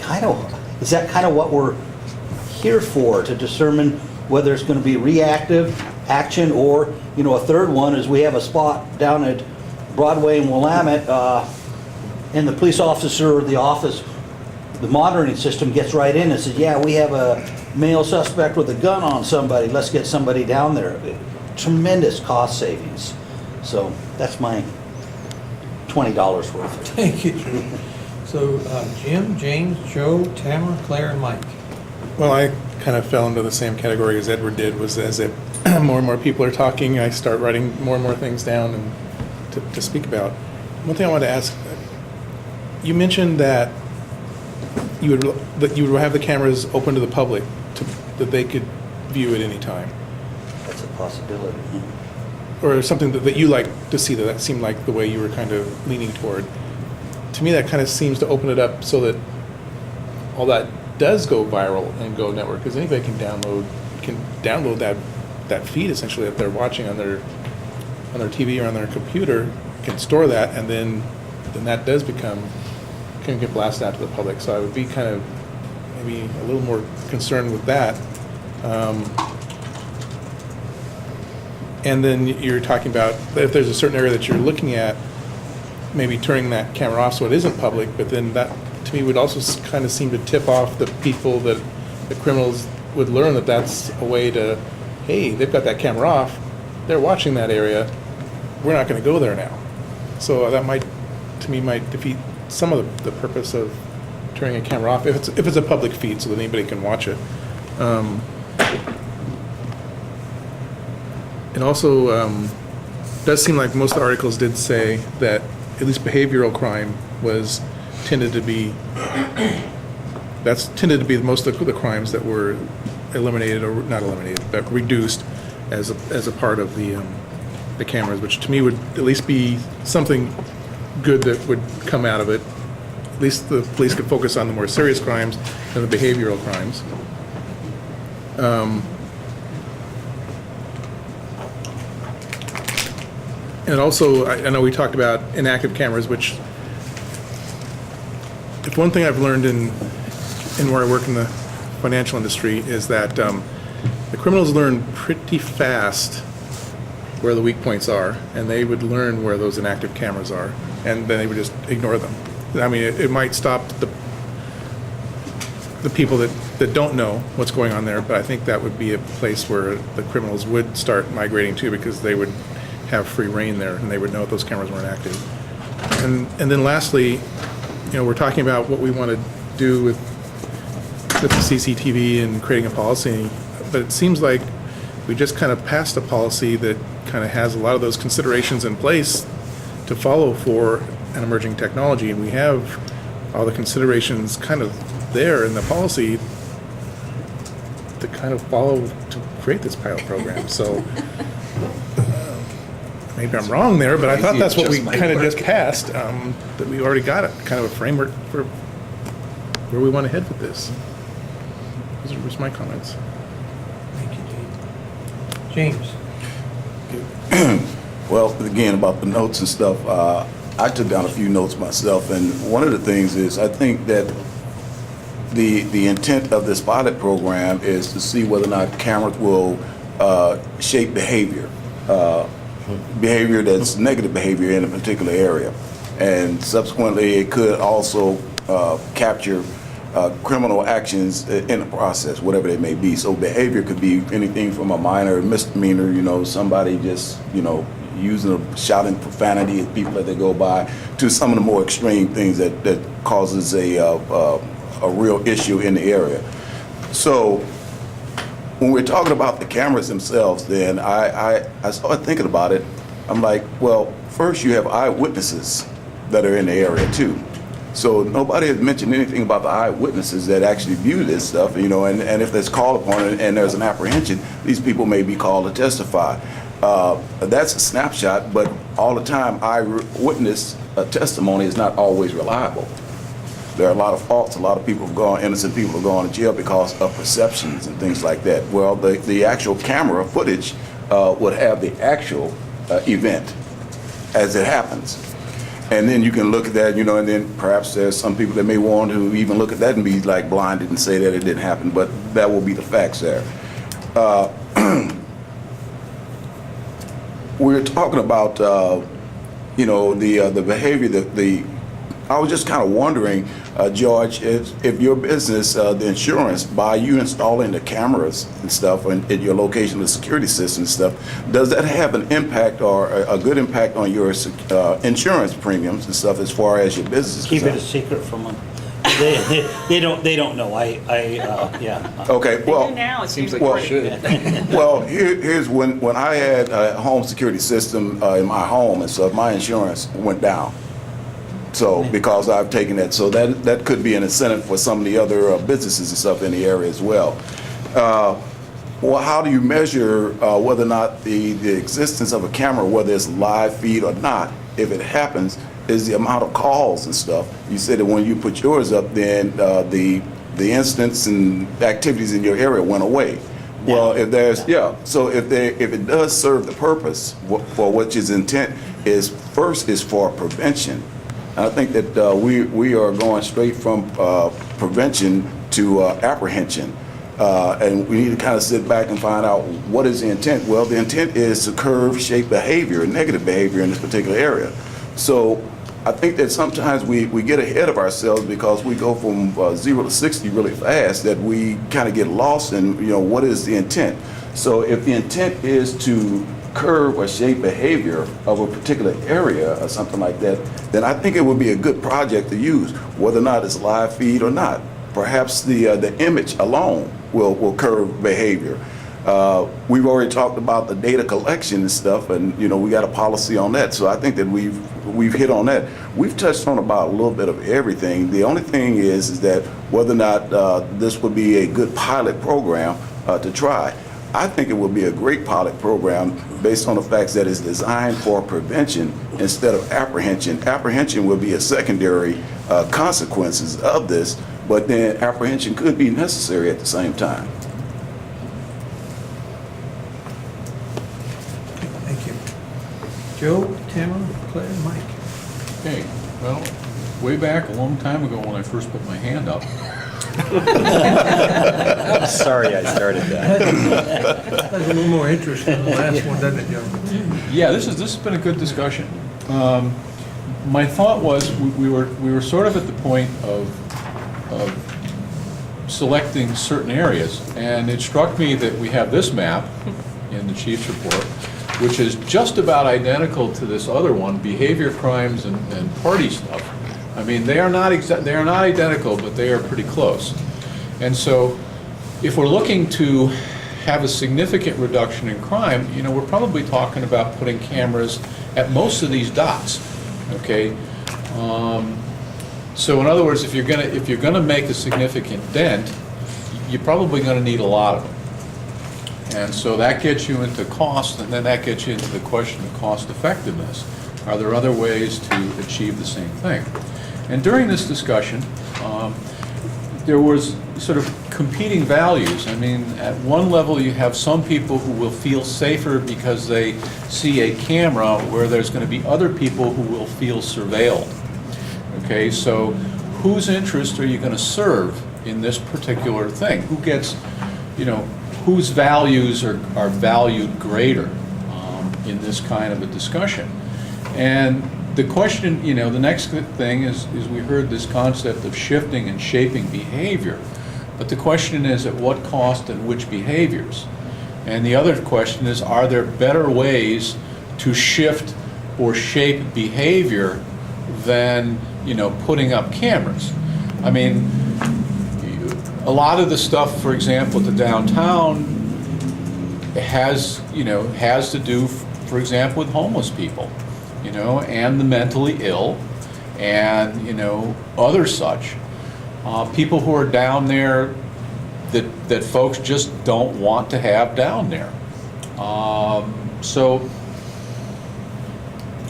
kind of what we're here for, to determine whether it's going to be reactive action, or, a third one is we have a spot down at Broadway and Willamette, and the police officer or the office, the monitoring system gets right in and says, yeah, we have a male suspect with a gun on somebody, let's get somebody down there. Tremendous cost savings. So that's my $20 worth. Thank you, Drew. So Jim, James, Joe, Tamara, Claire, and Mike. Well, I kind of fell into the same category as Edward did, was as if more and more people are talking, I start writing more and more things down and to speak about. One thing I wanted to ask, you mentioned that you would have the cameras open to the public, that they could view at any time. That's a possibility. Or something that you like to see, that seemed like the way you were kind of leaning toward. To me, that kind of seems to open it up so that all that does go viral and go network, because anybody can download that feed essentially that they're watching on their TV or on their computer, can store that, and then that does can get blasted out to the public. So I would be kind of maybe a little more concerned with that. And then you're talking about if there's a certain area that you're looking at, maybe turning that camera off so it isn't public, but then that, to me, would also kind of seem to tip off the people, that the criminals would learn that that's a way to, hey, they've got that camera off, they're watching that area, we're not going to go there now. So that might defeat some of the purpose of turning a camera off, if it's a public feed so that anybody can watch it. It also does seem like most of the articles did say that at least behavioral crime tended to be most of the crimes that were eliminated, or not eliminated, but reduced as a part of the cameras, which to me would at least be something good that would come out of it. At least the police could focus on the more serious crimes than the behavioral crimes. And also, I know we talked about inactive cameras, which, if one thing I've learned in where I work in the financial industry, is that the criminals learn pretty fast where the weak points are, and they would learn where those inactive cameras are, and then they would just ignore them. I mean, it might stop the people that don't know what's going on there, but I think that would be a place where the criminals would start migrating to, because they would have free reign there, and they would know if those cameras weren't active. And then lastly, we're talking about what we want to do with the CCTV and creating a policy, but it seems like we just kind of passed a policy that kind of has a lot of those considerations in place to follow for an emerging technology, and we have all the considerations kind of there in the policy to kind of follow to create this pilot program. So maybe I'm wrong there, but I thought that's what we kind of just passed, that we already got kind of a framework for where we want to head with this. Those are just my comments. Thank you, James. Well, again, about the notes and stuff, I took down a few notes myself, and one of the things is, I think that the intent of this pilot program is to see whether or not cameras will shape behavior. Behavior that's negative behavior in a particular area, and subsequently it could also capture criminal actions in the process, whatever they may be. So behavior could be anything from a minor misdemeanor, somebody just shouting profanity at people that they go by, to some of the more extreme things that causes a real issue in the area. So when we're talking about the cameras themselves, then I started thinking about it. I'm like, well, first you have eyewitnesses that are in the area too. So nobody has mentioned anything about the eyewitnesses that actually view this stuff, you know, and if there's call upon it and there's an apprehension, these people may be called to testify. That's a snapshot, but all the time, eyewitness testimony is not always reliable. There are a lot of faults. A lot of people have gone, innocent people have gone to jail because of perceptions and things like that. Well, the actual camera footage would have the actual event as it happens. And then you can look at that, you know, and then perhaps there's some people that may want to even look at that and be like blinded and say that it didn't happen, but that will be the facts there. We're talking about, you know, the behavior, I was just kind of wondering, George, if your business, the insurance, by you installing the cameras and stuff at your location, the security system and stuff, does that have an impact or a good impact on your insurance premiums and stuff as far as your business is Keep it a concerned? secret from them. They don't know. Yeah. Okay, well. They do now, it seems like well, it should. Well, here's when I had a home security system in my home and stuff, my insurance went down. So, because I've taken that, so that could be an incentive for some of the other businesses and stuff in the area as well. Well, how do you measure whether or not the existence of a camera, whether it's live feed or not, if it happens, is the amount of calls and stuff? You said that when you put yours up, then the incidents and activities in your area went away. Well, if there's, so if it does serve the purpose for which its intent is, first is for prevention. And I think that we are going straight from prevention to apprehension. And we need to kind of sit back and find out what is the intent. Well, the intent is to curb, shape behavior, negative behavior in this particular area. So I think that sometimes we get ahead of ourselves because we go from 0 to 60 really fast, that we kind of get lost in, you know, what is the intent. So if the intent is to curb or shape behavior of a particular area or something like that, then I think it would be a good project to use, whether or not it's live feed or not. Perhaps the image alone will curb behavior. We've already talked about the data collection and stuff, and you know we got a policy on that. So I think that we've hit on that. We've touched on about a little bit of everything. The only thing is that whether or not this would be a good pilot program to try. I think it would be a great pilot program based on the facts that it's designed for prevention instead of apprehension. Apprehension would be a secondary consequences of this, but then apprehension could be necessary at the same time. Thank you. Joe, Tamara, Claire, Mike. Okay, well, way back a long time ago when I first put my hand up. Sorry I started that. That's a little more interesting than the last one, doesn't it, Joe? Yeah, this has been a good discussion. My thought was we were sort of at the point of selecting certain areas, and it struck me that we have this map in the chief's report, which is just about identical to this other one, behavior crimes and party stuff. I mean, they are not identical, but they are pretty close. And so, if we're looking to have a significant reduction in crime, you know, we're probably talking about putting cameras at most of these dots. Okay. So in other words, if you're gonna make a significant dent, you're probably gonna need a lot of them. And so that gets you into cost, and then that gets you into the question of cost effectiveness. Are there other ways to achieve the same thing? And during this discussion, there was sort of competing values. I mean, at one level you have some people who will feel safer because they see a camera, where there's going to be other people who will feel surveilled. Okay, so whose interest are you going to serve in this particular thing? Who gets, you know, whose values are valued greater in this kind of a discussion? And the question, you know, the next thing is we heard this concept of shifting and shaping behavior. But the question is, at what cost and which behaviors? And the other question is, are there better ways to shift or shape behavior than, you know, putting up cameras? I mean, a lot of the stuff, for example, at the downtown has to do, for example, with homeless people, you know, and the mentally ill. and, other such. People who are down there that folks just don't want to have down there. So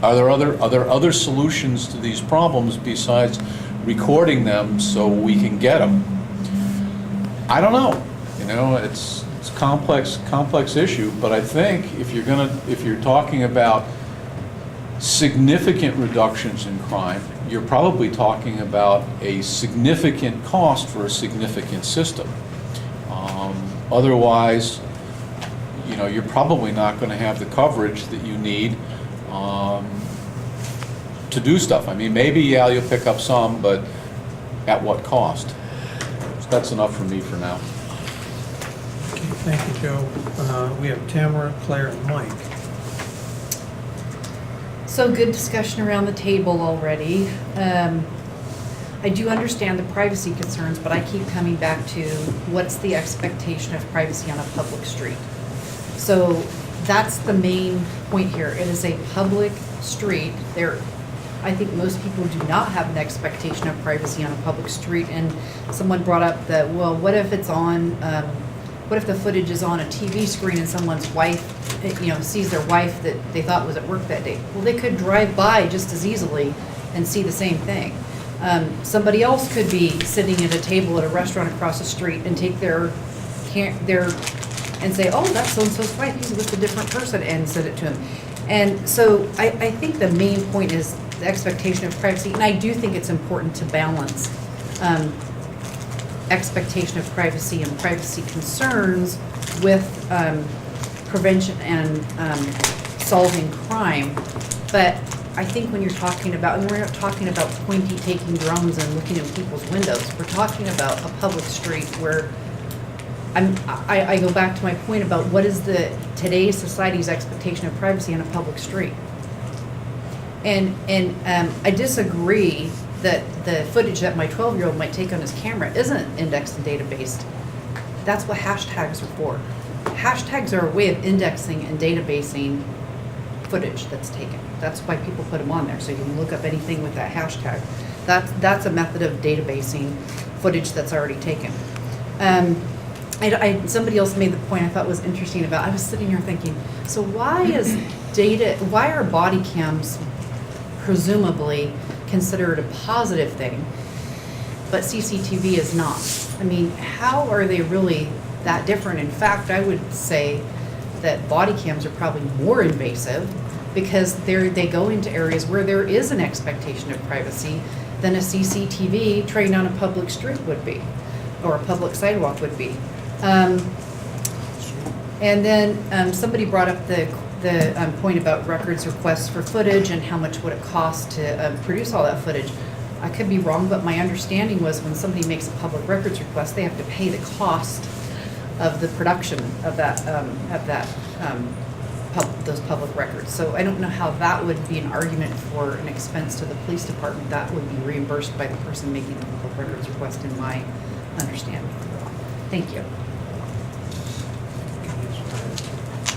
are there other solutions to these problems besides recording them so we can get them? I don't know. It's complex issue, but I think if you're talking about significant reductions in crime, you're probably talking about a significant cost for a significant system. Otherwise, you're probably not going to have the coverage that you need to do stuff. I mean, maybe, yeah, you'll pick up some, but at what cost? So that's enough for me for now. Okay, thank you, Joe. We have Tamara, Claire, and Mike. So good discussion around the table already. I do understand the privacy concerns, but I keep coming back to what's the expectation of privacy on a public street. So that's the main point here. It is a public street. I think most people do not have an expectation of privacy on a public street. And someone brought up that, well, what if it's on, what if the footage is on a TV screen and someone's wife, sees their wife that they thought was at work that day? Well, they could drive by just as easily and see the same thing. Somebody else could be sitting at a table at a restaurant across the street and take their and say, oh, that's so-and-so's wife, he's with a different person, and send it to him. And so I think the main point is the expectation of privacy, and I do think it's important to balance expectation of privacy and privacy concerns with prevention and solving crime. But I think when you're talking about, and we're not talking about taking drones and looking in people's windows, we're talking about a public street where I go back to my point about what is today's society's expectation of privacy on a public street. And I disagree that the footage that my 12-year-old might take on his camera isn't indexed and databased. That's what hashtags are for. Hashtags are a way of indexing and databasing footage that's taken. That's why people put them on there, so you can look up anything with that hashtag. That's a method of databasing footage that's already taken. Somebody else made the point I thought was interesting about, I was sitting here thinking, so why are body cams presumably considered a positive thing, but CCTV is not? I mean, how are they really that different? In fact, I would say that body cams are probably more invasive because they go into areas where there is an expectation of privacy than a CCTV trained on a public street would be, or a public sidewalk would be. And then somebody brought up the point about records requests for footage and how much would it cost to produce all that footage. I could be wrong, but my understanding was when somebody makes a public records request, they have to pay the cost of the production of those public records. So I don't know how that would be an argument for an expense to the police department. That would be reimbursed by the person making the public records request, in my understanding. Thank you.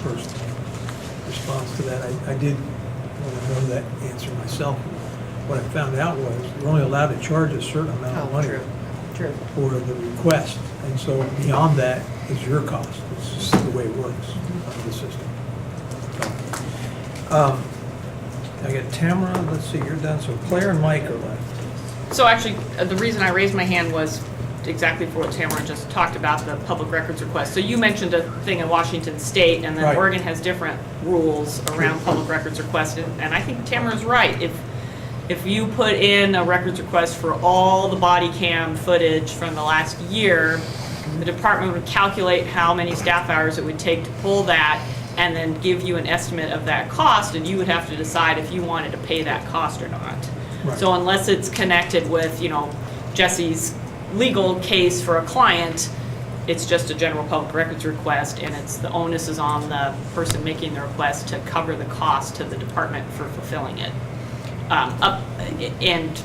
First response to that, I did want to know that answer myself. What I found out was you're only allowed to charge a certain amount of money for the request, and so beyond that is your cost. It's just the way it works under the system. I got Tamara, let's see, you're done, so Claire and Mike are left. So actually, the reason I raised my hand was exactly for what Tamara just talked about, the public records request. So you mentioned a thing in Washington State, and then Right. Oregon has different rules around public records requests, and I think Tamara's right. If you put in a records request for all the body cam footage from the last year, the department would calculate how many staff hours it would take to pull that, and then give you an estimate of that cost, and you would have to decide if you wanted to pay that cost or not. Right. So unless it's connected with, Jesse's legal case for a client, it's just a general public records request, and the onus is on the person making the request to cover the cost to the department for fulfilling it. And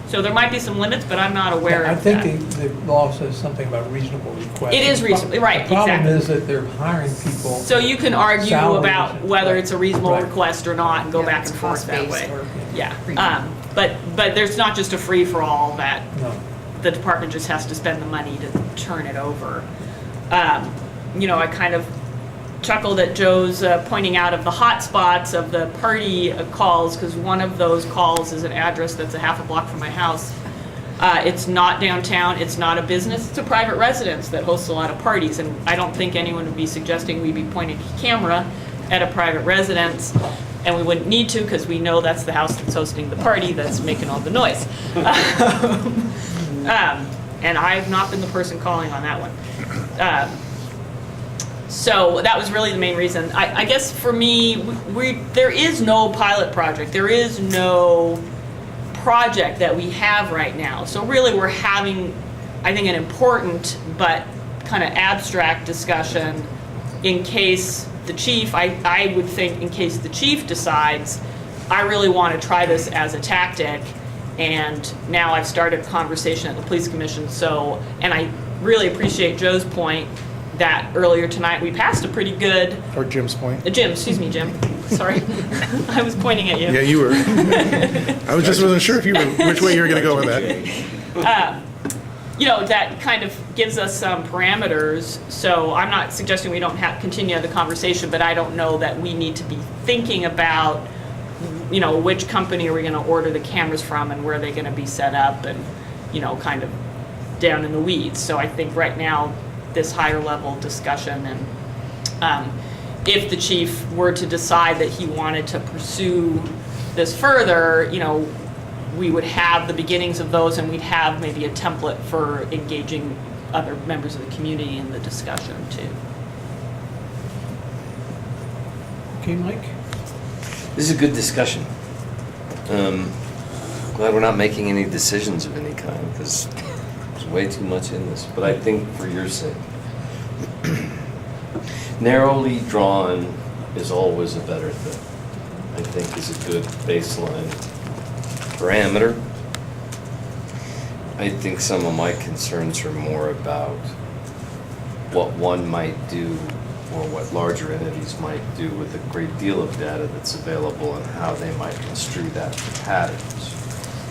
So there might be some limits, but I'm not aware I of that. think the law says something about reasonable request. It is reasonable, right, The problem exactly. is that they're hiring people. So you can argue salaries, about whether it's a reasonable right. request or not and go Yeah, back it's and forth that cost-based way. or Yeah, premium. but there's not just a free-for-all that No. the department just has to spend the money to turn it over. You know, I kind of chuckled at Joe's pointing out of the hot spots of the party calls, because one of those calls is an address that's a half a block from my house. It's not downtown, it's not a business, it's a private residence that hosts a lot of parties, and I don't think anyone would be suggesting we be pointing a camera at a private residence, and we wouldn't need to, because we know that's the house that's hosting the party that's making all the noise. And I've not been the person calling on that one. So that was really the main reason. I guess for me, there is no pilot project. There is no project that we have right now. So really we're having, I think, an important but kind of abstract discussion in case the chief, I would think in case the chief decides, I really want to try this as a tactic, and now I've started a conversation at the police commission. So, and I really appreciate Joe's point that earlier tonight we passed a pretty good, Or Jim's point. Jim, excuse me, Jim, sorry. I was pointing at you. Yeah, you were. I was just wasn't sure if you were, which way you were going to go with that. You know, that kind of gives us some parameters. So I'm not suggesting we don't continue the conversation, but I don't know that we need to be thinking about, you know, which company are we going to order the cameras from and where are they going to be set up, and, you know, kind of down in the weeds. So I think right now this higher level discussion, and if the chief were to decide that he wanted to pursue this further, you know, we would have the beginnings of those, and we'd have maybe a template for engaging other members of the community in the discussion too. Okay, Mike? This is a good discussion. Glad we're not making any decisions of any kind, because there's way too much in this. But I think for your sake, narrowly drawn is always a better thing. I think is a good baseline parameter. I think some of my concerns are more about what one might do, or what larger entities might do with a great deal of data that's available, and how they might construe that for patterns.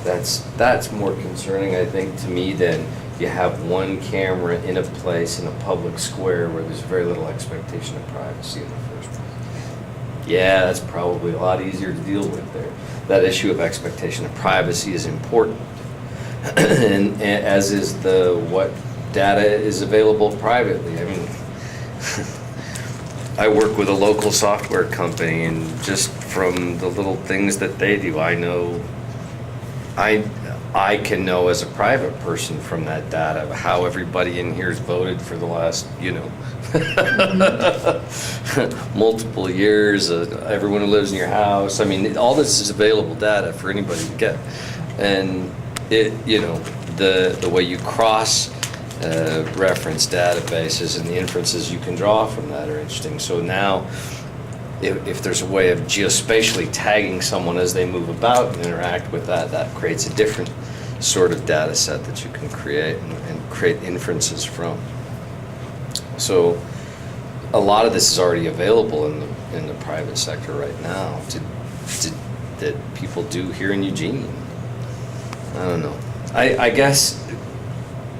That's more concerning, I think, to me, than you have one camera in a place in a public square where there's very little expectation of privacy in the first place. Yeah, that's probably a lot easier to deal with there. That issue of expectation of privacy is important, and as is what data is available privately. I mean, I work with a local software company, and just from the little things that they do, I know, I can know as a private person from that data how everybody in here has voted for the last, you know, multiple years, everyone who lives in your house. I mean, all this is available data for anybody to get. And it, you know, the way you cross reference databases and the inferences you can draw from that are interesting. So now, if there's a way of geospatially tagging someone as they move about and interact with that, that creates a different sort of data set that you can create and create inferences from. So a lot of this is already available in the private sector right now that people do here in Eugene. I don't know. I guess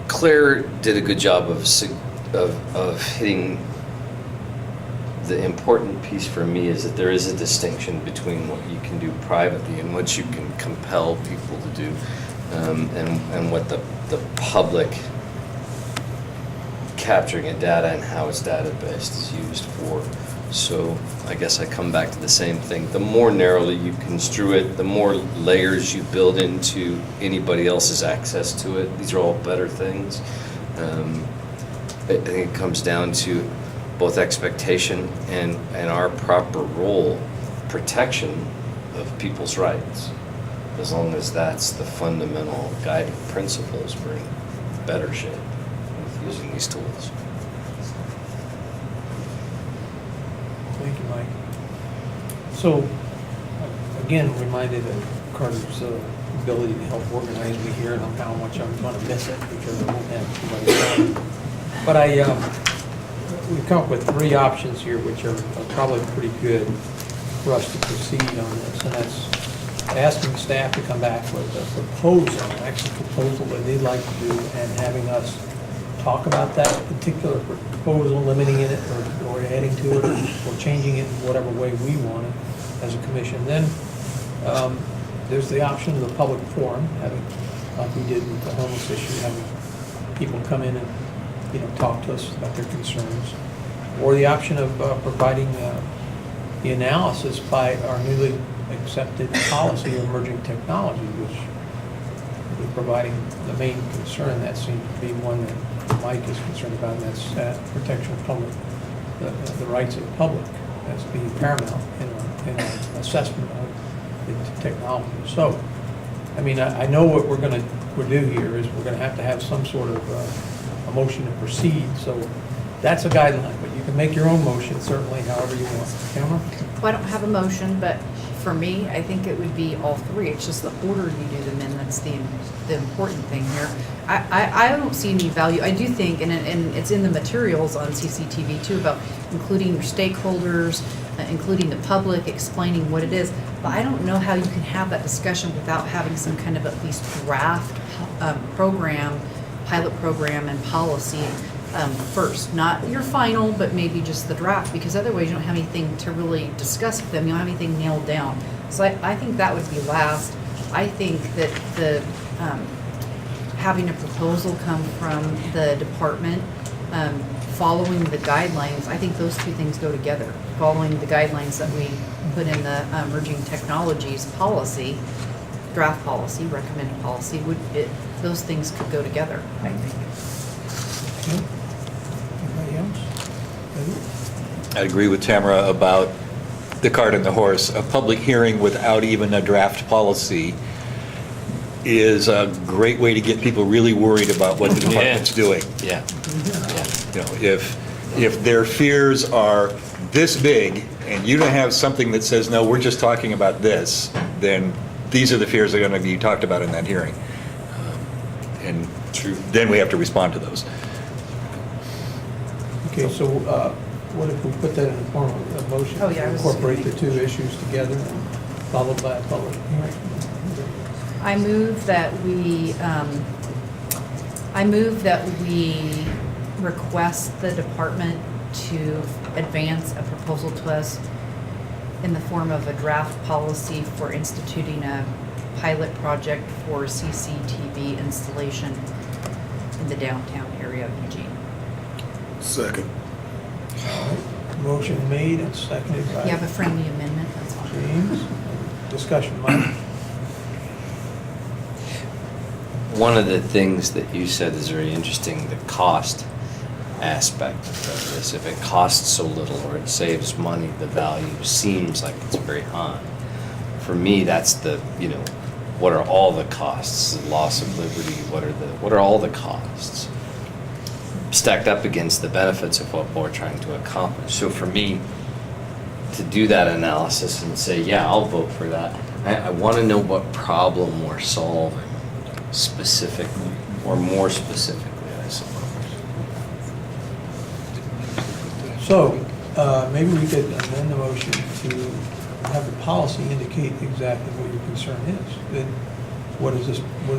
Claire did a good job of hitting the important piece for me, is that there is a distinction between what you can do privately and what you can compel people to do, and what the public capturing of data and how it's data-based is used for. So I guess I come back to the same thing. The more narrowly you construe it, the more layers you build into anybody else's access to it. These are all better things. I think it comes down to both expectation and our proper role, protection of people's rights. As long as that's the fundamental guiding principles, we're in better shape with using these tools. Thank you, Mike. So, again, reminded of Carter's ability to help organize me here and how much I'm going to miss it because I won't have somebody time. But we've come up with 3 options here, which are probably pretty good for us to proceed on this, and that's asking staff to come back with a proposal, an actual proposal that they'd like to do, and having us talk about that particular proposal, limiting it or adding to it or changing it in whatever way we want it as a commission. Then there's the option of the public forum, having, like we did with the homeless issue, having people come in and talk to us about their concerns, or the option of providing the analysis by our newly accepted policy of emerging technology, which we're providing the main concern. That seems to be one that Mike is concerned about, and that's protection of public, the rights of the public as being paramount in our assessment of the technology. So, I mean, I know what we're do here is we're going to have some sort of a motion to proceed. So that's a guideline, but you can make your own motion certainly however you want. Tamara? Well, I don't have a motion, but for me, I think it would be all 3. It's just the order you do them in that's the important thing here. I don't see any value. I do think, and it's in the materials on CCTV too, about including your stakeholders, including the public, explaining what it is. But I don't know how you can have that discussion without having some kind of at least draft program, pilot program and policy first. Not your final, but maybe just the draft, because otherwise you don't have anything to really discuss with them. You don't have anything nailed down. So I think that would be last. I think that the having a proposal come from the department, following the guidelines, I think those 2 things go together. Following the guidelines that we put in the emerging technologies policy, draft policy, recommended policy, those things could go together, I think. Anybody else? I agree with Tamara about the cart and the horse. A public hearing without even a draft policy is a great way to get people really worried about what the department's doing. Yeah. If their fears are this big and you don't have something that says, no, we're just talking about this, then these are the fears that are going to be talked about in that hearing. And then we have to respond to those. Okay, so what if we put that in the form of a motion? Oh, yeah, Incorporate the 2 issues together and followed by a public hearing? I move that we request the department to advance a proposal to us in the form of a draft policy for instituting a pilot project for CCTV installation in the downtown area of Eugene. Second. Motion made and seconded by You have a friendly amendment, that's fine. James. Discussion, Mike? One of the things that you said is very interesting, the cost aspect of this. If it costs so little or it saves money, the value seems like it's very high. For me, that's what are all the costs? The loss of liberty, what are all the costs? Stacked up against the benefits of what we're trying to accomplish. So for me, to do that analysis and say, yeah, I'll vote for that, I want to know what problem we're solving specifically, or more specifically, I suppose. So, maybe we could amend the motion to have the policy indicate exactly what your concern is. Then what is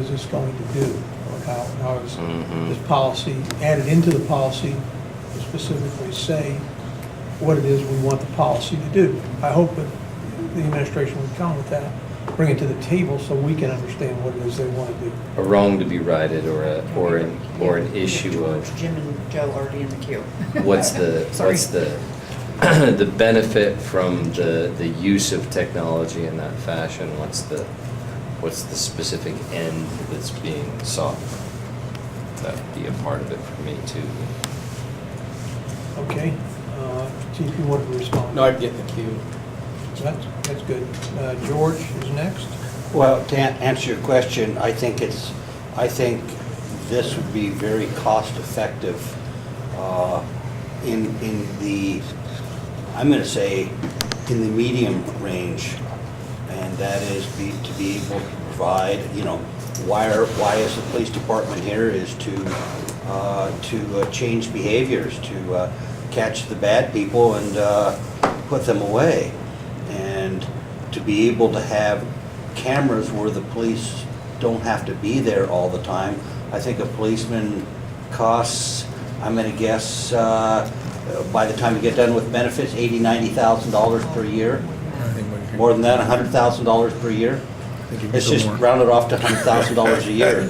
this going to do? Or how is this policy added into the policy to specifically say what it is we want the policy to do? I hope that the administration would come with that, bring it to the table so we can understand what it is they want to do. A wrong to be righted, or an issue of Jim and Joe already in the queue. what's the the benefit from the use of technology in that fashion? What's the specific end that's being sought? That would be a part of it for me too. Okay. Chief, you want to respond? No, I'd get in the queue. That's good. George is next. Well, to answer your question, I think this would be very cost effective in the, I'm going to say, in the medium range. And that is to be able to provide, why is the police department here is to change behaviors, to catch the bad people and put them away. And to be able to have cameras where the police don't have to be there all the time. I think a policeman costs, I'm going to guess, by the time you get done with benefits, $80,000, $90,000 per year. More than that, $100,000 per year. It's just rounded off to $100,000 a year.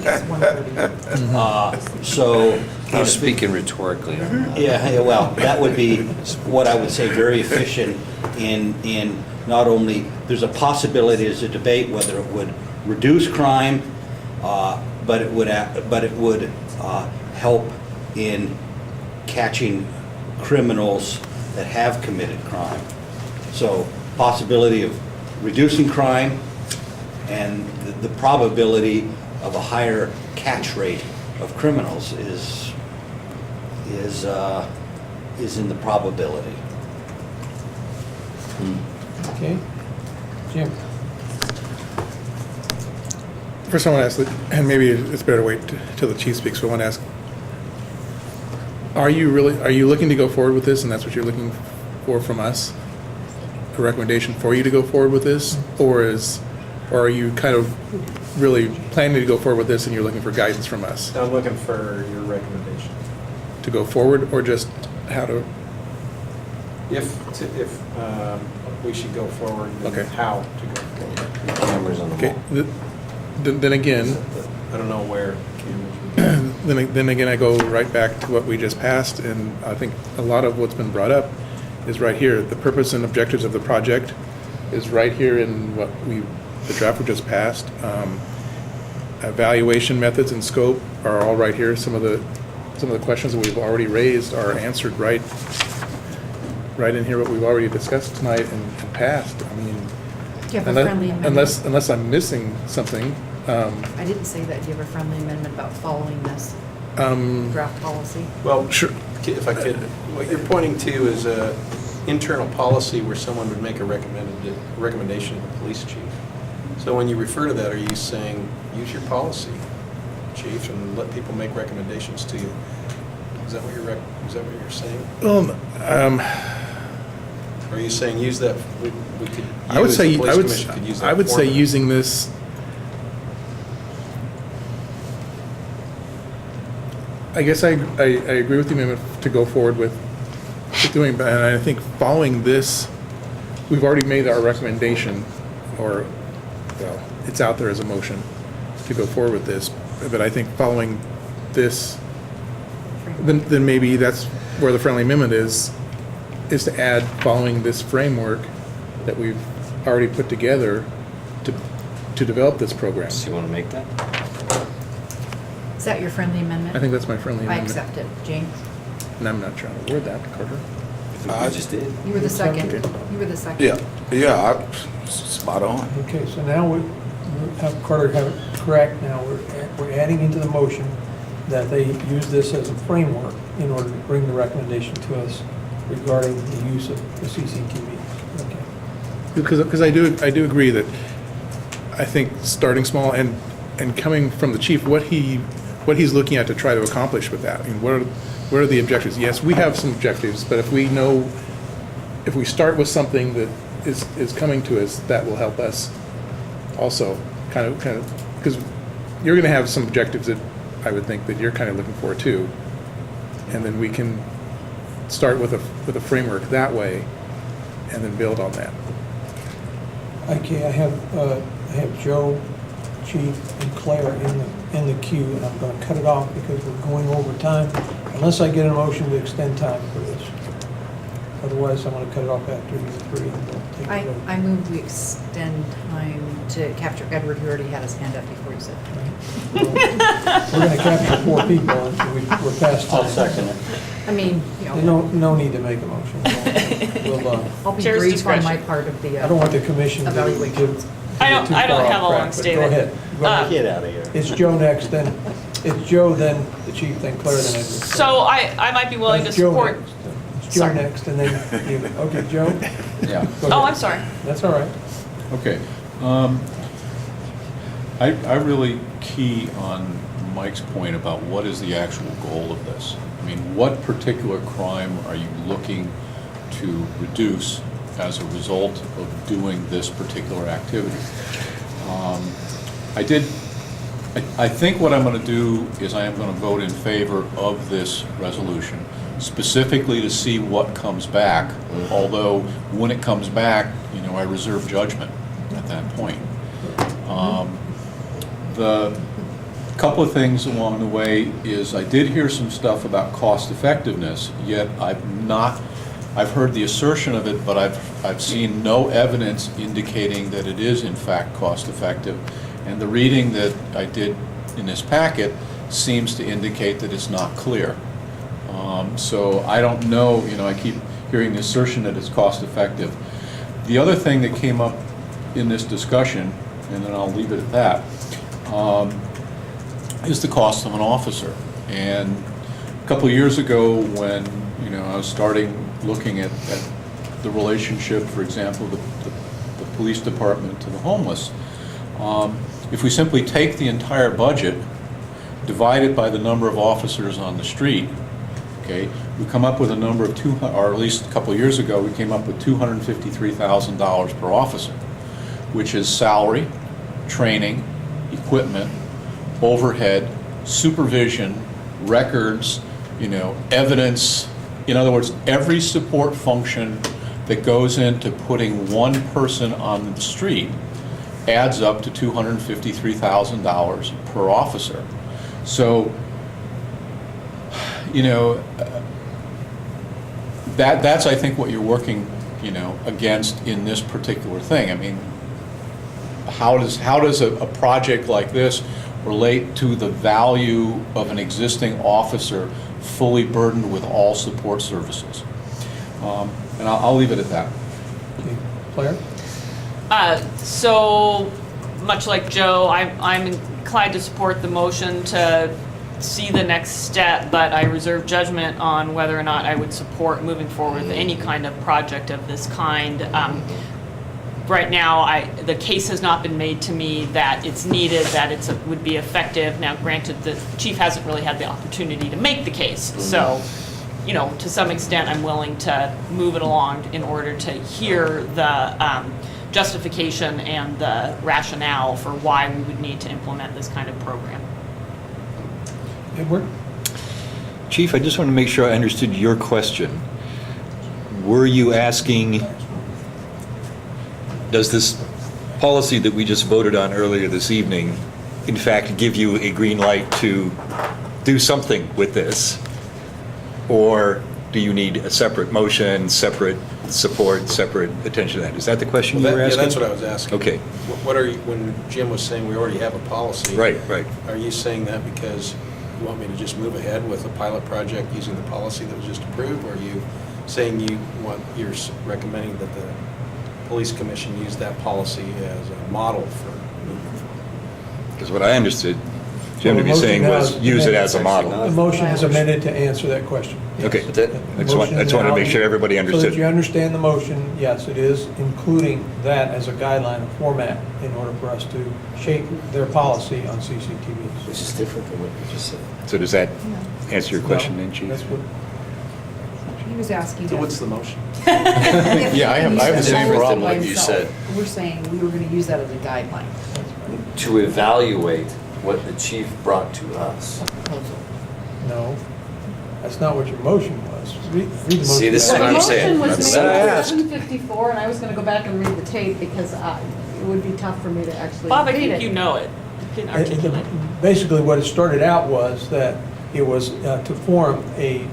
So. I was speaking rhetorically on that. Yeah, well, that would be what I would say very efficient in not only, there's a possibility, there's a debate whether it would reduce crime, but it would help in catching criminals that have committed crime. So possibility of reducing crime and the probability of a higher catch rate of criminals is in the probability. Okay. Jim? First, I want to ask, and maybe it's better to wait till the chief speaks, but I want to ask, are you looking to go forward with this, and that's what you're looking for from us? A recommendation for you to go forward with this? Or are you kind of really planning to go forward with this and you're looking for guidance from us? I'm looking for your recommendation. To go forward, or just how to? If we should go forward, then Okay. how to go forward. Cameras on the Okay. wall. Then again, I don't know where cameras would be. then again, I go right back to what we just passed, and I think a lot of what's been brought up is right here. The purpose and objectives of the project is right here in the draft we just passed. Evaluation methods and scope are all right here. Some of the questions that we've already raised are answered right in here, what we've already discussed tonight and passed. I mean, Do you have a friendly amendment? unless I'm missing something. I didn't say that. Do you have a friendly amendment about following this draft policy? Well, Sure. if I could, what you're pointing to is a internal policy where someone would make a recommendation to the police chief. So when you refer to that, are you saying, use your policy, chief, and let people make recommendations to you? Is that what you're saying? Or are you saying use that, we could, I would you as say the police commission could use that I would say formula? using this. I guess I agree with the amendment to go forward with doing, and I think following this, we've already made our recommendation, or, well, it's out there as a motion to go forward with this, but I think following this, then maybe that's where the friendly amendment is to add following this framework that we've already put together to develop this program. So you want to make that? Is that your friendly amendment? I think that's my friendly I amendment. accept it. James? And I'm not trying to word that, Carter. I just did. You were the second. You were the second. Yeah, spot on. Okay, so now we have Carter have it correct now. We're adding into the motion that they use this as a framework in order to bring the recommendation to us regarding the use of the CCTV. Okay. Because I do agree that I think starting small and coming from the chief, what he's looking at to try to accomplish with that. I mean, what are the objectives? Yes, we have some objectives, but if we start with something that is coming to us, that will help us also kind of, because you're going to have some objectives that I would think that you're kind of looking for too. And then we can start with a framework that way and then build on that. Okay, I have Joe, Chief, and Claire in the queue, and I'm going to cut it off because we're going over time, unless I get a motion to extend time for this. Otherwise, I'm going to cut it off after you three. And we'll take a vote. I move we extend time to capture Edward, who already had his hand up before you said. We're going to capture 4 people, and we're past time. I'll second it. I mean, There's no need to make a motion. I'll be Chair's brief on my discretion. part of the I don't want the commission to evaluation. get I don't too far have a off long track, but statement. Go ahead. Get out of here. It's Joe next, then, it's Joe, then the chief, then Claire, then Edward. So I might be willing to It's Joe support. next, then. It's Joe Sorry. next, and then you, okay, Joe? Yeah. Go Oh, ahead. I'm sorry. That's all right. Okay. I really key on Mike's point about what is the actual goal of this. I mean, what particular crime are you looking to reduce as a result of doing this particular activity? I think what I'm going to do is I am going to vote in favor of this resolution, specifically to see what comes back, although when it comes back, you know, I reserve judgment at that point. The couple of things along the way is I did hear some stuff about cost effectiveness, yet I've heard the assertion of it, but I've seen no evidence indicating that it is in fact cost effective. And the reading that I did in this packet seems to indicate that it's not clear. So I don't know, you know, I keep hearing the assertion that it's cost effective. The other thing that came up in this discussion, and then I'll leave it at that, is the cost of an officer. And a couple of years ago when, you know, I was starting looking at the relationship, for example, the police department to the homeless, if we simply take the entire budget, divide it by the number of officers on the street, okay, we come up with a number of or at least a couple of years ago, we came up with $253,000 per officer, which is salary, training, equipment, overhead, supervision, records, you know, evidence. In other words, every support function that goes into putting one person on the street adds up to $253,000 per officer. So, you know, that's I think what you're working, you know, against in this particular thing. I mean, how does a project like this relate to the value of an existing officer fully burdened with all support services? And I'll leave it at that. Okay. Claire? So, much like Joe, I'm inclined to support the motion to see the next step, but I reserve judgment on whether or not I would support moving forward with any kind of project of this kind. Right now, the case has not been made to me that it's needed, that it would be effective. Now, granted, the chief hasn't really had the opportunity to make the case, so, you know, to some extent, I'm willing to move it along in order to hear the justification and the rationale for why we would need to implement this kind of program. Edward? Chief, I just want to make sure I understood your question. Were you asking, does this policy that we just voted on earlier this evening, in fact, give you a green light to do something with this? Or do you need a separate motion, separate support, separate attention to that? Is that the question you were asking? Yeah, that's what I was asking. Okay. What are you, when Jim was saying we already have a policy? Right. Are you saying that because you want me to just move ahead with a pilot project using the policy that was just approved? Or are you saying you're recommending that the police commission use that policy as a model for moving forward? Because what I understood Jim to be saying was use it as a model. The motion is amended to answer that question. Yes. Okay, I just wanted to make sure everybody So understood. that you understand the motion, yes, it is including that as a guideline or format in order for us to shape their policy on CCTVs. Which is different from what you just said. So does that answer your question then, Chief? That's what, He was asking. So what's the motion? Yeah, I have the same problem with you said. We're saying we were going to use that as a guideline. To evaluate what the chief brought to us. no, that's not what your motion was. Read the motion. See, this is what I'm saying. The motion was That's made what I at asked. 7:54, and I was going to go back and read the tape because it would be tough for me to actually Bob, I read think it. you know it. You can articulate. Basically, what it started out was that it was to form a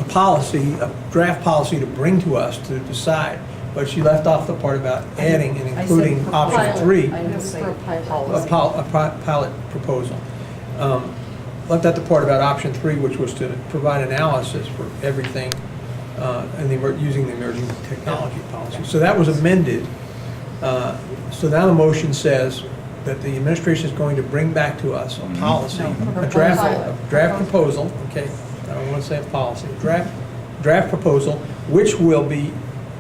policy, a draft policy to bring to us to decide. But she left off the part about adding and including option 3. I was for a A pilot. pilot proposal. Left out the part about option 3, which was to provide analysis for everything using the emerging technology policy. So that was amended. So now the motion says that the administration is going to bring back to us a policy, a draft proposal, okay, I don't want to say a policy, a draft proposal, which will be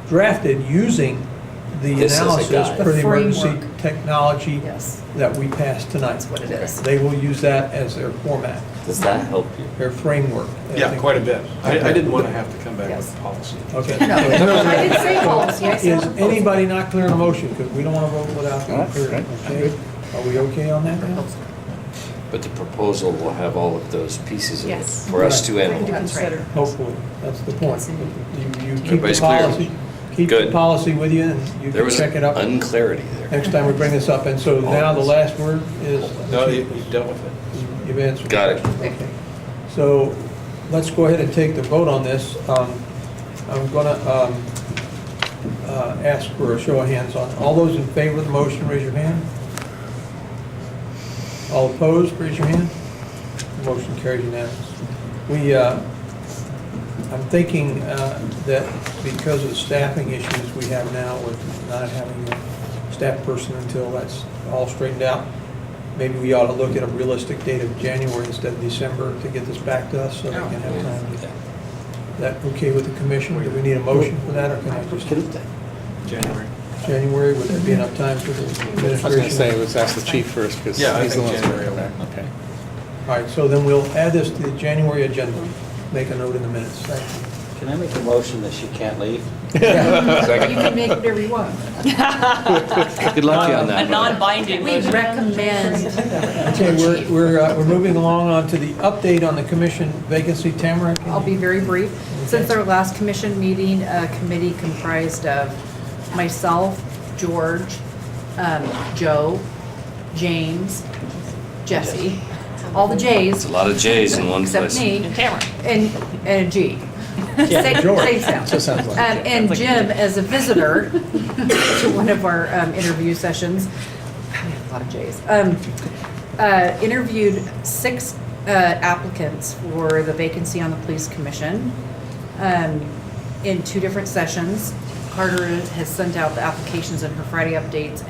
drafted using the This is a analysis guide. for the emergency Framework. technology Yes. that we passed tonight. That's what it is. They will use that as their format, Does that help you? their framework. Yeah, quite a bit. I didn't want to have to come back Yes. with policy. Okay. No, I didn't say policy, I said Is proposal. anybody not clear on the motion? Because we don't want to vote without being That's clear. right. Okay? Are we okay on that now? But the proposal will have all of those pieces in it Yes. for us to Right. analyze. That's right. Hopefully, that's the point. You keep the Everybody's clear? policy, keep the Good. policy with you, and you There can was check it up unclarity there. next time we bring this up. And so now the last word is. No, you've dealt with it. You've answered. Got it. Okay. So let's go ahead and take the vote on this. I'm going to ask for a show of hands on. All those in favor of the motion, raise your hand. All opposed, raise your hand. Motion carries unanimous. I'm thinking that because of the staffing issues we have now with not having a staff person until that's all straightened out, maybe we ought to look at a realistic date of January instead of December to get this back to us so they can have time. Is that okay with the commission? Do we need a motion for that, or can I just? January, would there be enough time for the administration? I was going to say, let's ask the chief first, because Yeah, I he's the think one that's January. going back. Okay. All right, so then we'll add this to the January agenda. Make a note in the minutes. Can I make a motion that she can't leave? You can make whatever you want. Good luck to you on that. A non-binding We motion. recommend. Okay, we're moving along on to the update on the commission vacancy. Tamara? can I'll you- be very brief. Since our last commission meeting, a committee comprised of myself, George, Joe, James, Jesse, all the J's. It's a lot of J's in one Except place. me. And Tamara. And a G. Same- George. same sound. Just sounds like it. And Jim, as a visitor to one of our interview sessions, we have a lot of J's, interviewed 6 applicants for the vacancy on the police commission in 2 different sessions. Carter has sent out the applications in her Friday updates,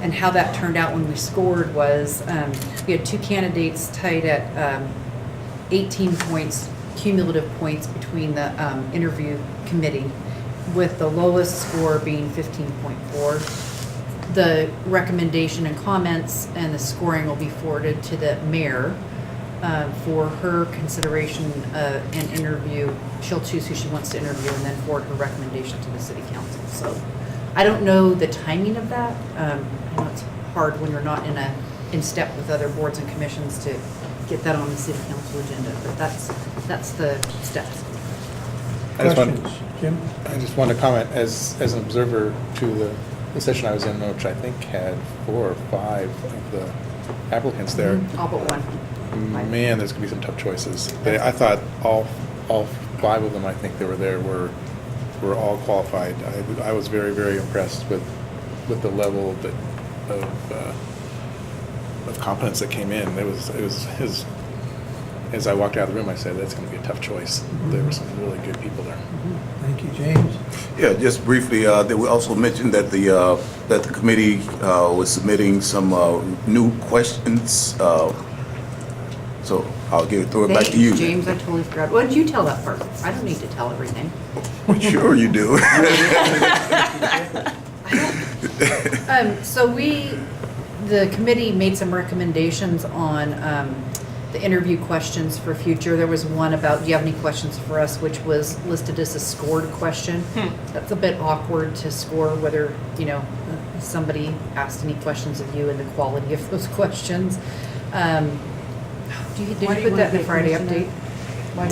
and how that turned out when we scored was, we had 2 candidates tied at 18 points, cumulative points between the interview committee, with the lowest score being 15.4. The recommendation and comments and the scoring will be forwarded to the mayor for her consideration and interview. She'll choose who she wants to interview and then forward her recommendation to the city council. So I don't know the timing of that. I know it's hard when you're not in step with other boards and commissions to get that on the city council agenda, but that's the steps. I just want- Questions? Jim? I just want to comment as an observer to the session I was in, which I think had 4 or 5 of the applicants there. All but one. Man, there's going to be some tough choices. I thought all 5 of them, I think they were there, were all qualified. I was very, very impressed with the level of competence that came in. It was as I walked out of the room, I said, that's going to be a tough choice. There were some really good people there. Thank you, James. Yeah, just briefly, they were also mentioned that the committee was submitting some new questions. So I'll throw it back to you. James, I totally forgot. What did you tell that part? I don't need to tell everything. Sure you do. So the committee made some recommendations on the interview questions for future. There was one about, do you have any questions for us, which was listed as a scored question. That's a bit awkward to score whether, somebody asked any questions of you and the quality of those questions. Did you put that in the Friday update? Why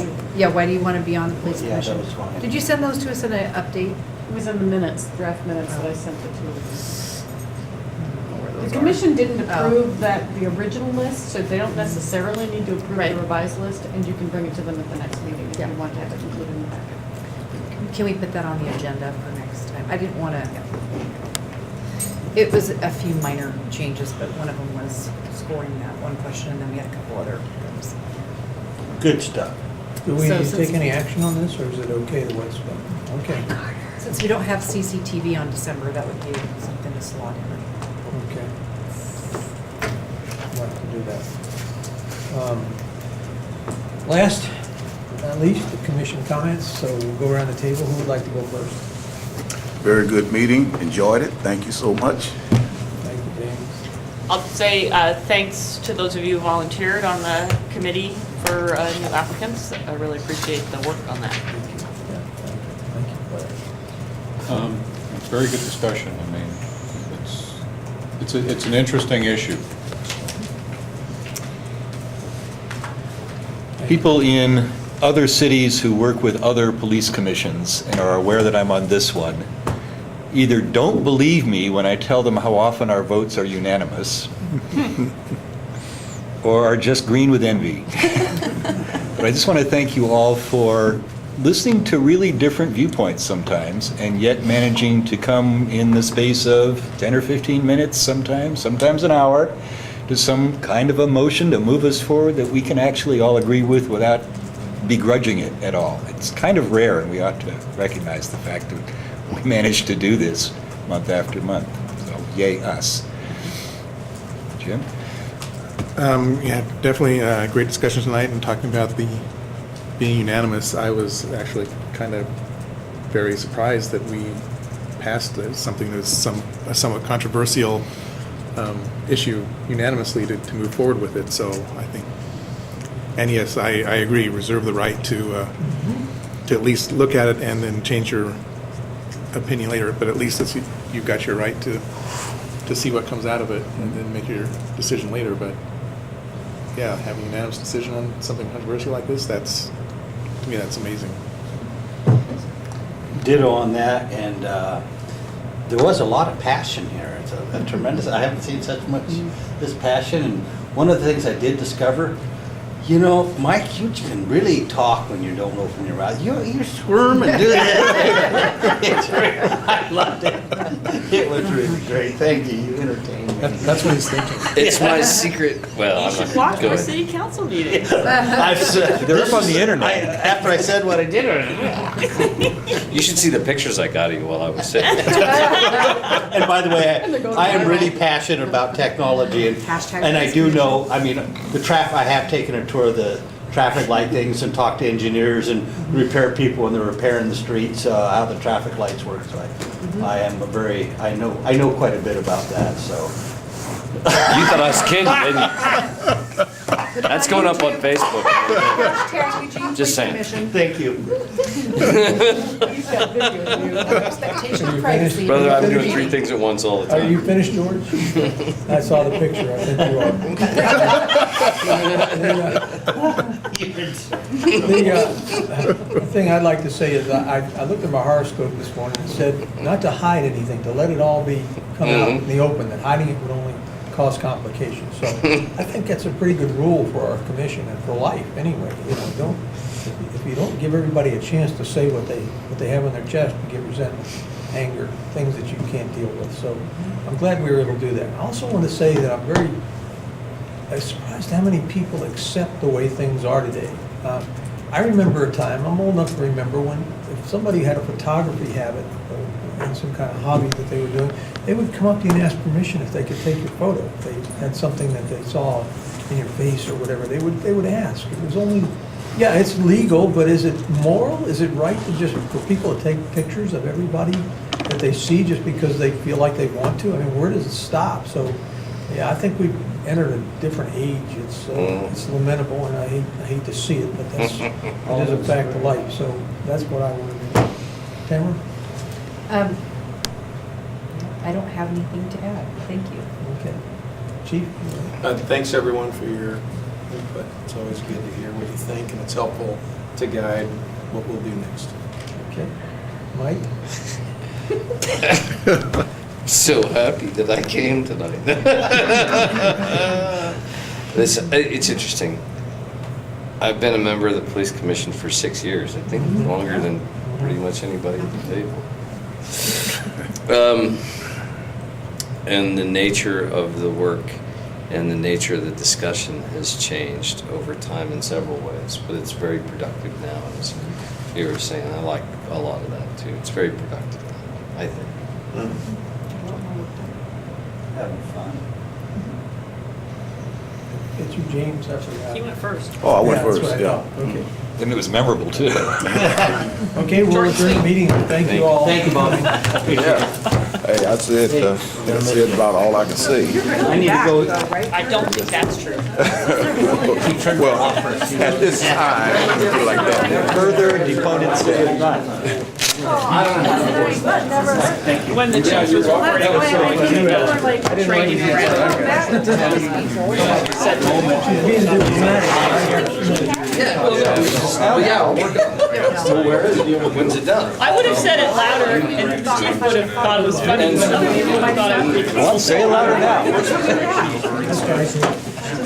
do you want to be on the police Yeah, that commission? was fine. Did you send those to us in an update? It was in the minutes, draft minutes that I sent it to. The commission didn't approve the original list, so they don't necessarily need to approve the revised list, and you can bring it to them at the next meeting if you want to have it included in the packet. Can we put that on the agenda for next time? I didn't want to, it was a few minor changes, but one of them was scoring that one question, and then we had a couple other things. Good stuff. Do we So take since- any action on this, or is it okay the way it's done? Okay. Since we don't have CCTV on December, that would be something to slot in. Okay. We'll have to do that. Last but not least, the commission comments, so we'll go around the table. Who would like to go first? Very good meeting, enjoyed it. Thank you so much. Thank you, James. I'll say thanks to those of you who volunteered on the committee for new applicants. I really appreciate the work on that. Yeah, thank you, Claire. It's very good discussion. I mean, it's an interesting issue. People in other cities who work with other police commissions and are aware that I'm on this one either don't believe me when I tell them how often our votes are unanimous, or are just green with envy. But I just want to thank you all for listening to really different viewpoints sometimes, and yet managing to come in the space of 10 or 15 minutes sometimes an hour, to some kind of a motion to move us forward that we can actually all agree with without begrudging it at all. It's kind of rare, and we ought to recognize the fact that we managed to do this month after month. So yay us. Jim? Yeah, definitely a great discussion tonight and talking about the being unanimous. I was actually kind of very surprised that we passed something that's a somewhat controversial issue unanimously to move forward with it. So I think, and yes, I agree, reserve the right to at least look at it and then change your opinion later, but at least you've got your right to see what comes out of it and then make your decision later. But yeah, having a unanimous decision on something controversial like this, to me, that's amazing. Ditto on that, and there was a lot of passion here. It's a tremendous, I haven't seen such much this passion, and one of the things I did discover, you know, Mike, you can really talk when you don't open your mouth. You squirm and do that. I loved it. It was really great. Thank you. You entertained me. That's what he's thinking. It's my secret, well, You I'm should not, watch go our ahead. city council meetings. They're up on the internet. After I said what I did, You should see the pictures I got of you while I was sitting. and by the way, I am really passionate about technology, and I do know, I mean, I have taken a tour of the traffic light things and talked to engineers and repair people when they're repairing the streets, how the traffic lights work. So I know quite a bit about that, so. You thought I was kidding, didn't you? That's going up on Facebook. Just saying. Thank you. You've got video of you. Expectation Are of you privacy. finished? Brother, I'm doing 3 things at once all the Are you time. finished, George? I saw the picture, I think you are. The thing I'd like to say is, I looked at my horoscope this morning and said, not to hide anything, to let it all come out in the open, that hiding it would only cause complications. So I think that's a pretty good rule for our commission and for life, anyway. You know, if you don't give everybody a chance to say what they have on their chest, you get resentment, anger, things that you can't deal with. So I'm glad we were able to do that. I also want to say that I'm surprised how many people accept the way things are today. I remember a time, I'm old enough to remember, when if somebody had a photography habit and some kind of hobby that they were doing, they would come up to you and ask permission if they could take your photo. If they had something that they saw in your face or whatever, they would ask. It was only, yeah, it's legal, but is it moral? Is it right for people to take pictures of everybody that they see just because they feel like they want to? I mean, where does it stop? So, yeah, I think we've entered a different age. It's lamentable, and I hate to see it, but it is a fact of life. So that's what I want to do. Tamara? I don't have anything to add. Thank you. Okay. Chief? Thanks, everyone, for your input. It's always good to hear what you think, and it's helpful to guide what we'll do next. Okay. Mike? So happy that I came tonight. It's interesting. I've been a member of the police commission for 6 years. I think longer than pretty much anybody at the table. And the nature of the work and the nature of the discussion has changed over time in several ways, but it's very productive now. As you were saying, I like a lot of that too. It's very productive now, I think. Having fun. It's Eugene's, I forgot. He went first. Oh, I went Yeah, that's first, what I yeah. thought. Okay. And it was memorable, too. Okay, we'll adjourn the meeting. Thank you all. Thank you, Bobby. Yeah. Hey, I said about all I could say. I need to go. I don't think that's true. Well, at this time, I feel like that. Further deponent said none. When the chief was reporting, training around. Said Oh, yeah, I'll work on it. When's it done? I would have said it louder, and the chief would have thought it was funny, but other people would have thought it would be. Well, say it louder now.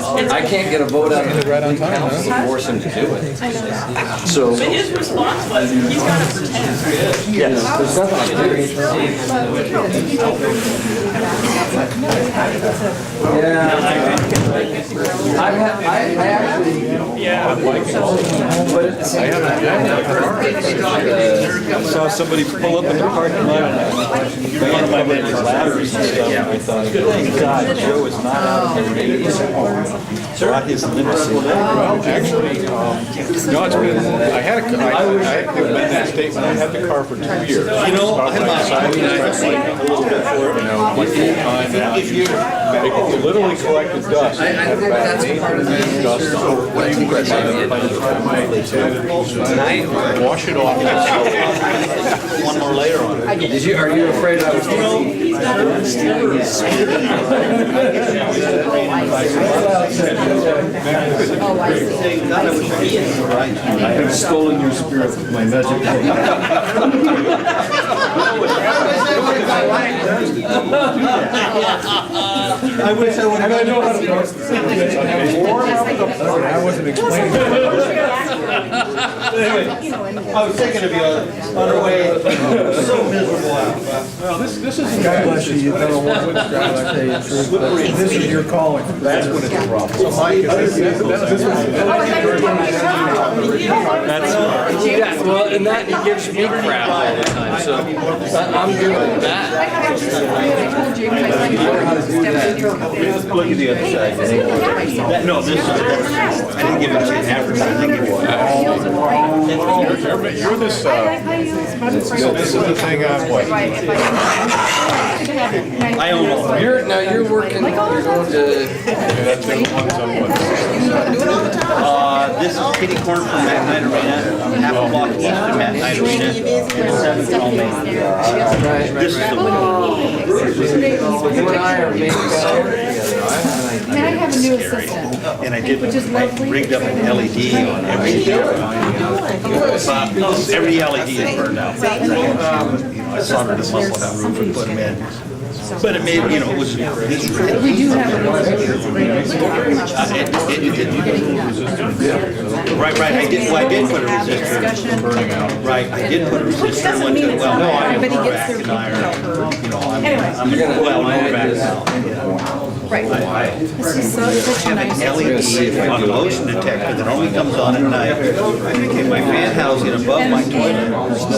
I can't get a vote out of the council to force him to do it. So, But his response was, he's got to pretend. yes, there's nothing to do. I actually, Yeah. I saw somebody pull up in the parking lot and man my man's ladders and stuff. I thought, thank God Joe is not out of the race. Brought his limousine. Actually, no, it's been, I had given that statement, I had the car for 2 years. You know, I a little bit for it. You know, like full time, they literally collected dust. I think that's part of the Dust. Wash it off. One more layer on it. Did you, are you afraid I was I have stolen your spirit with my magic. I wish I would have. I know how to dust this. I wasn't explaining. Anyway, I was thinking of you on our way. So miserable out. Well, this isn't. God bless you. You've done a wonderful job, I tell you the truth. But this is your calling. That's when it's a problem. So Mike, Yeah, well, and that, he gives me crap all the time, so I'm good with that. Look at the other side. No, this is, I didn't give it to you after, I think it was. you're this, this is the thing on what? I own all. You're working, you're going to, That's the ones on what? This is kitty corner from Matt Knight Arena, half a block east of Matt Knight Arena. And 7th on Main. This is the window. you and I are making Now I have a new assistant. And I rigged up an LED on every LED is burned out. I soldered a muscle down roof and put them in. But it made, it was. We do have a new assistant. Right, I did put a resistor. Right, I did put a resistor. Doesn't mean it's not everybody gets their I'm well, back now. Right. This is such a nice. LED on motion detector that only comes on at night. Okay, my fan housing above my toilet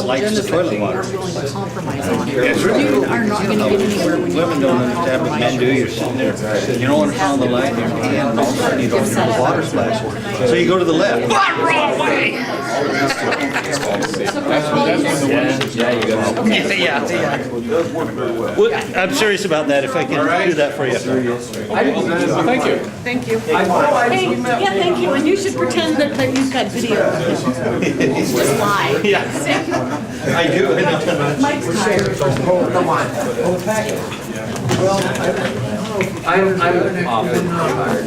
lights the toilet water. You are not going to get anywhere when you Women don't understand what men do. You're sitting there, you don't want to turn on the light in your hand, and all of a sudden you don't see the water splash. So you go to the left. Wrong way! Yeah. I'm serious about that, if I can do that for you. Thank you. Thank you. Hey, yeah, thank you. And you should pretend that you've got video. It's just live. Yeah. I do. Mike's tired. I'm often tired.